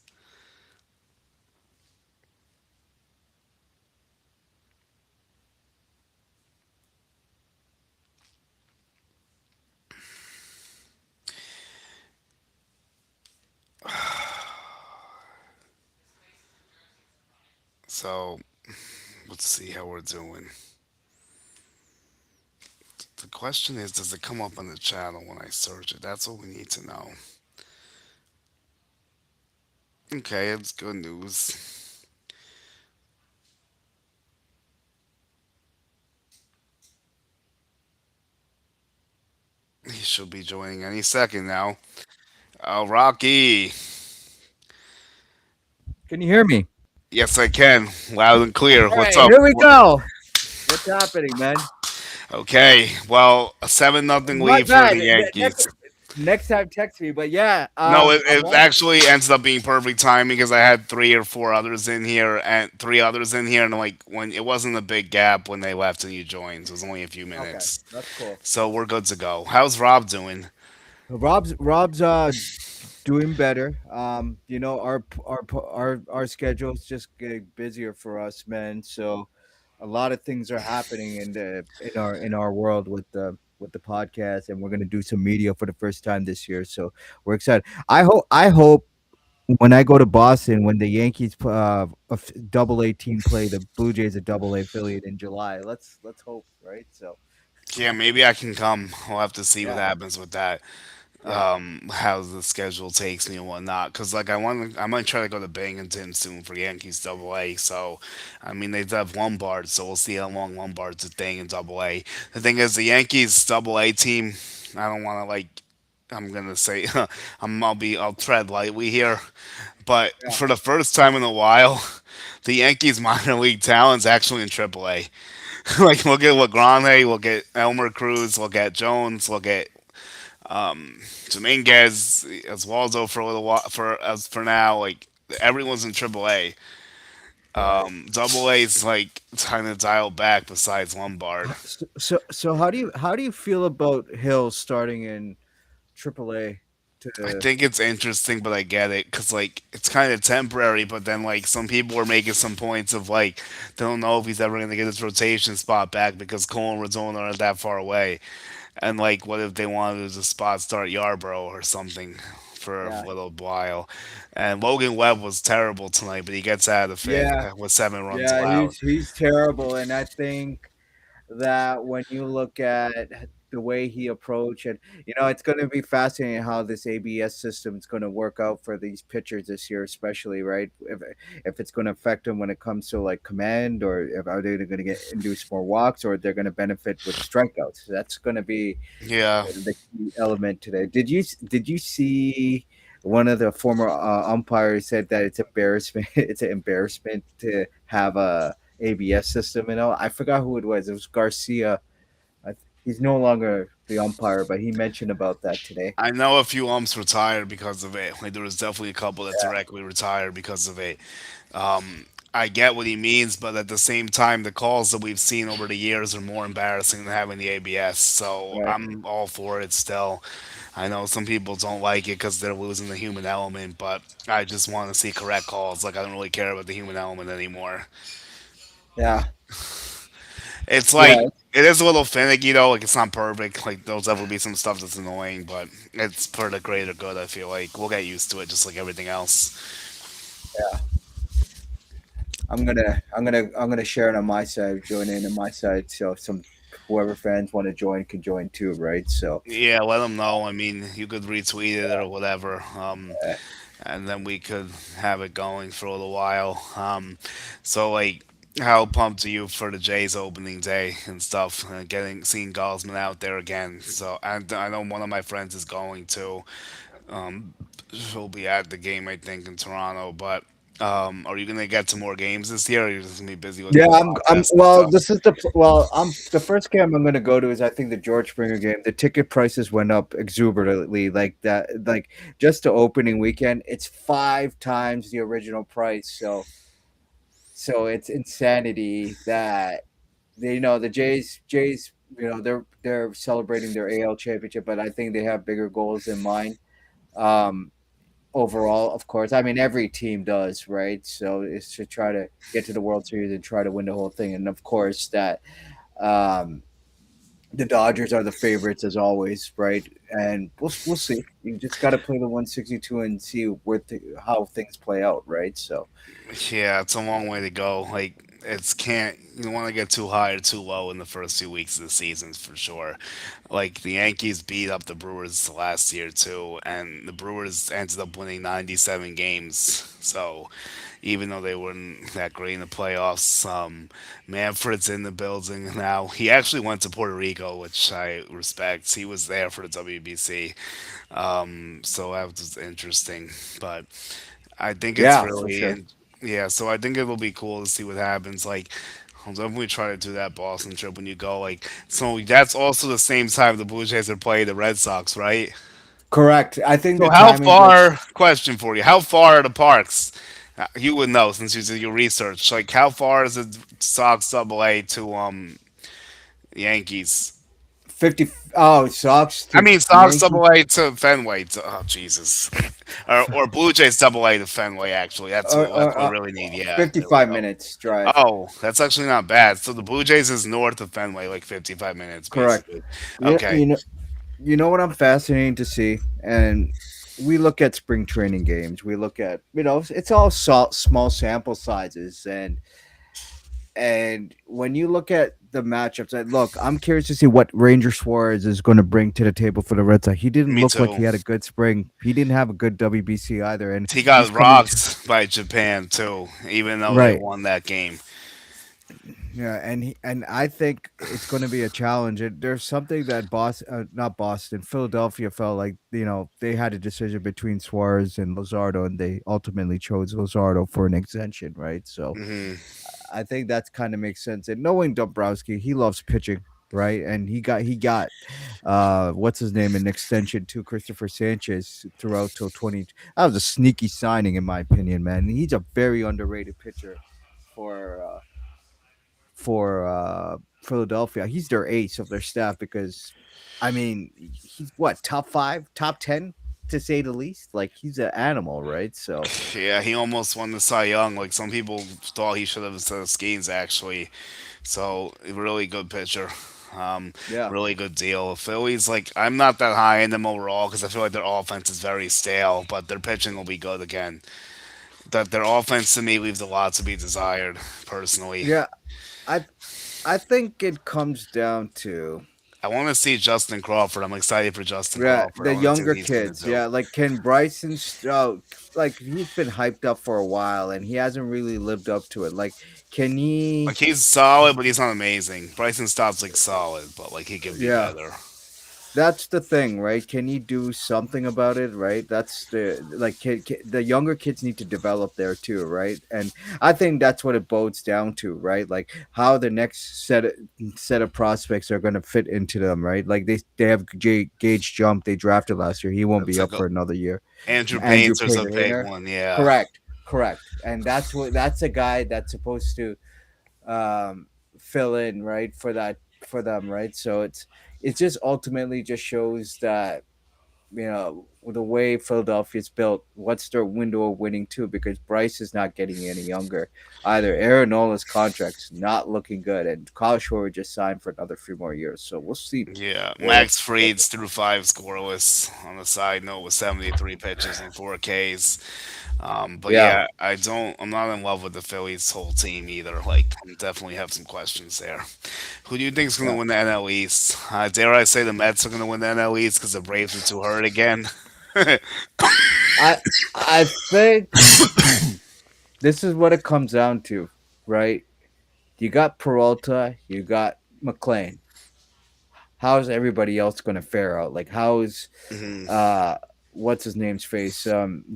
So let's see how we're doing. The question is, does it come up on the channel when I search it? That's what we need to know. Okay, it's good news. He should be joining any second now. Rocky. Can you hear me? Yes, I can. Loud and clear. All What's right, up? here we go. What's happening, man? Okay. Well, a 7-0 My lead for bad. the Yankees. Next time, text me. But yeah, No, I'm it on. actually ended up being perfect timing because I had three or four others in here and three others in here, and like when it wasn't a big gap when they left and you joined, it was only a few Okay, minutes, that's cool. so we're good to go. How's Rob doing? Rob's doing better. Our schedules just get busier for us, man. So a lot of things are happening in our world with the podcast, and we're gonna do some media for the first time this year. So we're excited. I hope when I go to Boston, when the Yankees double A team play the Blue Jays a double A affiliate in July. Let's hope, right? So Yeah, maybe I can come. We'll have to see what yeah, happens with that. yeah, How the schedule takes me and whatnot. Cause like I might try to go to Binghamton soon for Yankees Double A. So, I mean they do have Lombard, so we'll see how long Lombard's a thing in Double A. The thing is, the Yankees Double A team. I don't want to like. I'm gonna say I'll tread lightly here, but yeah. for the first time in a while, the Yankees minor league talent's actually in Triple A. Like look at Legrande, look at Elmer Cruz, look at Jones, look at Dominguez, Oswaldo for a little while for now. Like everyone's in Triple A. Right. Double A is like trying to dial back. Besides Lombard, So how do you feel about Hill starting in AAA I to think it's interesting, but I get it because like it's kind of temporary. But then like some people were making some points of like they don't know if he's ever going to get his rotation spot back because Cole and Rizzo aren't that far away. And like, what if they wanted to spot start Yarbrough or something for a yeah little while? And Logan Webb was terrible tonight, but he gets out of it yeah with 7 runs yeah allowed. he's terrible, and I think that when you look at the way he approached, and it's going to be fascinating how this ABS system is going to work out for these pitchers this year, especially, right? If it's going to affect them when it comes to like command, or if are they going to get induce more walks, or they're going to benefit with strikeouts. That's going to be Yeah, the key element today. Did you see one of the former umpires said that it's embarrassment? It's an embarrassment to have a ABS system. I forgot who it was. It was Garcia. He's no longer the umpire, but he mentioned about that today. I know a few umps retired because of it. Like there was definitely a couple that directly retired because of it. I get what he means, but at the same time, the calls that we've seen over the years are more embarrassing than having the ABS. So Right. I'm all for it still. I know some people don't like it because they're losing the human element, but I just want to see correct calls. Like I don't really care about the human element anymore. Yeah. It's Yeah. like it is a little finicky though. Like it's not perfect. Like there'll definitely be some stuff that's annoying, but it's for the greater good. I feel like we'll get used to it, just like everything else. Yeah. I'm gonna share it on my side, join in on my side, so some whoever fans want to join can join too, right? So Yeah, let them know. I mean, you could retweet it or whatever, uh, and then we could have it going for a little while. So like, how pumped are you for the Jays opening day and stuff? Getting seeing Gosman out there again. So and I know one of my friends is going to. Um, he'll be at the game, I think, in Toronto. But are you gonna get to more games this year? Or are you just gonna be busy with yeah, more I'm podcasts and well. stuff? This is I'm the first game I'm going to go to is I think the George Springer game. The ticket prices went up exuberantly, like that, like just the opening weekend. It's 5 times the original price, so it's insanity that the Jays they're celebrating their AL championship, but I think they have bigger goals in mind. Um, Overall, of course. I mean, every team does, right? So it's to try to get to the World Series and try to win the whole thing. And of course, that um, the Dodgers are the favorites as always, right? And we'll see. You just got to play the 162 and see how things play out, right? So Yeah, it's a long way to go. Like it's can't you don't want to get too high or too low in the first 2 weeks of the season for sure. Like the Yankees beat up the Brewers last year too, and the Brewers ended up winning 97 games. So even though they weren't that great in the playoffs, Manfred's in the building now. He actually went to Puerto Rico, which I respect. He was there for the WBC, so that was interesting. But I think it's yeah, for really, sure. yeah. So I think it'll be cool to see what happens. Like, I'll definitely try to do that Boston trip when you go. Like, so that's also the same time the Blue Jays are playing the Red Sox, right? Correct. I think So the how timing works. far? Question for you: how far are the parks? You would know since you did your research. Like, how far is the Sox Double A to Yankees? 50. Oh, Sox I to mean, Sox Yankees. Double A to Fenway. Oh Jesus, or Blue Jays Double A to Fenway. Actually, that's what we really need. Yeah, there we 55 go. minutes drive. Oh, that's actually not bad. So the Blue Jays is north of Fenway, like 55 minutes, Correct. basically. You, Okay. you know, you know what I'm fascinating to see, and we look at spring training games. We look at it's all small sample sizes, and when you look at the matchups, look, I'm curious to see what Ranger Suarez is going to bring to the table for the Red Sox. He didn't Me look like too. he had a good spring. He didn't have a good WBC either, and He he's got coming to rocked by Japan too, even though they right. won that game. Yeah, and I think it's going to be a challenge. There's something that not Boston, Philadelphia felt like they had a decision between Suarez and Luzardo, and they ultimately chose Luzardo for an extension, right? So Hmm. I think that kind of makes sense. And knowing Dombrowski, he loves pitching, right? And he got what's his name, an extension to Christopher Sanchez throughout till 20. That was a sneaky signing in my opinion, man. He's a very underrated pitcher for uh for Philadelphia. He's their ace of their staff because, I mean, he's what, top 5, top 10 to say the least. Like he's an animal, right? So Yeah, he almost won the Cy Young. Like some people thought he should have instead of Skeens, actually. So really good pitcher. Um, yeah, really good deal. Phillies, like I'm not that high in them overall because I feel like their offense is very stale, but their pitching will be good again. That their offense to me leaves a lot to be desired, personally. yeah. I I think it comes down to. I want to see Justin Crawford. I'm excited for Justin Yeah, Crawford. I the want to see what younger he's gonna kids. do. Yeah, like can Bryson, like he's been hyped up for a while and he hasn't really lived up to it. Like, can he? Like he's solid, but he's not amazing. Bryson Stott's like solid, but like he could be Yeah, better. that's the thing, right? Can he do something about it, right? That's the like the younger kids need to develop there too, right? And I think that's what it bodes down to, right? Like how the next set of prospects are going to fit into them, right? Like they have Gage Jump they drafted last year. He won't It's be like up for another year. Andrew Andrew Painter's a big Painter, one, yeah. correct, correct, and that's a guy that's supposed to um, fill in right for them, right? So it just ultimately just shows that the way Philadelphia's built, what's their window of winning too? Because Bryce is not getting any younger either. Aaron Nola's contract's not looking good, and Kyle Schwarber just signed for another 3 more years. So we'll see Yeah, what Max Fried's through five scoreless on the side note with 73 pitches and 4 Ks. But yeah. yeah, I'm not in love with the Phillies whole team either. Like, I definitely have some questions there. Who do you think is going to Yeah. win the NL East? Dare I say the Mets are going to win the NL East because the Braves are too hurt again? I I think this is what it comes down to, right? You got Peralta, you got McLean. How's everybody else going to fare out? Like, how's hmm uh, what's his name's face?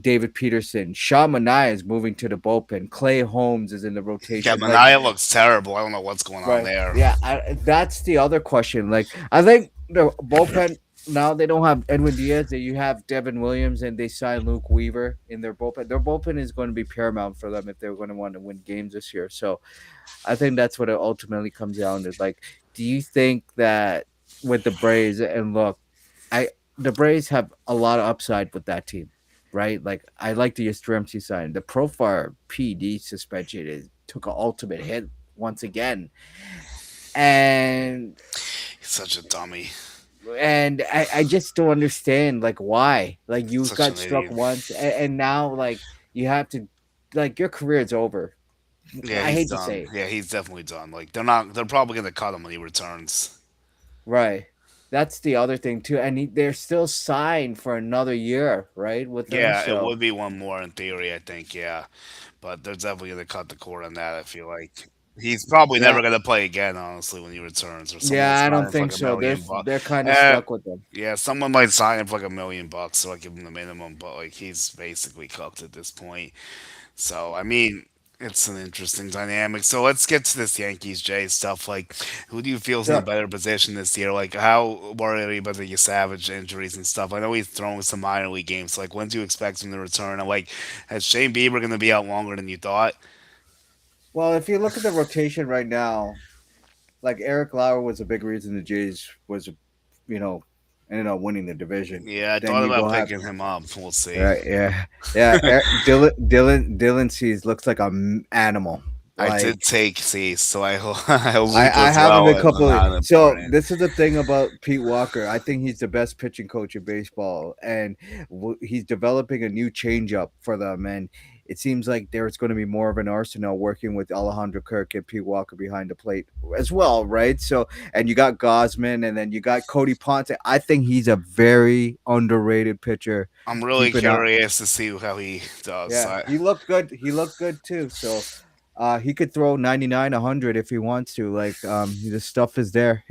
David Peterson. Sean Manaea is moving to the bullpen. Clay Holmes is in the Yeah, rotation. Like, Mania looks terrible. I don't know what's going on right? there. Yeah, that's the other question. Like, I think the bullpen now they don't have Edwin Diaz. You have Devin Williams, and they signed Luke Weaver in their bullpen. Their bullpen is going to be paramount for them if they're going to want to win games this year. So I think that's what it ultimately comes down to. Like, do you think that with the Braves and look, I the Braves have a lot of upside with that team, right? Like, I like the Yastrzemski sign. The Profar PD suspension took an ultimate hit once again, and He's such a dummy. I just don't understand like why. Like you Such got an struck idiot. once, and now like you have to, like your career is over. Yeah, I he's hate to done. say it. Yeah, he's definitely done. Like they're not. They're probably gonna cut him when he returns. Right. That's the other thing too, and they're still signed for another year, right, with him. Yeah, it So would be one more in theory, I think. Yeah, but they're definitely gonna cut the cord on that. I feel like he's probably yeah, never gonna play again, honestly, when he returns, or someone will yeah, I sign don't him for think like a so. million bucks. They're kind of Eh, stuck with them. yeah, someone might sign him for like $1 million, so I give him the minimum. But like he's basically cooked at this point. So I mean, it's an interesting dynamic. So let's get to this Yankees Jays stuff. Like, who do you feel is in a Sure. better position this year? Like, how worried are you about the Savage injuries and stuff? I know he's throwing some minor league games. So, like, when do you expect him to return? And like, is Shane Bieber going to be out longer than you thought? Well, if you look at the rotation right now, like Eric Lauer was a big reason the Jays was, you know, ended up winning the division. Yeah, I Then thought you about go have picking him up. We'll see. right, yeah, yeah. Dylan sees looks like an animal. I did Like take C, so I I hope I as have him a well as couple. not So important. this is the thing about Pete Walker. I think he's the best pitching coach in baseball, and he's developing a new changeup for them. And it seems like there's going to be more of an arsenal working with Alejandro Kirk and Pete Walker behind the plate as well, right? So, and you got Gosman, and then you got Cody Ponce. I think he's a very underrated pitcher. I'm really Keep an eye. curious to see how he does. Yeah, he looked good. He looked good too. So he could throw 99, 100 if he wants to. Like the stuff is there.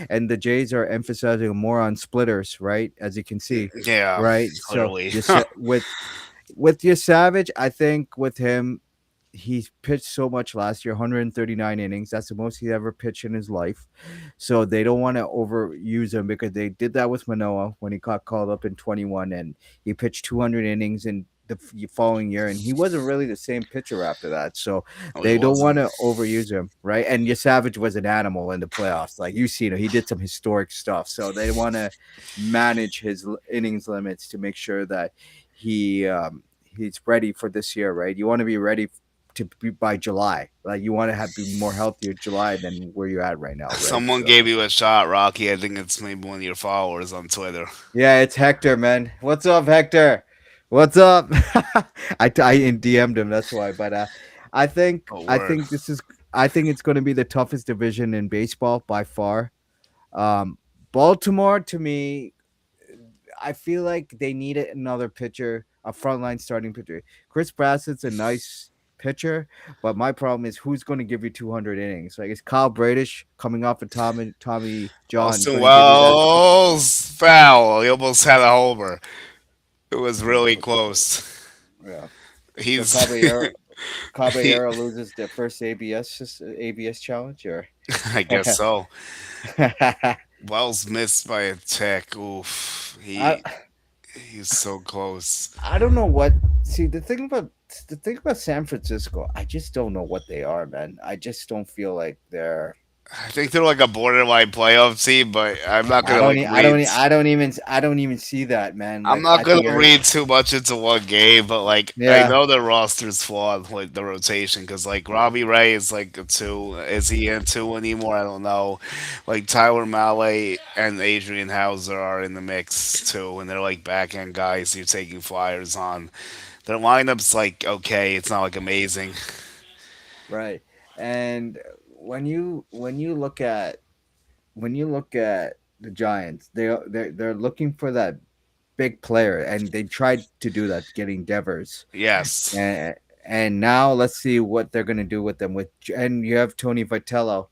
And the Jays are emphasizing more on splitters, right? As you can see, Yeah, right? So clearly. you with your Savage, I think with him he pitched so much last year, 139 innings. That's the most he ever pitched in his life. So they don't want to overuse him because they did that with Manoa when he got called up in 21 and he pitched 200 innings in the following year and he wasn't really the same pitcher after that. So Oh, he they don't want wasn't. to overuse him, right? And your Savage was an animal in the playoffs. Like you see, he did some historic stuff. So they want to manage his innings limits to make sure that he's ready for this year, right? You want to be ready to be by July. Like you want to have be more healthier July than where you're at right now, right? Someone So gave you a shot, Rocky. I think it's maybe one of your followers on Twitter. yeah, it's Hector, man. What's up, Hector? What's up? I DM'd him. That's why. But Oh, I word. think this is I think it's going to be the toughest division in baseball by far. Baltimore, to me, I feel like they needed another pitcher, a frontline starting pitcher. Chris Brassett's a nice pitcher, but my problem is who's going to give you 200 innings? Like, is Kyle Bradish coming off of Tommy John Austin going to give you that? Wells foul. He almost had a homer. It was really So, close. yeah. So He's, he, Caballero loses their first ABS challenge, or I guess so. Wells missed by a tick. Oof. I He's so close. I don't know what. See, the thing about San Francisco, I just don't know what they are, man. I just don't feel like they're. I think they're like a borderline playoff team, but I'm not I gonna don't. like e- I don't. read. e- I don't even see that, man. I'm Like, not I think gonna read too much into one game, but like I yeah, know the roster's flawed, like the rotation, because like Robbie Ray is like a two. Is he in two anymore? I don't know. Like Tyler Mahle and Adrian Hauser are in the mix too, and they're like back end guys you're taking flyers on. Their lineup's like okay, it's not like amazing. right. And when you look at the Giants, they're looking for that big player, and they tried to do that, getting Devers. Yes, And now let's see what they're gonna do with them. And you have Tony Vitello.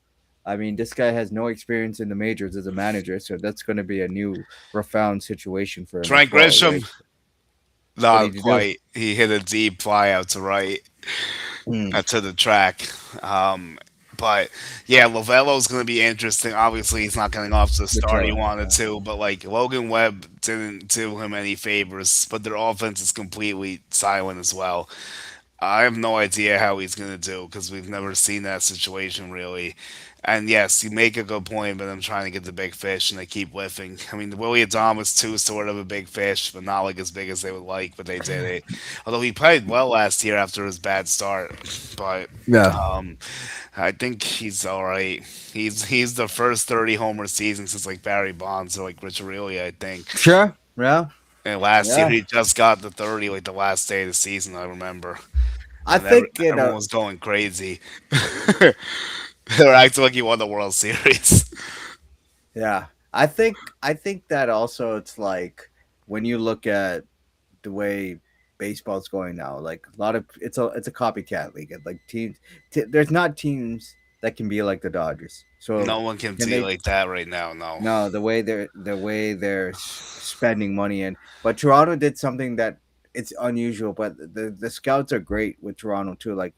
I mean, this guy has no experience in the majors as a manager, so that's going to be a new, profound situation for him as Trent well, right? Grisham, What not did you do? quite. He hit a deep fly out to right. Hmm. To the track. But yeah, Lovello's going to be interesting. Obviously, he's not getting off to the start he Vitello. wanted Yeah. to, but like Logan Webb didn't do him any favors. But their offense is completely silent as well. I have no idea how he's going to do because we've never seen that situation really. And yes, you make a good point, but I'm trying to get the big fish and they keep whiffing. I mean, Willie Adamas too, sort of a big fish, but not like as big as they would like, but they did it. Although he played well last year after his bad start, but Yeah. um, I think he's all right. He's the first 30 homer season since like Barry Bonds or like Rich Aureli, I think. Sure. Yeah. And last year Yeah. he just got the 30 like the last day of the season, I remember, I and think everyone was going crazy. They were acting like he won the World Series. Yeah. I think that also it's like when you look at the way baseball's going now, like a lot of it's a copycat league. Like there's not teams that can be like the Dodgers. So No one can can see they? like that right now. No. No, the way they're spending money in. But Toronto did something that it's unusual. But the scouts are great with Toronto too. Like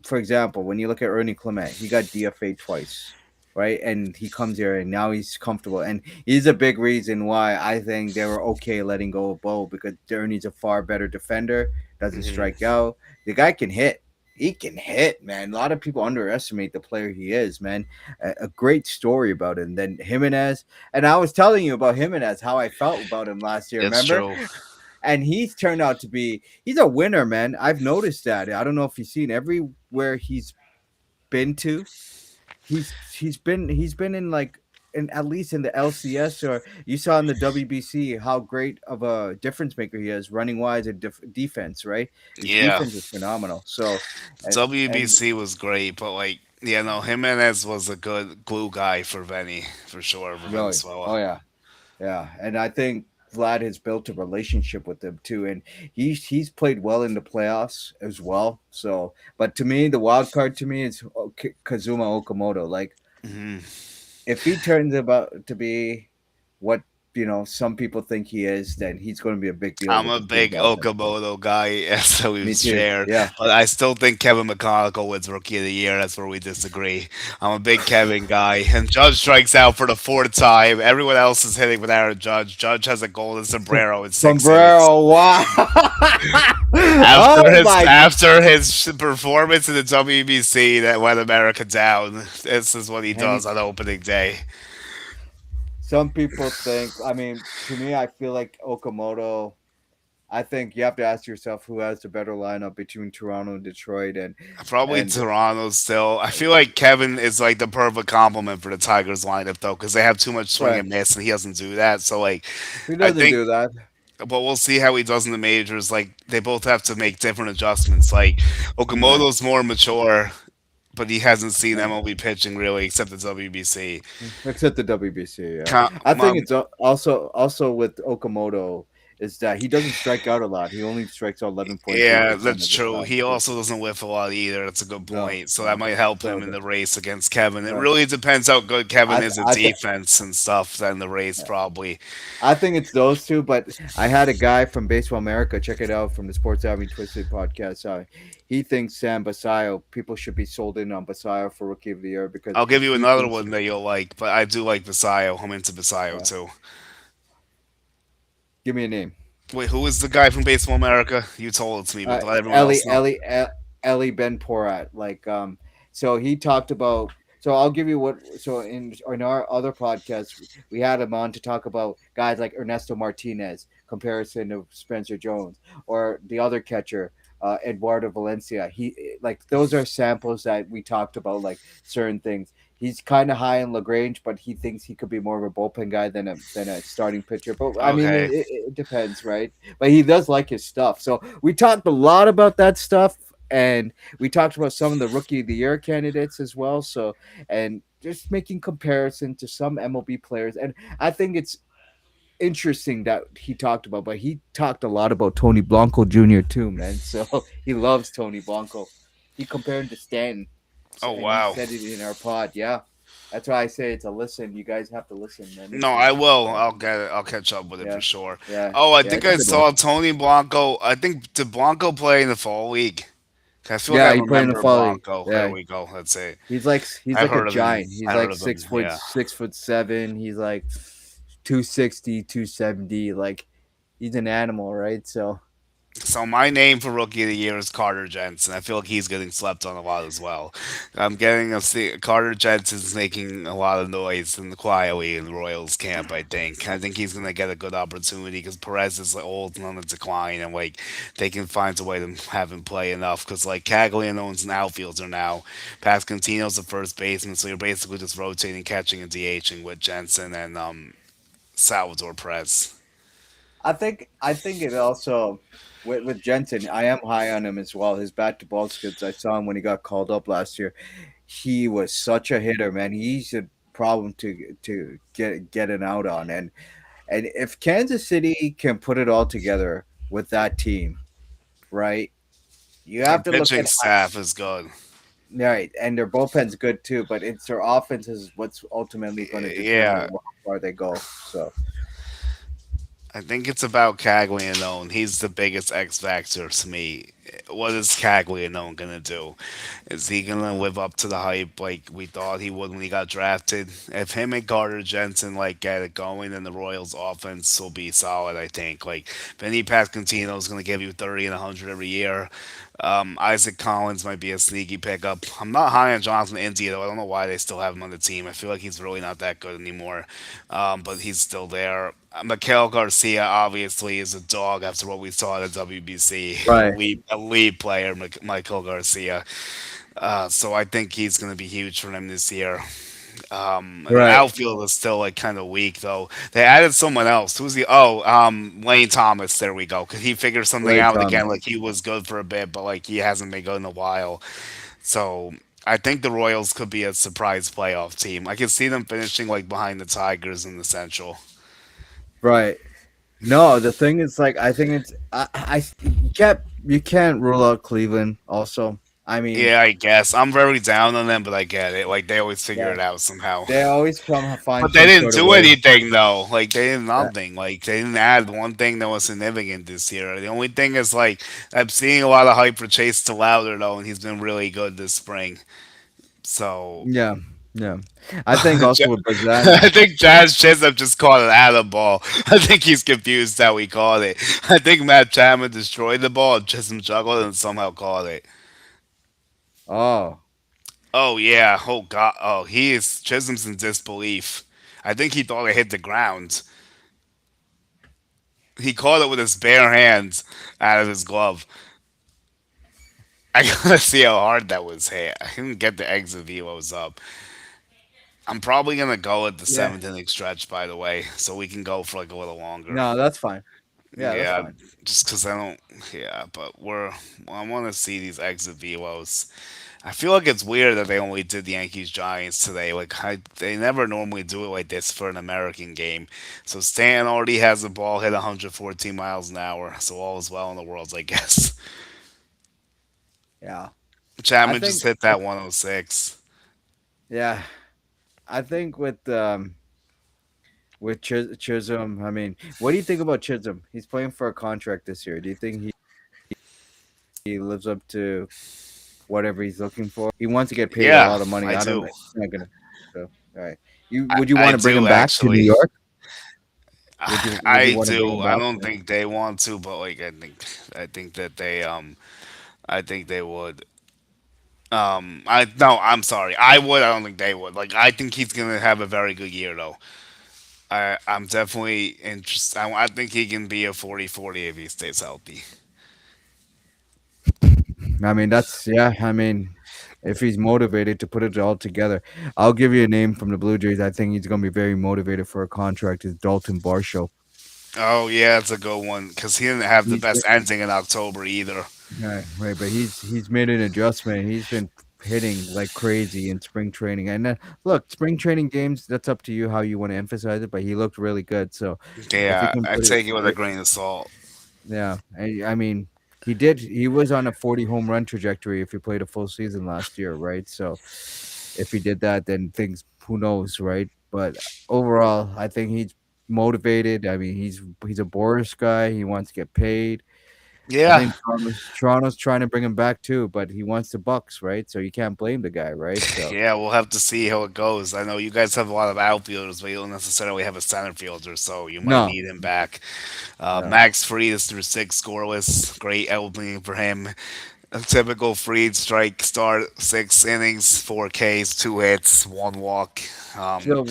for example, when you look at Ernie Clement, he got DFA twice, right? And he comes here and now he's comfortable. And he's a big reason why I think they were okay letting go of Bo, because Ernie's a far better defender, doesn't Hmm. strike out. The guy can hit. He can hit, man. A lot of people underestimate the player he is, man. A great story about him. Then Jimenez, and I was telling you about Jimenez, how I felt about him last year, It's remember? true. And he's turned out to be he's a winner, man. I've noticed that. I don't know if you've seen everywhere he's been to. He's been in like in at least in the LCS, or you saw in the WBC how great of a difference maker he is running wise and defense, right? His Yeah. defense is phenomenal. So and WBC was great, but like, yeah, no, Jimenez was a good glue guy for for sure, for really, Venezuela. oh yeah. Yeah, and I think Vlad has built a relationship with them too, and he's played well in the playoffs as well. So, but to me, the wild card to me is Kazuma Okamoto. Like, Hmm. if he turns about to be what some people think he is, then he's going to be a big deal I'm with a the Blue big Jackets. Okamoto guy, as we've Me too. shared, Yeah, but I still think Kevin McConnell wins Rookie of the Year. That's where we disagree. I'm a big Kevin guy, and Judge strikes out for the fourth time. Everyone else is hitting with Aaron Judge. Judge has a golden sombrero in 6 innings. sombrero. Wow. After Oh his my. after his performance in the WBC that went America down, this is what he And does on opening day. some people think. I mean, to me, I feel like Okamoto. I think you have to ask yourself who has the better lineup between Toronto and Detroit, Probably and Toronto still. I feel like Kevin is like the perfect complement for the Tigers lineup though, because they have too much swing right. and miss, and he doesn't do that. So like, He I doesn't think, do that. but we'll see how he does in the majors. Like they both have to make different adjustments. Like Right. Okamoto's more mature, but he hasn't seen Yeah. MLB pitching really, except the WBC. Except the WBC. Yeah, Con- I think um, it's also with Okamoto is that he doesn't strike out a lot. He only strikes out 11.3% yeah, of that's the true. time. He So, also doesn't whiff a lot either. That's a good no, point. So that no. might help him So in the race against Kevin. It right. really depends how good Kevin I is at I th- defense and stuff. Then the race probably. I think it's those two, but I had a guy from Baseball America check it out from the Sports Avenue Twisted podcast. He thinks Sam Basayo people should be sold in on Basayo for Rookie of the Year because I'll give you he another thinks one that you'll like, but I do like Basayo. I'm into Basayo yeah. too. Give me a name. Wait, who is the guy from Baseball America? You told it to me, but let everyone Ellie else know. Ellie Ellie Ben Porat. So he talked about. So I'll give you what. So in our other podcast, we had him on to talk about guys like Ernesto Martinez, comparison of Spencer Jones, or the other catcher, Eduardo Valencia. Like those are samples that we talked about, like certain things. He's kind of high in Lagrange, but he thinks he could be more of a bullpen guy than a starting pitcher. But I mean, Okay. it depends, right? But he does like his stuff. So we talked a lot about that stuff, and we talked about some of the Rookie of the Year candidates as well. So and just making comparison to some MLB players, and I think it's interesting that he talked about, but he talked a lot about Tony Blanco Jr. too, man. So he loves Tony Blanco. He compared him to Stanton, Oh and he wow. said it in our pod. Yeah, that's why I say it's a listen. You guys have to listen, man. No, It's I will. yeah, I'll get it. I'll catch up with it for yeah, sure. yeah, Oh, I yeah. think It's a I good one. saw Tony Blanco. I think did Blanco play in the fall league? I feel like I Yeah, he played in the remember folly. Blanco. There Yeah, we go. That's it. he's I've like a heard of him. giant. He's I heard like of him. 6 foot Yeah. 6'7". He's like 260, 270. Like he's an animal, right? So So my name for rookie of the year is Carter Jensen. I feel like he's getting slept on a lot as well. I'm getting a see Carter Jensen's making a lot of noise in the quietly in the Royals camp. I think he's gonna get a good opportunity because Perez is like, old and on the decline, and like they can find a way to have him play enough. Because like Caglianone's an outfielder now, Pascantino's the first baseman, so you're basically just rotating catching and DHing with Jensen and Salvador Perez. I think it also with Jensen, I am high on him as well. His bat to ball skills. I saw him when he got called up last year. He was such a hitter, man. He's a problem to get an out on, and if Kansas City can put it all together with that team, right? You Their have to look pitching at staff is good. right, and their bullpen's good too, but it's their offense is what's ultimately going to determine Yeah, how far they go. So I think it's about Caglianone. He's the biggest X factor to me. What is Caglianone gonna do? Is he gonna live up to the hype like we thought he would when he got drafted? If him and Carter Jensen like get it going, then the Royals' offense will be solid. I think like Vinny Pascantino is gonna give you 30 and 100 every year. Isaac Collins might be a sneaky pickup. I'm not high on Jonathan India though. I don't know why they still have him on the team. I feel like he's really not that good anymore, but he's still there. Mikael Garcia obviously is a dog after what we saw at the WBC. right, Elite player, Michael Garcia. So I think he's going to be huge for them this year. And the right, outfield is still like kind of weak though. They added someone else. Who's the? Oh, Lane Thomas. There we go. Cause he figured something Ray out again. Thomas. Like he was good for a bit, but like he hasn't been good in a while. So I think the Royals could be a surprise playoff team. I can see them finishing like behind the Tigers in the Central. Right. No, the thing is, like, I think it's you can't rule out Cleveland. Also, I mean, Yeah, I guess I'm very down on them, but I get it. Like they always figure yeah, it out somehow. they always find But they some didn't sort of do way. anything though. Like they did Yeah, nothing. Like they didn't add one thing that was significant this year. The only thing is like I'm seeing a lot of hype for Chase to Louder though, and he's been really good this spring. So yeah, yeah. I think also Ja- with Bazan, I think Jazz Chisholm just caught an out of ball. I think he's confused how he caught it. I think Matt Chapman destroyed the ball, and Chisholm juggled and somehow caught it. oh, Oh yeah. Oh god. Oh, he is Chisholm's in disbelief. I think he thought it hit the ground. He caught it with his bare hands out of his glove. I gotta see how hard that was hit. I didn't get the exit view. What was up? I'm probably gonna go at the yeah, seventh inning stretch, by the way, so we can go for like a little longer. no, that's fine. Yeah, that's Yeah, fine. just because I don't. Yeah, but I want to see these exit velos. I feel like it's weird that they only did the Yankees Giants today. They never normally do it like this for an American game. So Stanton already has the ball hit 114 miles an hour, so all is well in the world, I guess. Yeah, I Chapman just think. hit that 106. Yeah, I think with Chisholm. I mean, what do you think about Chisholm? He's playing for a contract this year. Do you think he lives up to whatever he's looking for? He wants to get paid a Yeah, lot of money. I I don't. do. He's not gonna. So, all right. Would you I want to bring do him back to New actually. York? Would you I want to bring do. him I back? don't think they want to, but I think that I think they would. I no, I'm sorry. I would. I don't think they would. I think he's gonna have a very good year though. I'm definitely interested. I think he can be a 40-40 if he stays healthy. I mean, that's yeah. I mean, if he's motivated to put it all together, I'll give you a name from the Blue Jays. I think he's going to be very motivated for a contract. Is Dalton Varsho. Oh yeah, it's a good one because he didn't have the He's best ending in October either. right, but he's made an adjustment. He's been hitting like crazy in spring training. And look, spring training games. That's up to you how you want to emphasize it. But he looked really good. So if he Yeah, can I put it, take it with a grain of salt. yeah. I mean, he did. He was on a 40 home run trajectory if he played a full season last year, right? So if he did that, then things who knows, right? But overall, I think he's motivated. I mean, he's a Boris guy. He wants to get paid. I Yeah, think Toronto's trying to bring him back too, but he wants the Bucks, right? So you can't blame the guy, right? So yeah, we'll have to see how it goes. I know you guys have a lot of outfielders, but you don't necessarily have a center fielder, so you might no, need him back. no. Max Fried is through six scoreless. Great opening for him. A typical Fried strike start, 6 innings, 4 Ks, 2 hits, 1 walk. Um,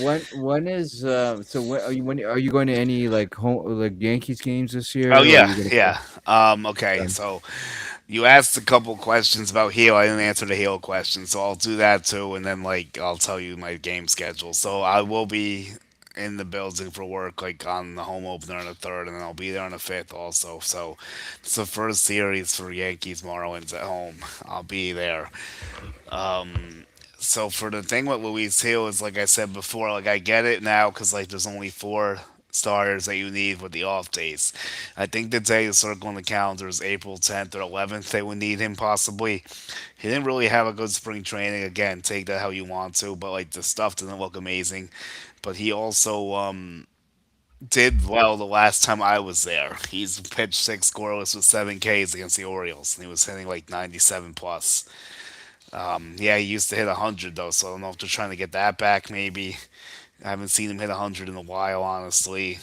So when are you going to any like home like Yankees games this oh year, or are yeah, you going yeah. Okay, to? so you asked a couple questions about Halo. I didn't answer the Halo question, so I'll do that too, and then I'll tell you my game schedule. So I will be in the building for work, on the home opener on the third, and then I'll be there on the fifth also. So it's the first series for Yankees Marlins at home. I'll be there. So for the thing with Luis Hill is like I said before, I get it now because there's only four starters that you need with the off days. I think the day to circle on the calendar is April 10th or 11th. They would need him possibly. He didn't really have a good spring training. Again, take that how you want to, but the stuff didn't look amazing. But he also did well the last time I was there. He's pitched six scoreless with 7 Ks against the Orioles, and he was hitting 97 plus. Yeah, he used to hit 100 though, so I don't know if they're trying to get that back. Maybe I haven't seen him hit 100 in a while, honestly.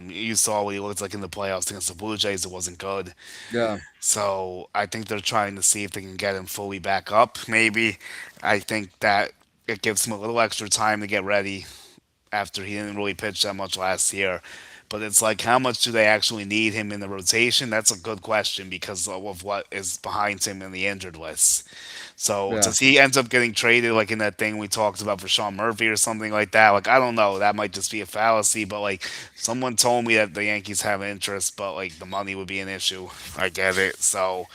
You saw what he looked like in the playoffs against the Blue Jays. It wasn't good. Yeah, So I think they're trying to see if they can get him fully back up. Maybe I think that it gives him a little extra time to get ready after he didn't really pitch that much last year. But it's how much do they actually need him in the rotation? That's a good question because of what is behind him in the injured list. So yeah, does he ends up getting traded in that thing we talked about for Sean Murphy or something like that? I don't know. That might just be a fallacy, but someone told me that the Yankees have interest, but the money would be an issue. I get it. So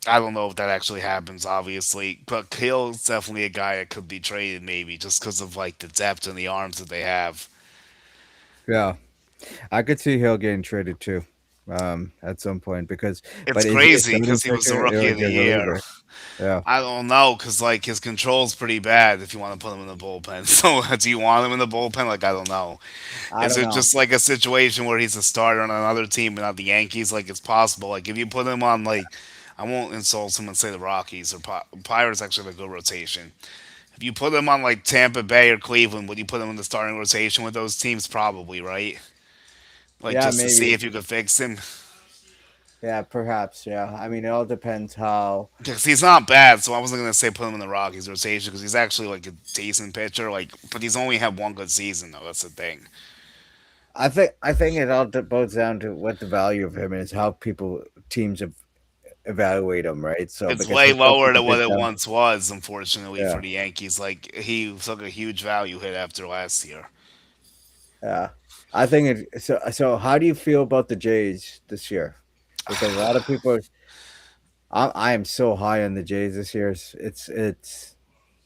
I don't know if that actually happens, obviously, but Hill's definitely a guy that could be traded, maybe just because of the depth and the arms that they have. yeah. I could see Hill getting traded too, at some point because, It's but is he a crazy starting because he was the pitcher or rookie is of he the a year. reliever? Yeah, I don't know because his control's pretty bad if you want to put him in the bullpen. So do you want him in the bullpen? I don't know. I Is don't it know. just a situation where he's a starter on another team but not the Yankees? It's possible. If you put him on I won't insult him and say the Rockies or Pirates actually have a good rotation. If you put him on Tampa Bay or Cleveland, would you put him in the starting rotation with those teams? Probably, right? Yeah, Just to see maybe. if you could fix him. Yeah, perhaps. Yeah. I mean, it all depends how. Because he's not bad, so I wasn't gonna say put him in the Rockies rotation because he's actually a decent pitcher. But he's only had one good season though. That's the thing. I think it all boils down to what the value of him is, how people teams evaluate him, right? So It's because way some stuff lower is a than what bit it down. once was, unfortunately, Yeah, for the Yankees. He took a huge value hit after last year. yeah. I think it. So how do you feel about the Jays this year? Because a lot of people, I am so high on the Jays this year. It's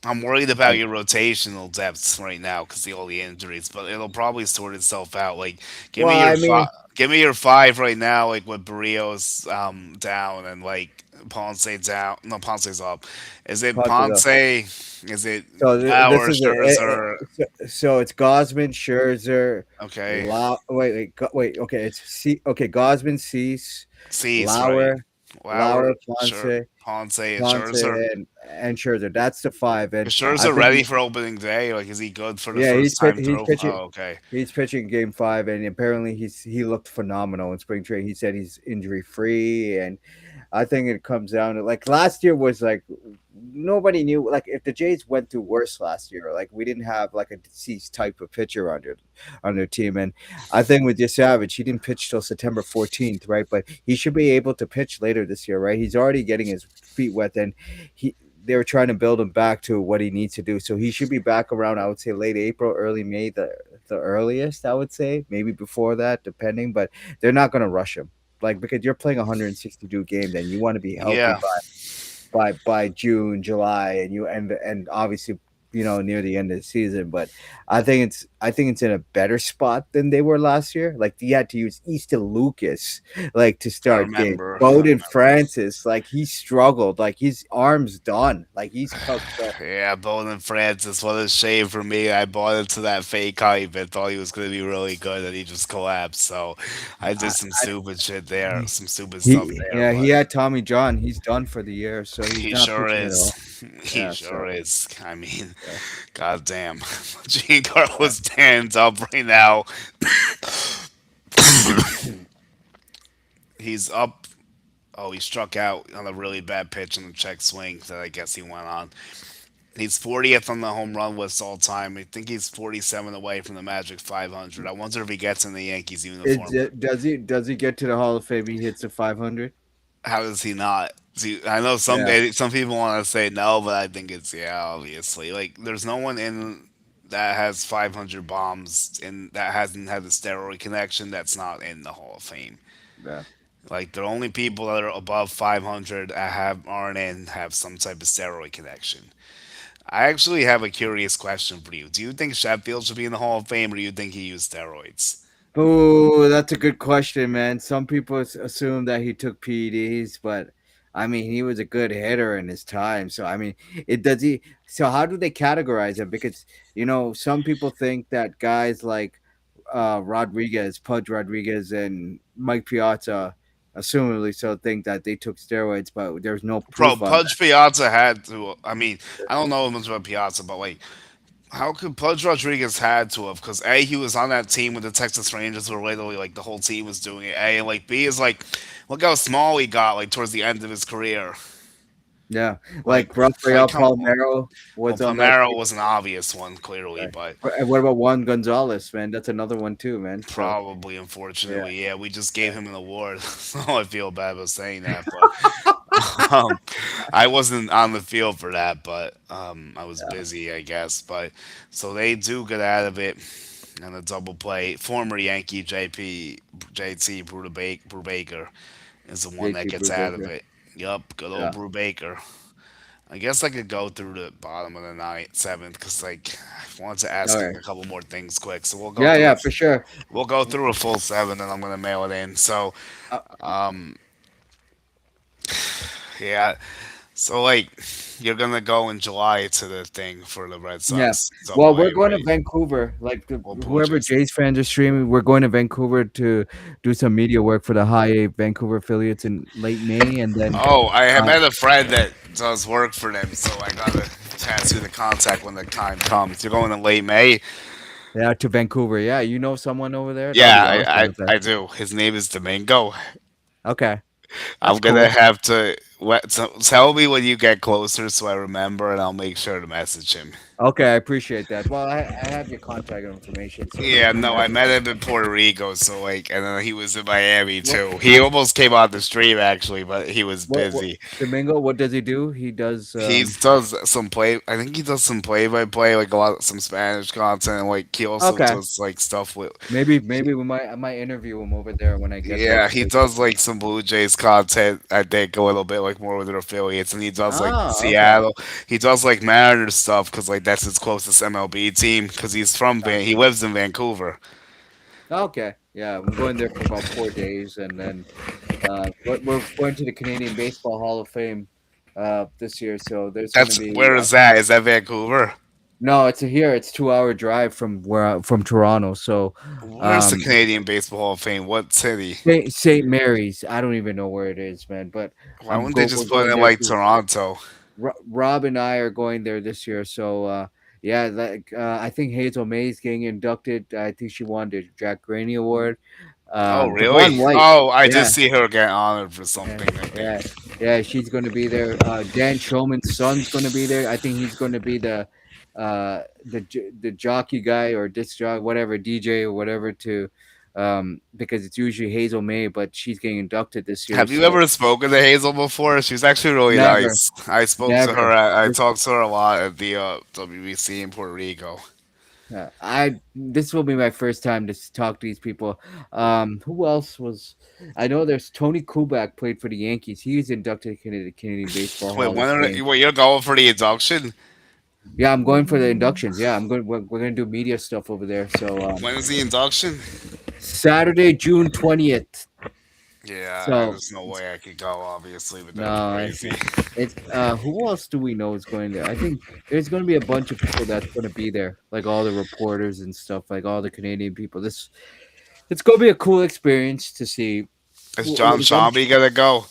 I'm worried about like, your rotational depths right now because of all the injuries, but it'll probably sort itself out. Like, well, I mean, give me your five right now. Like with Barrios down and like Ponce down. No, Ponce's up. Is it Ponce is Ponce? up. Is it So this Bauer, is it. Scherzer? So it's Gosman, Scherzer, Okay, Okay, it's Okay, Gosman, Cease, Cease, right? Lauer, Lauer, Scher, Ponce, Ponce, and Ponce, Scherzer. and Scherzer. That's the five, and Is I Scherzer think ready for opening day? Like, is he good for the yeah, first time he's through? pitching. Oh, okay. He's pitching game five, and apparently he looked phenomenal in spring training. He said he's injury free, and I think it comes down to like last year was like nobody knew like if the Jays went through worse last year, like we didn't have like a deceased type of pitcher on their team. And I think with this Savage, he didn't pitch till September 14th, right? But he should be able to pitch later this year, right? He's already getting his feet wet, and he they were trying to build him back to what he needs to do. So he should be back around, I would say, late April, early May, the earliest, I would say, maybe before that, depending. But they're not going to rush him, like because you're playing 162 games and you want to be healthy Yeah, by June, July, and obviously near the end of the season. But I think it's in a better spot than they were last year. Like you had to use Easton Lucas like to I start games. remember. I Bowden remember. Francis, like he struggled, like his arms done, like he's cooked. So Yeah, Bowden Francis, what a shame for me. I bought into that fake hype and thought he was going to be really good, and he just collapsed. So I did I, some stupid shit there, some stupid stuff he there. yeah, he But had Tommy John. He's done for the year, so he's he not sure pitching at all. is. He Yeah, sure so is. I mean, yeah, goddamn. Gene yeah. Carlos stands up right now. He's up. Oh, he struck out on a really bad pitch in the check swing that I guess he went on. He's 40th on the home run list all time. I think he's 47 away from the Magic 500. I wonder if he gets in the Yankees uniform. Does he get to the Hall of Fame? He hits the 500. How does he not? See, I know Yeah, some people want to say no, but I think it's yeah, obviously. Like there's no one in that has 500 bombs and that hasn't had the steroid connection that's not in the Hall of Fame. yeah. Like the only people that are above 500 that have aren't in have some type of steroid connection. I actually have a curious question for you. Do you think Sheffield should be in the Hall of Fame, or do you think he used steroids? Oh, that's a good question, man. Some people assume that he took PEDs, but I mean, he was a good hitter in his time. So I mean, it does he. So how do they categorize him? Because some people think that guys like Rodriguez, Pudge Rodriguez, and Mike Piazza, assumably so, think that they took steroids, but there's no Bro, proof on Pudge Piazza had to. I mean, I don't know much about Piazza, but like, how could Pudge Rodriguez had to have? Because A, he was on that team with the Texas Rangers, where literally like the whole team was doing it. A, and like B is like, look how small he got like towards the end of his career. Yeah, Like, like Rafael come on. Palmeiro Well, was on that Palmero team. was an obvious one, clearly, Right. but And what about Juan Gonzalez, man? That's another one too, man. So probably, yeah, unfortunately, yeah, we just gave yeah. him an award. So I feel bad about saying that, but um, I wasn't on the field for that, but I was Yeah. busy, I guess. But so they do get out of it on a double play. Former Yankee JT Brubaker is the one that JT gets out of Brubaker. it. Yup, good old Yeah. Brubaker. I guess I could go through the bottom of the ninth, seventh, because like I wanted to All ask right. a couple more things quick. So Yeah, yeah, for sure. we'll go through a full seven, and I'm gonna mail it in. So Uh, yeah, so like you're gonna go in July to the thing for the Red yeah. Sox Well, Double we're A, going to right? Vancouver. Like Well, Blue whoever Jays. Jays fans are streaming, we're going to Vancouver to do some media work for the High A Vancouver affiliates in late May, and then Oh, I have uh, met a friend that does work for them, so I gotta pass you the contact when the time comes. You're going in late May. yeah, to Vancouver. Yeah, you know someone over there? That would Yeah, be awesome. With that. I do. His name is Domingo. Okay, I'm that's gonna cool. have to. Tell me when you get closer so I remember, and I'll make sure to message him. Okay, I appreciate that. Well, I have your contact information, so you Yeah, can no, I met message. him in Puerto Rico, so like, and then he was in Miami What too. He almost came on the stream actually, but he was what busy. Domingo? What does he do? He does. He does some play. I think he does some play by play, like a lot some Spanish content. And like he also Okay. does like stuff with. Maybe we might I might interview him over there when I get there. Yeah, he Because does like some Blue Jays content. I think a little bit like more with their affiliates, and he does like okay. Seattle. He does like Mariners stuff because like that's his closest MLB team. Because he's from he Gotcha. lives in Vancouver. Okay. Yeah, I'm going there for about 4 days, and then we're going to the Canadian Baseball Hall of Fame this year. So there's going to That's be where is that? Is that Vancouver? no, it's here. It's 2 hour drive from from Toronto. So Where's the um, Canadian Baseball Hall of Fame? What city? St. Mary's. I don't even know where it is, man. But Why wouldn't they we're just put it going in there like to Toronto? Rob and I are going there this year. So yeah, like I think Hazel May's getting inducted. I think she won the Jack Graney Award. Oh, Devon really? White. Oh, I did Yeah, see her get honored for yeah, something, I yeah, think. yeah. She's going to be there. Dan Shulman's son's going to be there. I think he's going to be the jockey guy or disc jockey, whatever DJ or whatever to. Because it's usually Hazel May, but she's getting inducted this year. Have you So ever spoken to Hazel before? She's actually really never, nice. I spoke to her. never. I talked to her a lot at the WBC in Puerto Rico. I this will be my first time to talk to these people. Who else was? I know there's Tony Kubek played for the Yankees. He's inducted into the Canadian Baseball Wait, Hall of Fame. wait, you're going for the induction? Yeah, I'm going for the inductions. Yeah, I'm going. We're gonna do media stuff over there. So When is the induction? Saturday, June 20th. Yeah, So there's no way I could go, obviously, but that'd be no, crazy. it's who else do we know is going there? I think there's going to be a bunch of people that's going to be there, like all the reporters and stuff, like all the Canadian people. This it's going to be a cool experience to see. Is John Like, I'm Shambi gonna go?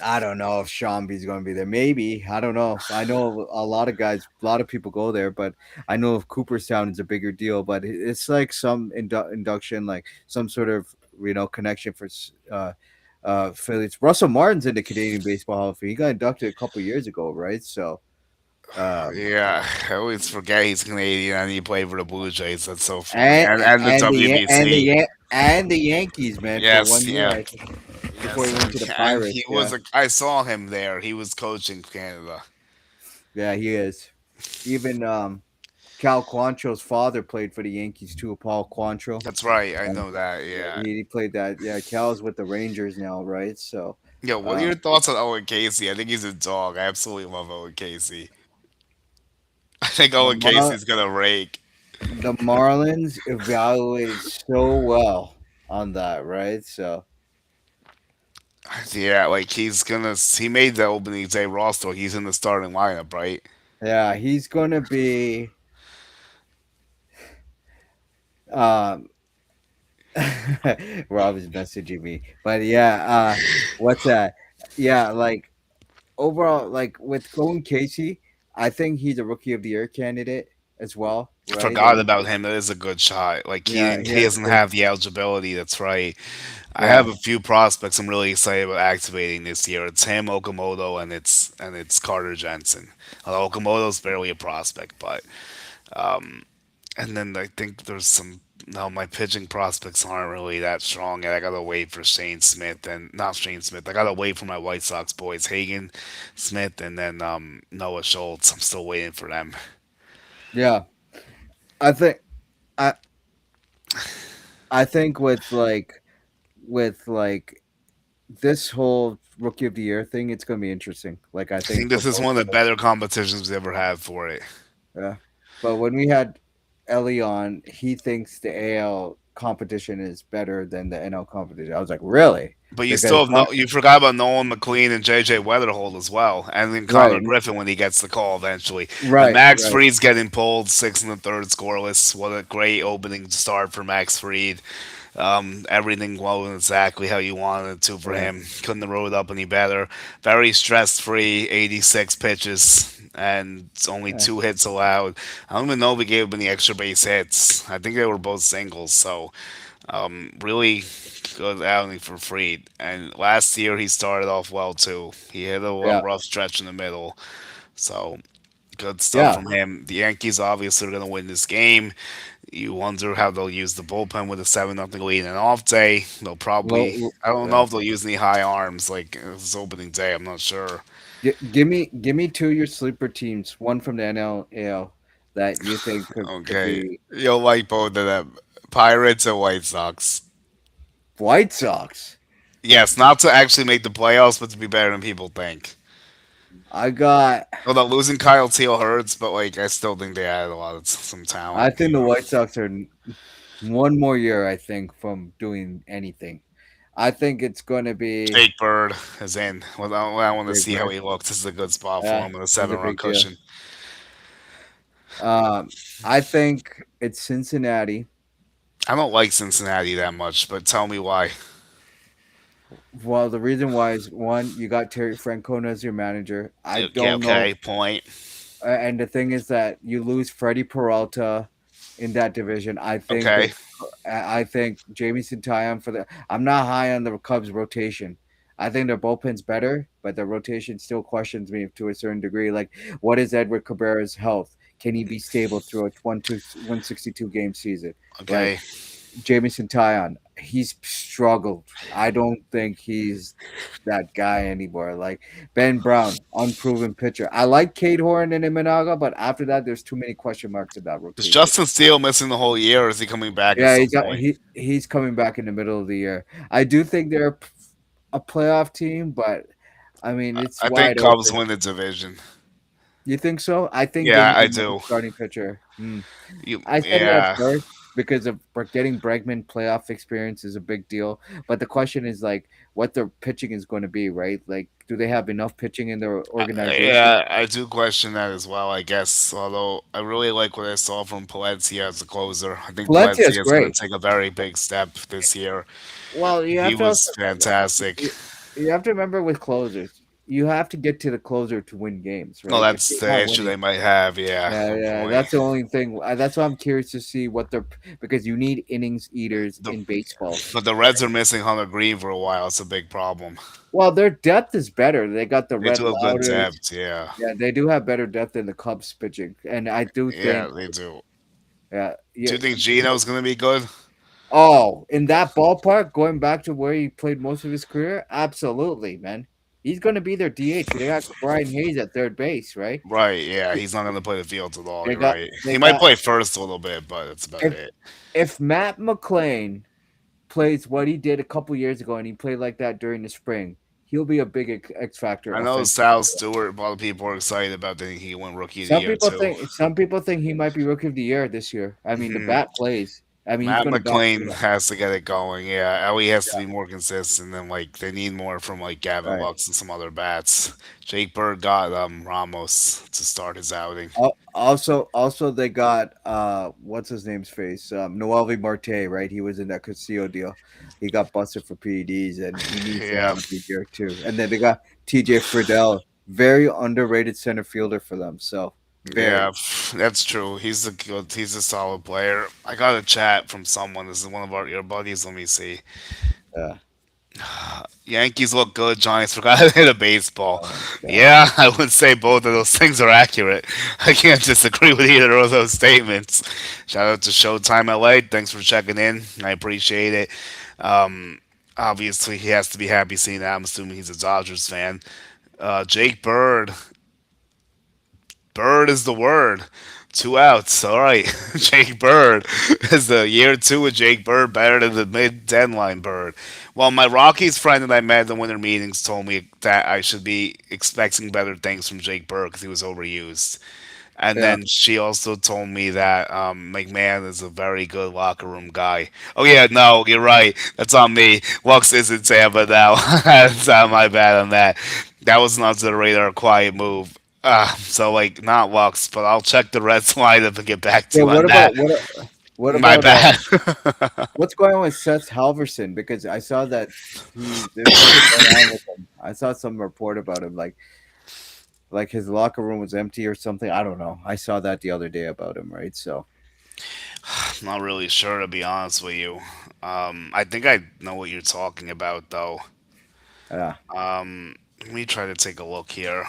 I don't know if Shambi's going to be there. Maybe I don't know. I know a lot of guys, a lot of people go there, but I know if Cooperstown is a bigger deal. But it's like some induction, like some sort of connection for Phillies. Russell Martin's in the Canadian Baseball Hall of Fame. He got inducted a couple years ago, right? So um, Yeah, I always forget he's Canadian and he played for the Blue Jays. That's so funny. and And the WBC. and the Yankees, man, for Yes, 1 year, yeah. I think, before Yes, he went to the and Pirates. he Yeah, was. I saw him there. He was coaching Canada. yeah, he is. Even Cal Quantrill's father played for the Yankees too, Paul Quantrill. That's right. I Um, know that. yeah, Yeah. he played that. Yeah, Cal's with the Rangers now, right? So, Yo, what are uh, your thoughts on Owen Casey? I think he's a dog. I absolutely love Owen Casey. I think the Owen Casey's gonna rake. the Marlins evaluated so well on that, right? So, Yeah, like he's gonna. He made the opening day roster. He's in the starting lineup, right? yeah, he's gonna be. Um, Rob is messaging me, but yeah, what's that? Yeah, like overall, like with Cohen Casey, I think he's a Rookie of the Year candidate as well, I right? forgot And about him. It is a good shot. Like yeah, he he has doesn't great. have the eligibility. That's right. I have Yeah, a few prospects I'm really excited about activating this year. It's him, Okamoto, and it's Carter Jensen. Although Okamoto's barely a prospect, but and then I think there's some. No, my pitching prospects aren't really that strong yet. I gotta wait for Shane Smith and not Shane Smith. I gotta wait for my White Sox boys, Hagen, Smith, and then Noah Schultz. I'm still waiting for them. yeah. I think I I think with like this whole Rookie of the Year thing, it's gonna be interesting. Like I I think think for this is both one of of the them. better competitions we ever had for it. Yeah. But when we had Ellie on, he thinks the AL competition is better than the NL competition. I was like, really? But you Because still have no. You forgot about Nolan McLean and JJ Weatherhold as well, and then Connor right, Griffin when he gets the call eventually. And right, Max right, Fried's getting pulled six in the third, scoreless. What a great opening start for Max Fried. Everything going exactly how you wanted it to for yeah, him. Couldn't have rode up any better. Very stress free, 86 pitches, and it's only yeah, two hits allowed. I don't even know if we gave him any extra base hits. I think they were both singles, so Really good outing for Freed. And last year he started off well too. He hit a Yeah, rough stretch in the middle. So good stuff yeah. from him. The Yankees obviously are going to win this game. You wonder how they'll use the bullpen with a 7-0 lead in an off day. They'll probably, Well, I don't know yeah. if they'll use any high arms like this opening day. I'm not sure. Give me two of your sleeper teams, one from the NL that you think could Okay. be You'll like both of them, Pirates and White Sox. White Sox. Yes, not to actually make the playoffs, but to be better than people think. I got. Although losing Kyle Teal hurts, but like I still think they added a lot of some I talent. think the White Sox are one more year. I think from doing anything. I think it's going to be Jake Bird is in. Well, I want to Big see how Bird. he looks. This is a good spot for Yeah, him with a it's a 7 run big deal. cushion. Um, I think it's Cincinnati. I don't like Cincinnati that much, but tell me why. Well, the reason why is one, you got Terry Francona as your manager. I Okay, don't know. okay, point. And the thing is that you lose Freddie Peralta in that division. Okay, I think Jamie Syntyam for the. I'm not high on the Cubs rotation. I think their bullpen's better, but the rotation still questions me to a certain degree. Like, what is Edward Cabrera's health? Can he be stable through a 162 game season? Right. okay. Jamison Tyon, he's struggled. I don't think he's that guy anymore. Like Ben Brown, unproven pitcher. I like Cade Horn and Imanaga, but after that, there's too many question marks in that Is rotation. Justin Steele missing the whole year, or is he coming back at Yeah, some point? he's coming back in the middle of the year. I do think they're a playoff team, but I mean it's I think wide Cubs open. win the division. You think so? I think they Yeah, need I another do. starting pitcher. Hmm. You, I said it at yeah. first because of getting Bregman playoff experience is a big deal. But the question is like what their pitching is going to be, right? Like, do they have enough pitching in their organization? Yeah, I do question that as well, I guess. Although I really like what I saw from Palencia as a closer. I think Valencia is Palencia is going great. to take a very big step this year. Well, you He have to also was fantastic. you, you have to remember with closers, you have to get to the closer to win games, Well, right? If that's you're the not issue winning, they might have. Yeah, yeah, good yeah, point. that's the only thing. That's why I'm curious to see what they're because you need innings eaters The, in baseball. but the Reds are missing Hunter Green for a while. It's a big problem. Well, their depth is better. They got the They Red do have good Louders. depth. Yeah, Yeah, they do have better depth than the Cubs pitching, and I do yeah, think, they do. yeah, Do yeah. you think Gino's going to be good? Oh, in that ballpark, going back to where he played most of his career, absolutely, man. He's going to be their DH. They got Brian Hayes at third base, right? Right. Yeah, he's not going to play the field at all. They You're got, right. they He might got. play first a little bit, but that's about If it. if Matt McClain plays what he did a couple years ago, and he played like that during the spring, he'll be a big X factor I know offensively. Sal Stewart. A lot of people are excited about that he won Rookie of the Year too. Some people think he might be rookie of the year this year. I mean, the bat plays. I mean, he's Matt going to bat for McClain them. has to get it going. Yeah, Ellie has to Yeah. be more consistent. And like they need more from like Gavin Right. Lux and some other bats. Jake Bird got Ramos to start his outing. Also, they got what's his name's face, Noelvi Marte, right? He was in that Castillo deal. He got busted for PEDs, and he needs to Yeah, have a good year too. And then they got TJ Friedel, very underrated center fielder for them. So yeah, very, that's true. He's a solid player. I got a chat from someone. This is one of our ear buddies. Let me see. uh, Yankees look good. Giants forgot to hit a baseball. oh god, Yeah, I would say both of those things are accurate. I can't disagree with either of those statements. Shout out to Showtime LA. Thanks for checking in. I appreciate it. Um, Obviously, he has to be happy seeing that. I'm assuming he's a Dodgers fan. Jake Bird. Bird is the word. 2 outs. All right. Jake Bird is the year two of Jake Bird better than the mid deadline Bird. Well, my Rockies friend that I met at the winter meetings told me that I should be expecting better things from Jake Bird because he was overused. And yeah. then she also told me that McMahon is a very good locker room guy. Oh yeah, no, you're right. That's on me. Lux isn't Tampa now. That's my bad on that. That was an under the radar quiet move. So like not Lux, but I'll check the Reds lineup and get back to Yeah. you on that. What My about bad. what's going on with Seth Halverson? Because I saw that there's something going on with him. I saw some report about him, like his locker room was empty or something. I don't know. I saw that the other day about him, right? So Not really sure to be honest with you. I think I know what you're talking about though. Yeah. Let me try to take a look here.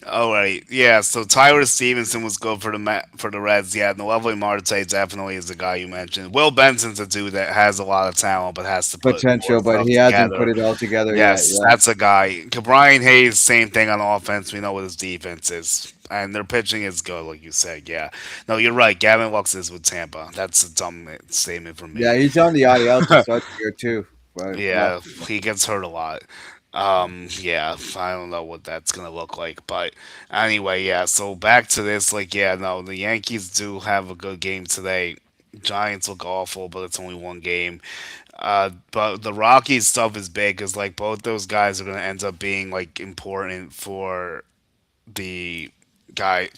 All right, yeah. So Tyler Stevenson was good for for the Reds. Yeah, Noelvi Marte definitely is the guy you mentioned. Will Benson's a dude that has a lot of talent, but has to put more Potential, but stuff he hasn't put together. it all together yet. Yes, Yeah. that's a guy. Brian Hayes, same thing on offense. We know what his defense is, and their pitching is good, like you said. Yeah, no, you're right. Gavin Lux is with Tampa. That's a dumb statement from Yeah, me. he's on the IL to start the year too. But yeah. Yeah, he gets hurt a lot. Yeah, I don't know what that's gonna look like, but anyway, yeah. So back to this, like, yeah, no, the Yankees do have a good game today. Giants look awful, but it's only one game. But the Rockies stuff is big because like both those guys are gonna end up being like important for the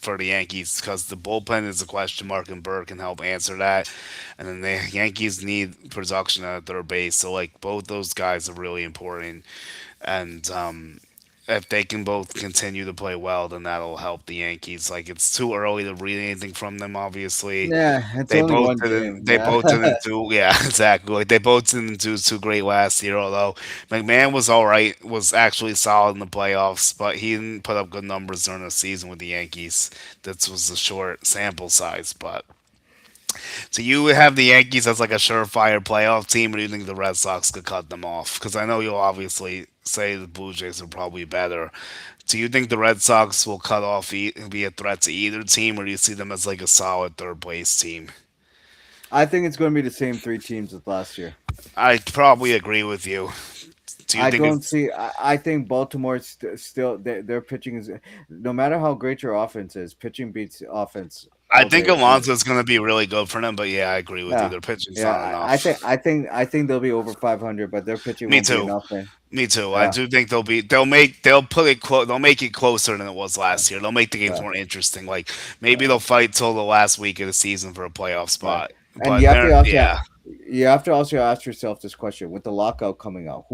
for the Yankees because the bullpen is a question mark and Burr can help answer that. And then the Yankees need production at third base. So like both those guys are really important. And if they can both continue to play well, then that'll help the Yankees. Like it's too early to read anything from them. Obviously, Yeah, it's they only both one didn't. game. They Yeah. both didn't do. Yeah, exactly. Like they both didn't do too great last year. Although McMahon was all right, was actually solid in the playoffs, but he didn't put up good numbers during the season with the Yankees. That was a short sample size. But so you have the Yankees as like a surefire playoff team, or do you think the Red Sox could cut them off? Because I know you'll obviously say the Blue Jays are probably better. Do you think the Red Sox will cut off, be a threat to either team, or do you see them as like a solid third place team? I think it's going to be the same three teams as last year. I probably agree with you. Do you I think don't it's? see. I think Baltimore still their pitching is no matter how great your offense is, pitching beats offense I all think day. Right? Alonso's going to be really good for them, but yeah, I agree with you. Yeah, Their pitching's yeah. not enough. I think they'll be over 500, but their pitching Me won't be too. enough. Man. Me too. I Yeah, do think they'll put it they'll make it closer than it was last year. They'll make the games yeah, more interesting. Like maybe yeah. they'll fight till the last week of the season for a playoff Right. spot. And But they're yeah. you have to also ask yourself this question: with the lockout coming out,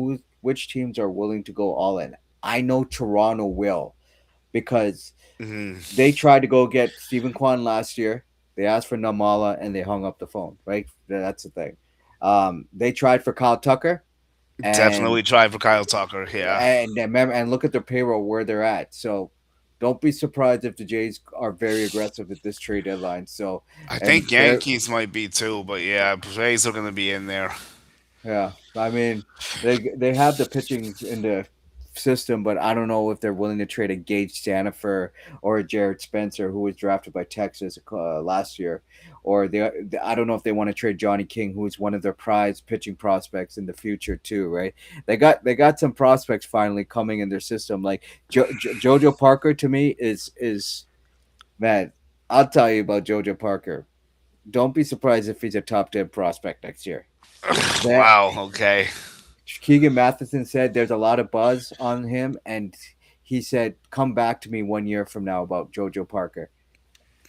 which teams are willing to go all in? I know Toronto will because Mhm. they tried to go get Stephen Kwan last year. They asked for Namala and they hung up the phone. Right, that's the thing. They tried for Kyle Tucker and Definitely try for Kyle Tucker. Yeah. remember and look at their payroll where they're at. So don't be surprised if the Jays are very aggressive at this trade deadline. So I and think they're Yankees might be too, but yeah, Rays are going to be in there. yeah, I mean, they have the pitching in the system, but I don't know if they're willing to trade a Gage Stanifer or a Jared Spencer, who was drafted by Texas last year, or I don't know if they want to trade Johnny King, who is one of their prized pitching prospects in the future too. Right? They got some prospects finally coming in their system. Like Jojo Parker to me is man. I'll tell you about Jojo Parker. Don't be surprised if he's a top 10 prospect next year. That Wow. Okay. Keegan Matheson said there's a lot of buzz on him, and he said, "Come back to me 1 year from now about JoJo Parker.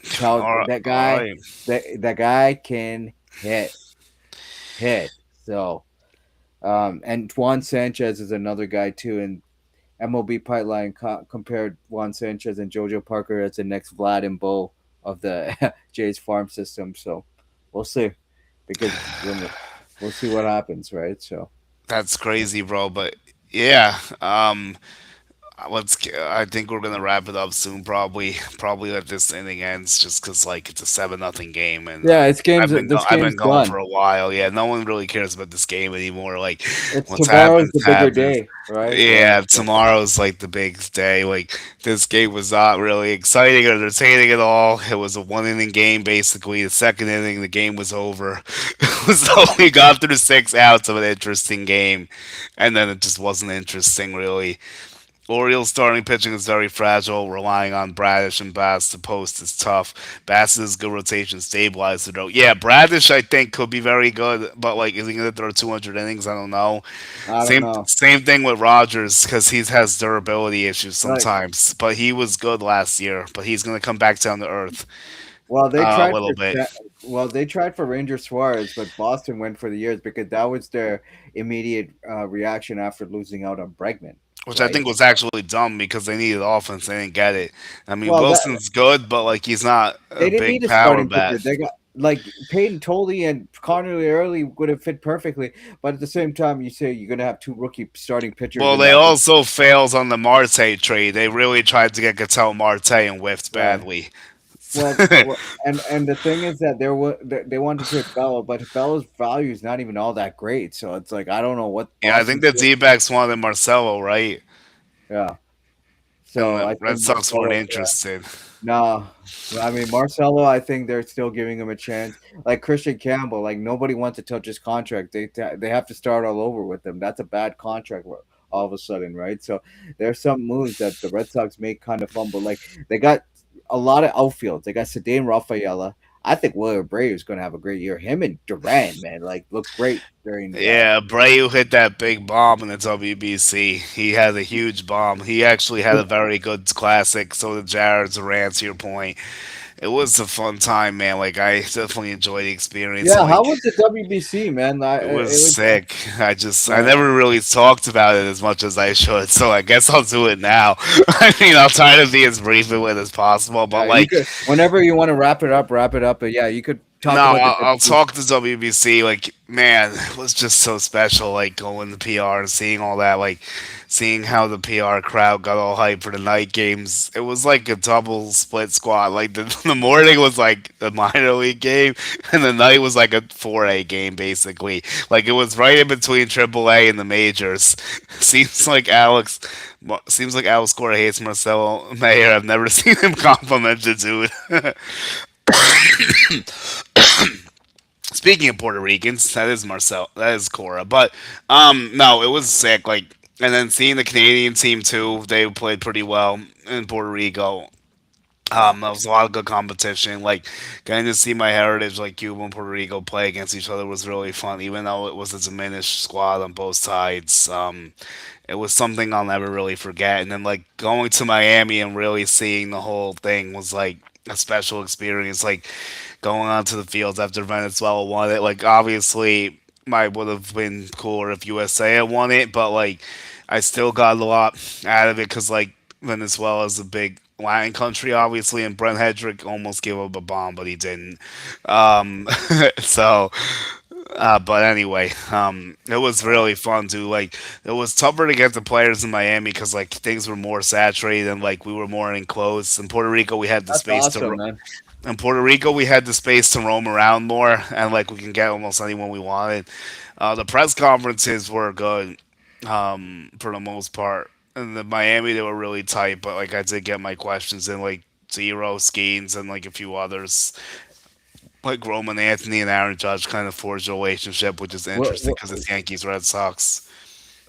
Tell All right. that All guy right. that guy can hit." So, and Juan Sanchez is another guy too, and MLB Pipeline compared Juan Sanchez and JoJo Parker as the next Vlad and Bo of the Jays farm system. So, we'll see, because we'll see what happens, right? So. That's crazy, bro. But yeah. I think we're gonna wrap it up soon. Probably let this inning ends, just because like it's a 7-0 game, and Yeah, it's games. This I've been game's going done. for a while. Yeah, no one really cares about this game anymore. Like It's what's tomorrow's happened the bigger happens. day, right? Yeah. Yeah, tomorrow's like the big day. Like this game was not really exciting or entertaining at all. It was a 1 inning game basically. The second inning, the game was over. It was only got through 6 outs of an interesting game, and then it just wasn't interesting really. Orioles starting pitching is very fragile, relying on Bradish and Bass to post is tough. Bass is good rotation stabilizer though. Yeah, Bradish I think could be very good, but like is he gonna throw 200 innings? I don't know. I don't Same know. same thing with Rogers because he has durability issues Like, sometimes, but he was good last year. But he's gonna come back down to earth well, they a tried little for bit, they tried for Ranger Suarez, but Boston went for the years because that was their immediate reaction after losing out on Bregman, which I right? think was actually dumb because they needed offense. They didn't get it. I mean, Well, that Wilson's good, but like he's not they a didn't big need a power starting pitcher. bat. like Peyton Toley and Connerly Early would have fit perfectly, but at the same time, you say you're gonna have two rookie starting pitchers Well, in they that. also fails on the Marte trade. They really tried to get Cattell Marte and whiffed Right. badly. And the thing is that they wanted to trade Bello, but Bello's value is not even all that great. So it's like I don't know what Yeah, I think Boston's the doing. D-backs wanted Marcelo, right? Yeah. And So the I Red think Sox weren't Marcelo. interested. No, I mean Marcelo. I think they're still giving him a chance. Like Christian Campbell, like nobody wants to touch his contract. They have to start all over with him. That's a bad contract all of a sudden, right? So there's some moves that the Red Sox make kind of fumble. Like they got a lot of outfields. They got Cedane Rafaela. I think William Bray is going to have a great year. Him and Duran, man, like look great during. Yeah, Brayu hit that big bomb in the WBC. He had a huge bomb. He actually had a very good classic. So did Jared Duran, to your point. It was a fun time, man. Like I definitely enjoyed the experience. And Yeah, how like was the WBC, man? it was It was. sick. I Yeah. never really talked about it as much as I should. So I guess I'll do it now. I mean, I'll try to be as brief with it as possible. But Yeah, you like could whenever you want to wrap it up, wrap it up. But yeah, you could no, talk about the I'll WBC. talk to WBC. Like, man, it was just so special. Like going to PR and seeing all that. Like, seeing how the PR crowd got all hyped for the night games. It was like a double split squad. Like the morning was like the minor league game, and the night was like a 4A game, basically. Like it was right in between AAA and the majors. Seems like Alex Cora hates Marcelo Mayer. I've never seen him compliment the dude. Speaking of Puerto Ricans, that is Marcel, that is Cora. But no, it was sick. Like, and then seeing the Canadian team too, they played pretty well in Puerto Rico. Yeah, There was a lot of good competition. Like getting to see my heritage, like Cuba and Puerto Rico, play against each other was really fun. Even though it was a diminished squad on both sides, it was something I'll never really forget. And then like going to Miami and really seeing the whole thing was like a special experience. Like going onto the fields after Venezuela won it. Like obviously, might would have been cooler if USA had won it, but like I still got a lot out of it because like Venezuela is a big Latin country, obviously, and Brent Hedrick almost gave up a bomb, but he didn't. Um, so but anyway, it was really fun too. Like it was tougher to get the players in Miami because like things were more saturated and like we were more enclosed. In Puerto Rico, we had the that's space awesome, man. in Puerto Rico, we had the space to roam around more, and like we can get almost anyone we wanted. The press conferences were good for the most part. In the Miami, they were really tight, but like I did get my questions in, like Zero, Skeens, and like a few others. Like Roman Anthony and Aaron Judge kind of forged a relationship, which is interesting What because it's Yankees Red Sox.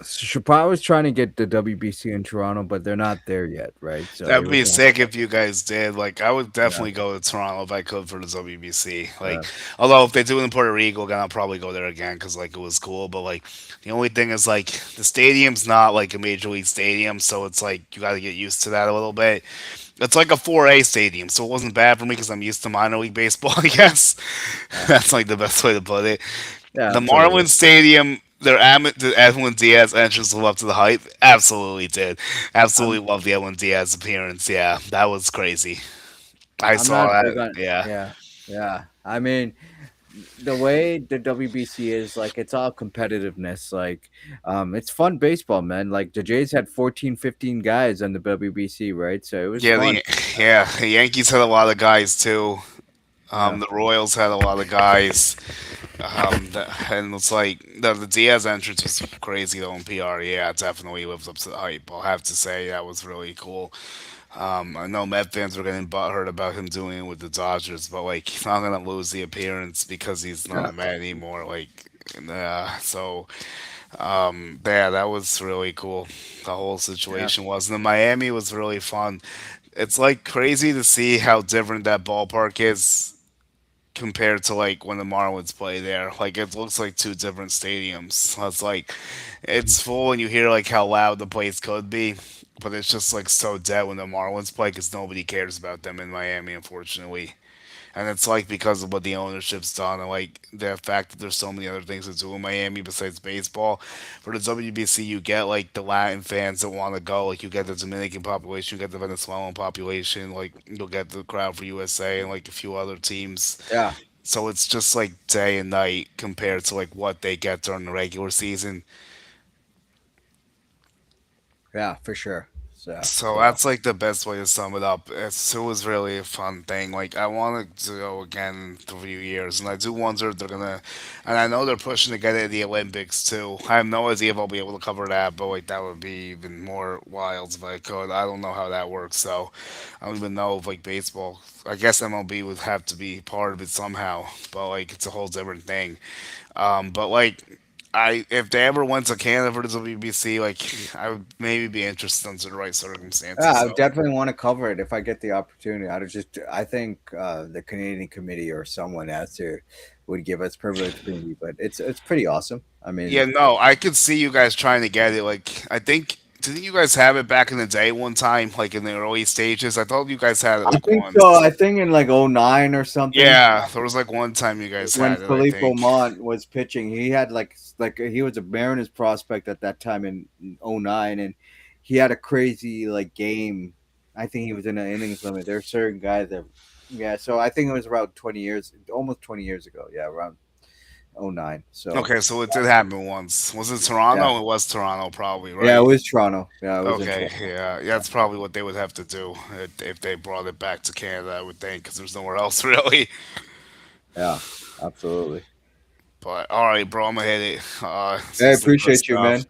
Chappelle was trying to get the WBC in Toronto, but they're not there yet, right? So they That'd were be saying, sick if you guys did. Like, I would yeah, definitely go to Toronto if I could for the WBC. yeah, Like, although if they do it in Puerto Rico, again, I'll probably go there again because like it was cool. But like, the only thing is like the stadium's not like a major league stadium, so it's like you got to get used to that a little bit. It's like a 4A stadium, so it wasn't bad for me because I'm used to minor league baseball. I guess yeah, that's like the best way to put it. yeah, The absolutely. Marlins Stadium, the Edwin Diaz entrance lived up to the hype. Absolutely did. I'm Absolutely loved the Edwin Diaz appearance. Yeah, that was crazy. I I'm saw not big that. on Yeah. yeah, yeah. I mean, the way the WBC is, like it's all competitiveness. Like, it's fun baseball, man. Like the Jays had 14, 15 guys on the WBC, right? So it was Yeah, fun. the Yankees had a lot of guys too. Yeah, The Royals had a lot of guys. And it's like the Diaz entrance was crazy though in PR. Yeah, it definitely lived up to the hype. I'll have to say that was really cool. I know Met fans were getting butthurt about him doing it with the Dodgers, but like he's not gonna lose the appearance because he's not yeah, a Met anymore. Like, so yeah, that was really cool. The whole yeah. situation was. And then Miami was really fun. It's like crazy to see how different that ballpark is compared to like when the Marlins play there. Like it looks like two different stadiums. So it's like it's full and you hear like how loud the place could be, but it's just like so dead when the Marlins play because nobody cares about them in Miami, unfortunately. And it's like because of what the ownership's done and like the fact that there's so many other things to do in Miami besides baseball. For the WBC, you get like the Latin fans that want to go. Like you get the Dominican population, you get the Venezuelan population. Like you'll get the crowd for USA and like a few other teams. Yeah. so it's just like day and night compared to like what they get during the regular season. Yeah, for sure. So So yeah. that's like the best way to sum it up. It was really a fun thing. Like I want to go again in 3 years, and I do wonder if they're gonna. And I know they're pushing to get it in the Olympics too. I have no idea if I'll be able to cover that, but like that would be even more wild if I could. I don't know how that works, so I don't even know if like baseball. I guess MLB would have to be part of it somehow, but like it's a whole different thing. But like if they ever went to Canada for the WBC, like I would maybe be interested under the right Yeah, circumstances. I So would definitely want to cover it if I get the opportunity. I think the Canadian committee or someone has to would give us privilege premium, but it's pretty awesome. I mean, yeah, no, I could see you guys trying to get it. Like I think didn't you guys have it back in the day one time, like in the early stages? I thought you guys had it I like think so. once. I think in like '09 or something Yeah, there was like one time you guys when had it. I Philippe think. Mont was pitching, he had like he was a Mariners prospect at that time in '09, and he had a crazy like game. I think he was in an innings limit. There are certain guys that, yeah. So I think it was around 20 years, almost 20 years ago. Yeah, around '09. So Okay, so it did happen once. Was it yeah, Toronto? It was Toronto, probably, yeah, it right? was Toronto. Yeah, it was in Okay, Toronto. yeah, that's probably what they would have to do if they brought it back to Canada. I would think because there's nowhere else really. Yeah, absolutely. But all right, bro, I'm gonna hit it. I Some good appreciate you, stuff. man.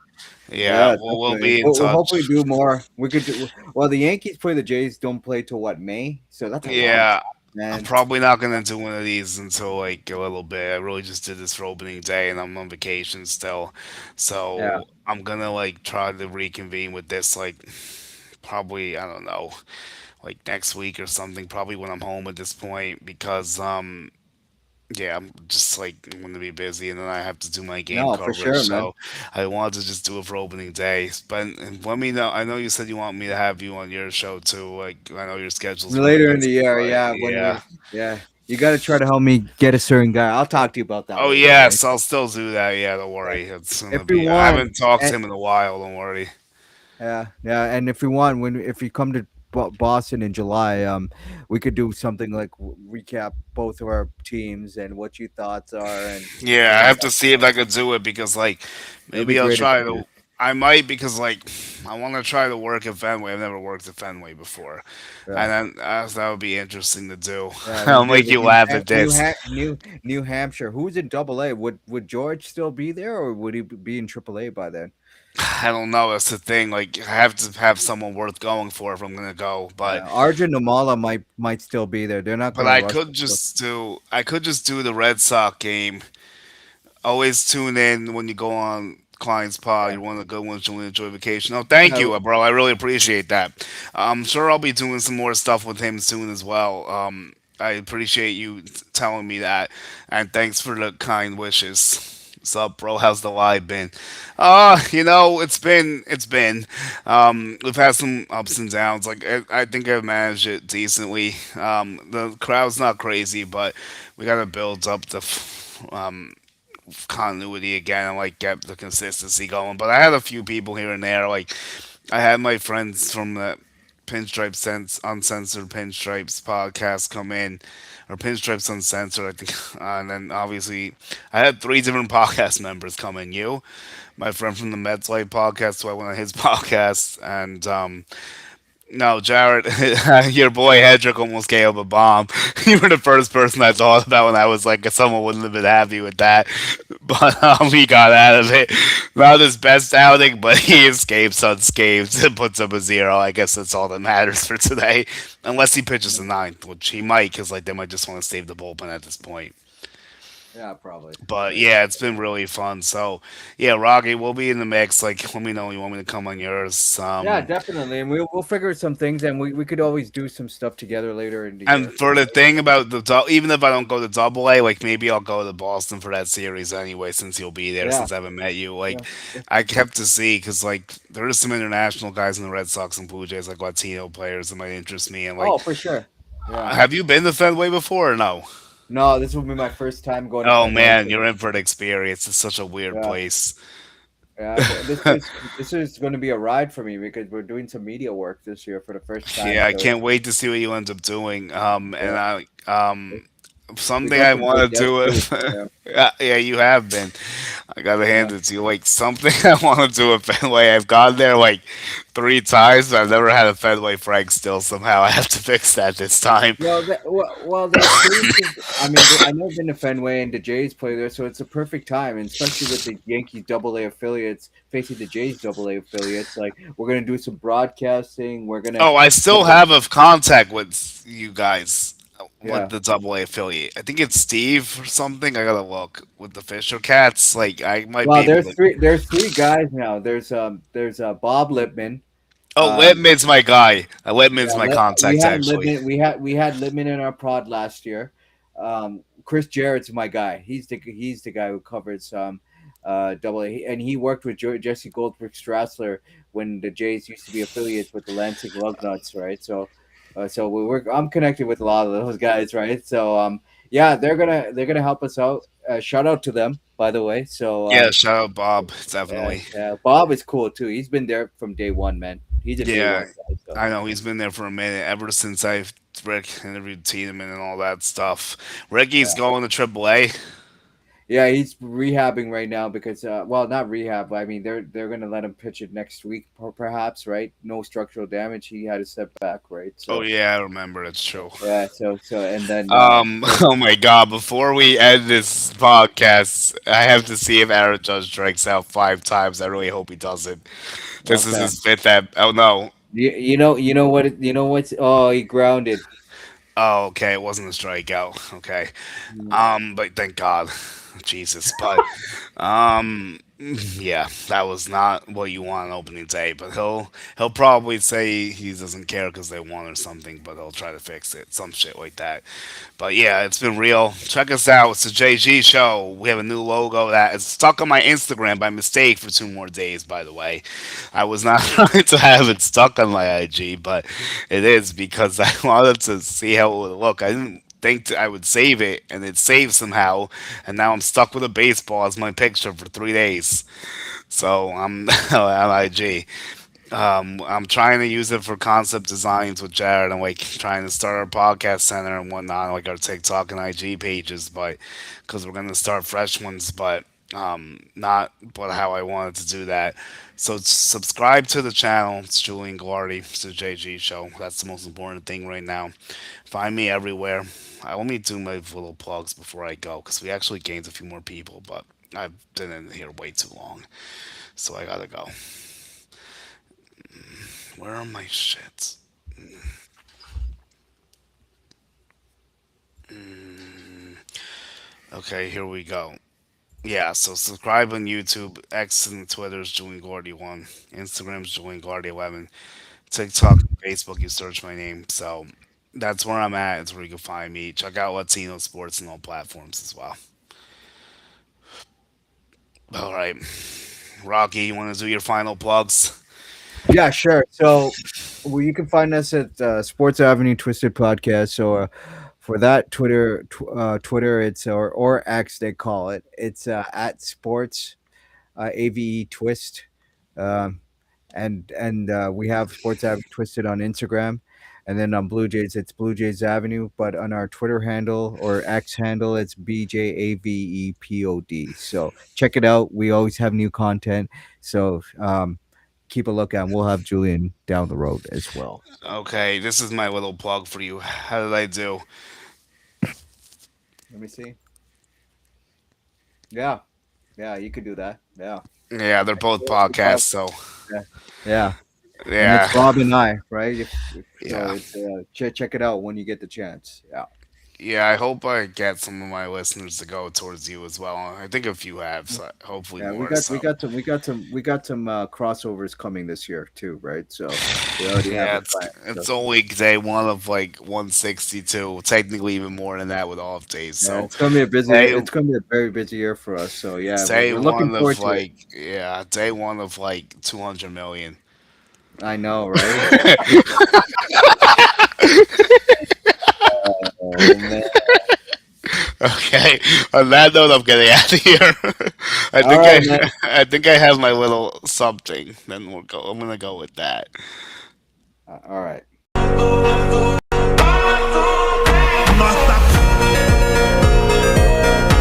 Yeah, Yeah, we'll definitely. be in We'll touch. hopefully do more. We could do well. The Yankees play the Jays. Don't play till what, May? So that's a long time, Yeah, I'm man. probably not gonna do one of these until like a little bit. I really just did this for opening day, and I'm on vacation still, Yeah. so I'm gonna like try to reconvene with this like probably I don't know like next week or something. Probably when I'm home at this point because yeah, I'm just like I'm gonna be busy, and then I have to do my game No, for coverage. sure, man. So I wanted to just do it for opening day. But let me know. I know you said you want me to have you on your show too. Like I know your schedule's really Later in the busy, year, but yeah, when yeah. we, yeah, you got to try to help me get a certain guy. I'll talk to you about that Oh later. All right. yes, I'll still do that. Yeah, don't Yeah. worry. It's If gonna we be. I want, haven't talked and to him in a while. Don't worry. yeah, yeah, and if we want, when if you come to Boston in July, we could do something like recap both of our teams and what your thoughts are, Yeah, I and have to see if I could do it because like it'll be maybe I'll great if try you could. to. I might because like I want to try to work at Fenway. I've never worked at Fenway before, Yeah. and then that would be interesting to do. Yeah, we I'll could do make the you laugh at this. New Hampshire. Who's in Double A? Would George still be there, or would he be in Triple A by then? I don't know. That's the thing. Like I have to have someone worth going for if I'm gonna go. Yeah, Arjun Namala might still be there. They're not But gonna rush. The I could just do the Red Sox game. Always tune in when you go on Client's Pod. Yeah, You're one of the good ones. You'll enjoy vacation. Oh, thank yeah. you, bro. I really appreciate that. I'm sure I'll be doing some more stuff with him soon as well. I appreciate you telling me that, and thanks for the kind wishes. What's up, bro? How's the live been? It's been. We've had some ups and downs. Like I think I've managed it decently. The crowd's not crazy, but we gotta build up continuity again and like get the consistency going. But I had a few people here and there. Like I had my friends from the Pinstripe Sense Uncensored Pinstripes podcast come in, or Pinstripes Uncensored, I think. And then obviously I had three different podcast members come in. You, my friend from the Mets Life podcast, so I went on his podcast, and no, Jared, your boy Hedrick almost gave up a bomb. You were the first person I thought about when I was like, someone wouldn't have been happy with that. But he got out of it. Not his best outing, but he escapes unscathed and puts up a zero. I guess that's all that matters for today. Unless he pitches the ninth, which he might, because like they might just want to save the bullpen at this point. Yeah, probably. But Yeah. yeah, it's been really fun. So yeah, Rocky, we'll be in the mix. Like, let me know when you want me to come on yours. Yeah, definitely. And we'll figure some things, and we could always do some stuff together later in the And year. for the thing about even if I don't go to Double A, like maybe I'll go to Boston for that series anyway, since you'll be there. Yeah, Since I haven't met you, like yeah. Yeah. I kept to see because like there is some international guys in the Red Sox and Blue Jays, like Latino players that might interest me. And like, Oh, for sure. Yeah. have you been to Fenway before or no? No, this will be my first time going to Oh Fenway. man, So you're in for the experience. It's such a weird yeah, place. yeah. This is going to be a ride for me because we're doing some media work this year for the first time. Yeah, I So can't wait to see what you end up doing. And yeah, I We something got I some good want to guests do too. with. Yeah, Yeah, yeah, you have been. I gotta yeah. hand it to you. Like something I want to do with Fenway. I've gone there like 3 times, but I've never had a Fenway Frank. Still, somehow I have to fix that this time. That place is. I mean, I know been to Fenway and the Jays play there, so it's a perfect time, and especially with the Yankees Double A affiliates facing the Jays Double A affiliates. Like we're gonna do some broadcasting. We're gonna, Oh, I still have a contact with you guys with yeah. the Double A affiliate. I think it's Steve or something. I gotta look with the Fisher Cats. Like I might be Well, able to. there's three guys now. There's Bob Lipman. Oh, Um, Whitman's my guy. Whitman's Yeah, my we contact had actually. Libman. We had Libman in our pod last year. Chris Jarrett's my guy. He's the guy who covers double A, and he worked with Jesse Goldberg Strassler when the Jays used to be affiliates with the Lansing Lugnuts, right? So I'm connected with a lot of those guys, right? So yeah, they're gonna help us out. Shout out to them, by the way. So Yeah, shout out Bob. yeah, Definitely. yeah, Bob is cool too. He's been there from day one, man. He's a day Yeah, one guy. So. I know he's been there for a minute ever since I Rick interviewed Tiedemann and all that stuff. Ricky's going to AAA. Yeah, he's rehabbing right now because, well, not rehab. But I mean, they're gonna let him pitch it next week, perhaps, right? No structural damage. He had a setback, right? Oh So yeah, I remember. That's true. yeah, and then Oh my God! Before we end this podcast, I have to see if Aaron Judge strikes out 5 times. I really hope he doesn't. This is okay. his fifth. Oh no. You know what's oh he grounded. Oh, okay. It wasn't a strikeout. Okay. Mm. But thank God, Jesus. But yeah, that was not what you want on opening day. But he'll probably say he doesn't care because they won or something. But he'll try to fix it, some shit like that. But yeah, it's been real. Check us out. It's the JG Show. We have a new logo that is stuck on my Instagram by mistake for 2 more days. By the way, I was not trying to have it stuck on my IG, but it is because I wanted to see how it would look. I didn't think I would save it, and it saved somehow, and now I'm stuck with a baseball as my picture for 3 days. So I'm on IG. I'm trying to use it for concept designs with Jared. I'm like trying to start our podcast center and whatnot, like our TikTok and IG pages, but because we're gonna start fresh ones, but not but how I wanted to do that. So subscribe to the channel. It's Julian Guardi. It's the JG Show. That's the most important thing right now. Find me everywhere. I want me to do my little plugs before I go because we actually gained a few more people, but I've been in here way too long, so I gotta go. Where are my shits? Okay, here we go. Yeah, so subscribe on YouTube, X and Twitter is Julian Gordy 1, Instagram's Julian Gordy 11, TikTok, Facebook, you search my name. So that's where I'm at. It's where you can find me. Check out Latino Sports on all platforms as well. All right, Rocky, you want to do your final plugs? Yeah, sure. So, well, you can find us at Sports Avenue Twisted Podcast. Or for that Twitter, it's or X they call it. It's at Sports AVE Twist, um, and we have Sports Avenue Twisted on Instagram, and then on Blue Jays it's Blue Jays Avenue. But on our Twitter handle or X handle, it's BJAVEPOD. So check it out. We always have new content. So keep a look out. We'll have Julian down the road as well. Okay, this is my little plug for you. How did I do? Let me see. Yeah, yeah, you could do that. Yeah, Yeah, they're both yeah, podcasts, so yeah, yeah. And yeah, it's Rob and I, right? So yeah. it's check it out when you get the chance. Yeah. Yeah, I hope I get some of my listeners to go towards you as well. I think a few have, so hopefully Yeah, more. So we got some crossovers coming this year too, right? So we already have yeah, a plan. So it's only day one of like 162. Technically, even more than that with off days. yeah, So day it's gonna be a very busy year for us. So yeah, day we're looking one of forward to it. like yeah, day one of like 200 million. I know, right? Oh man. Okay. On that note, I'm getting out of here. All right, man. I think I have my little something. Then we'll go. I'm gonna go with that. All right.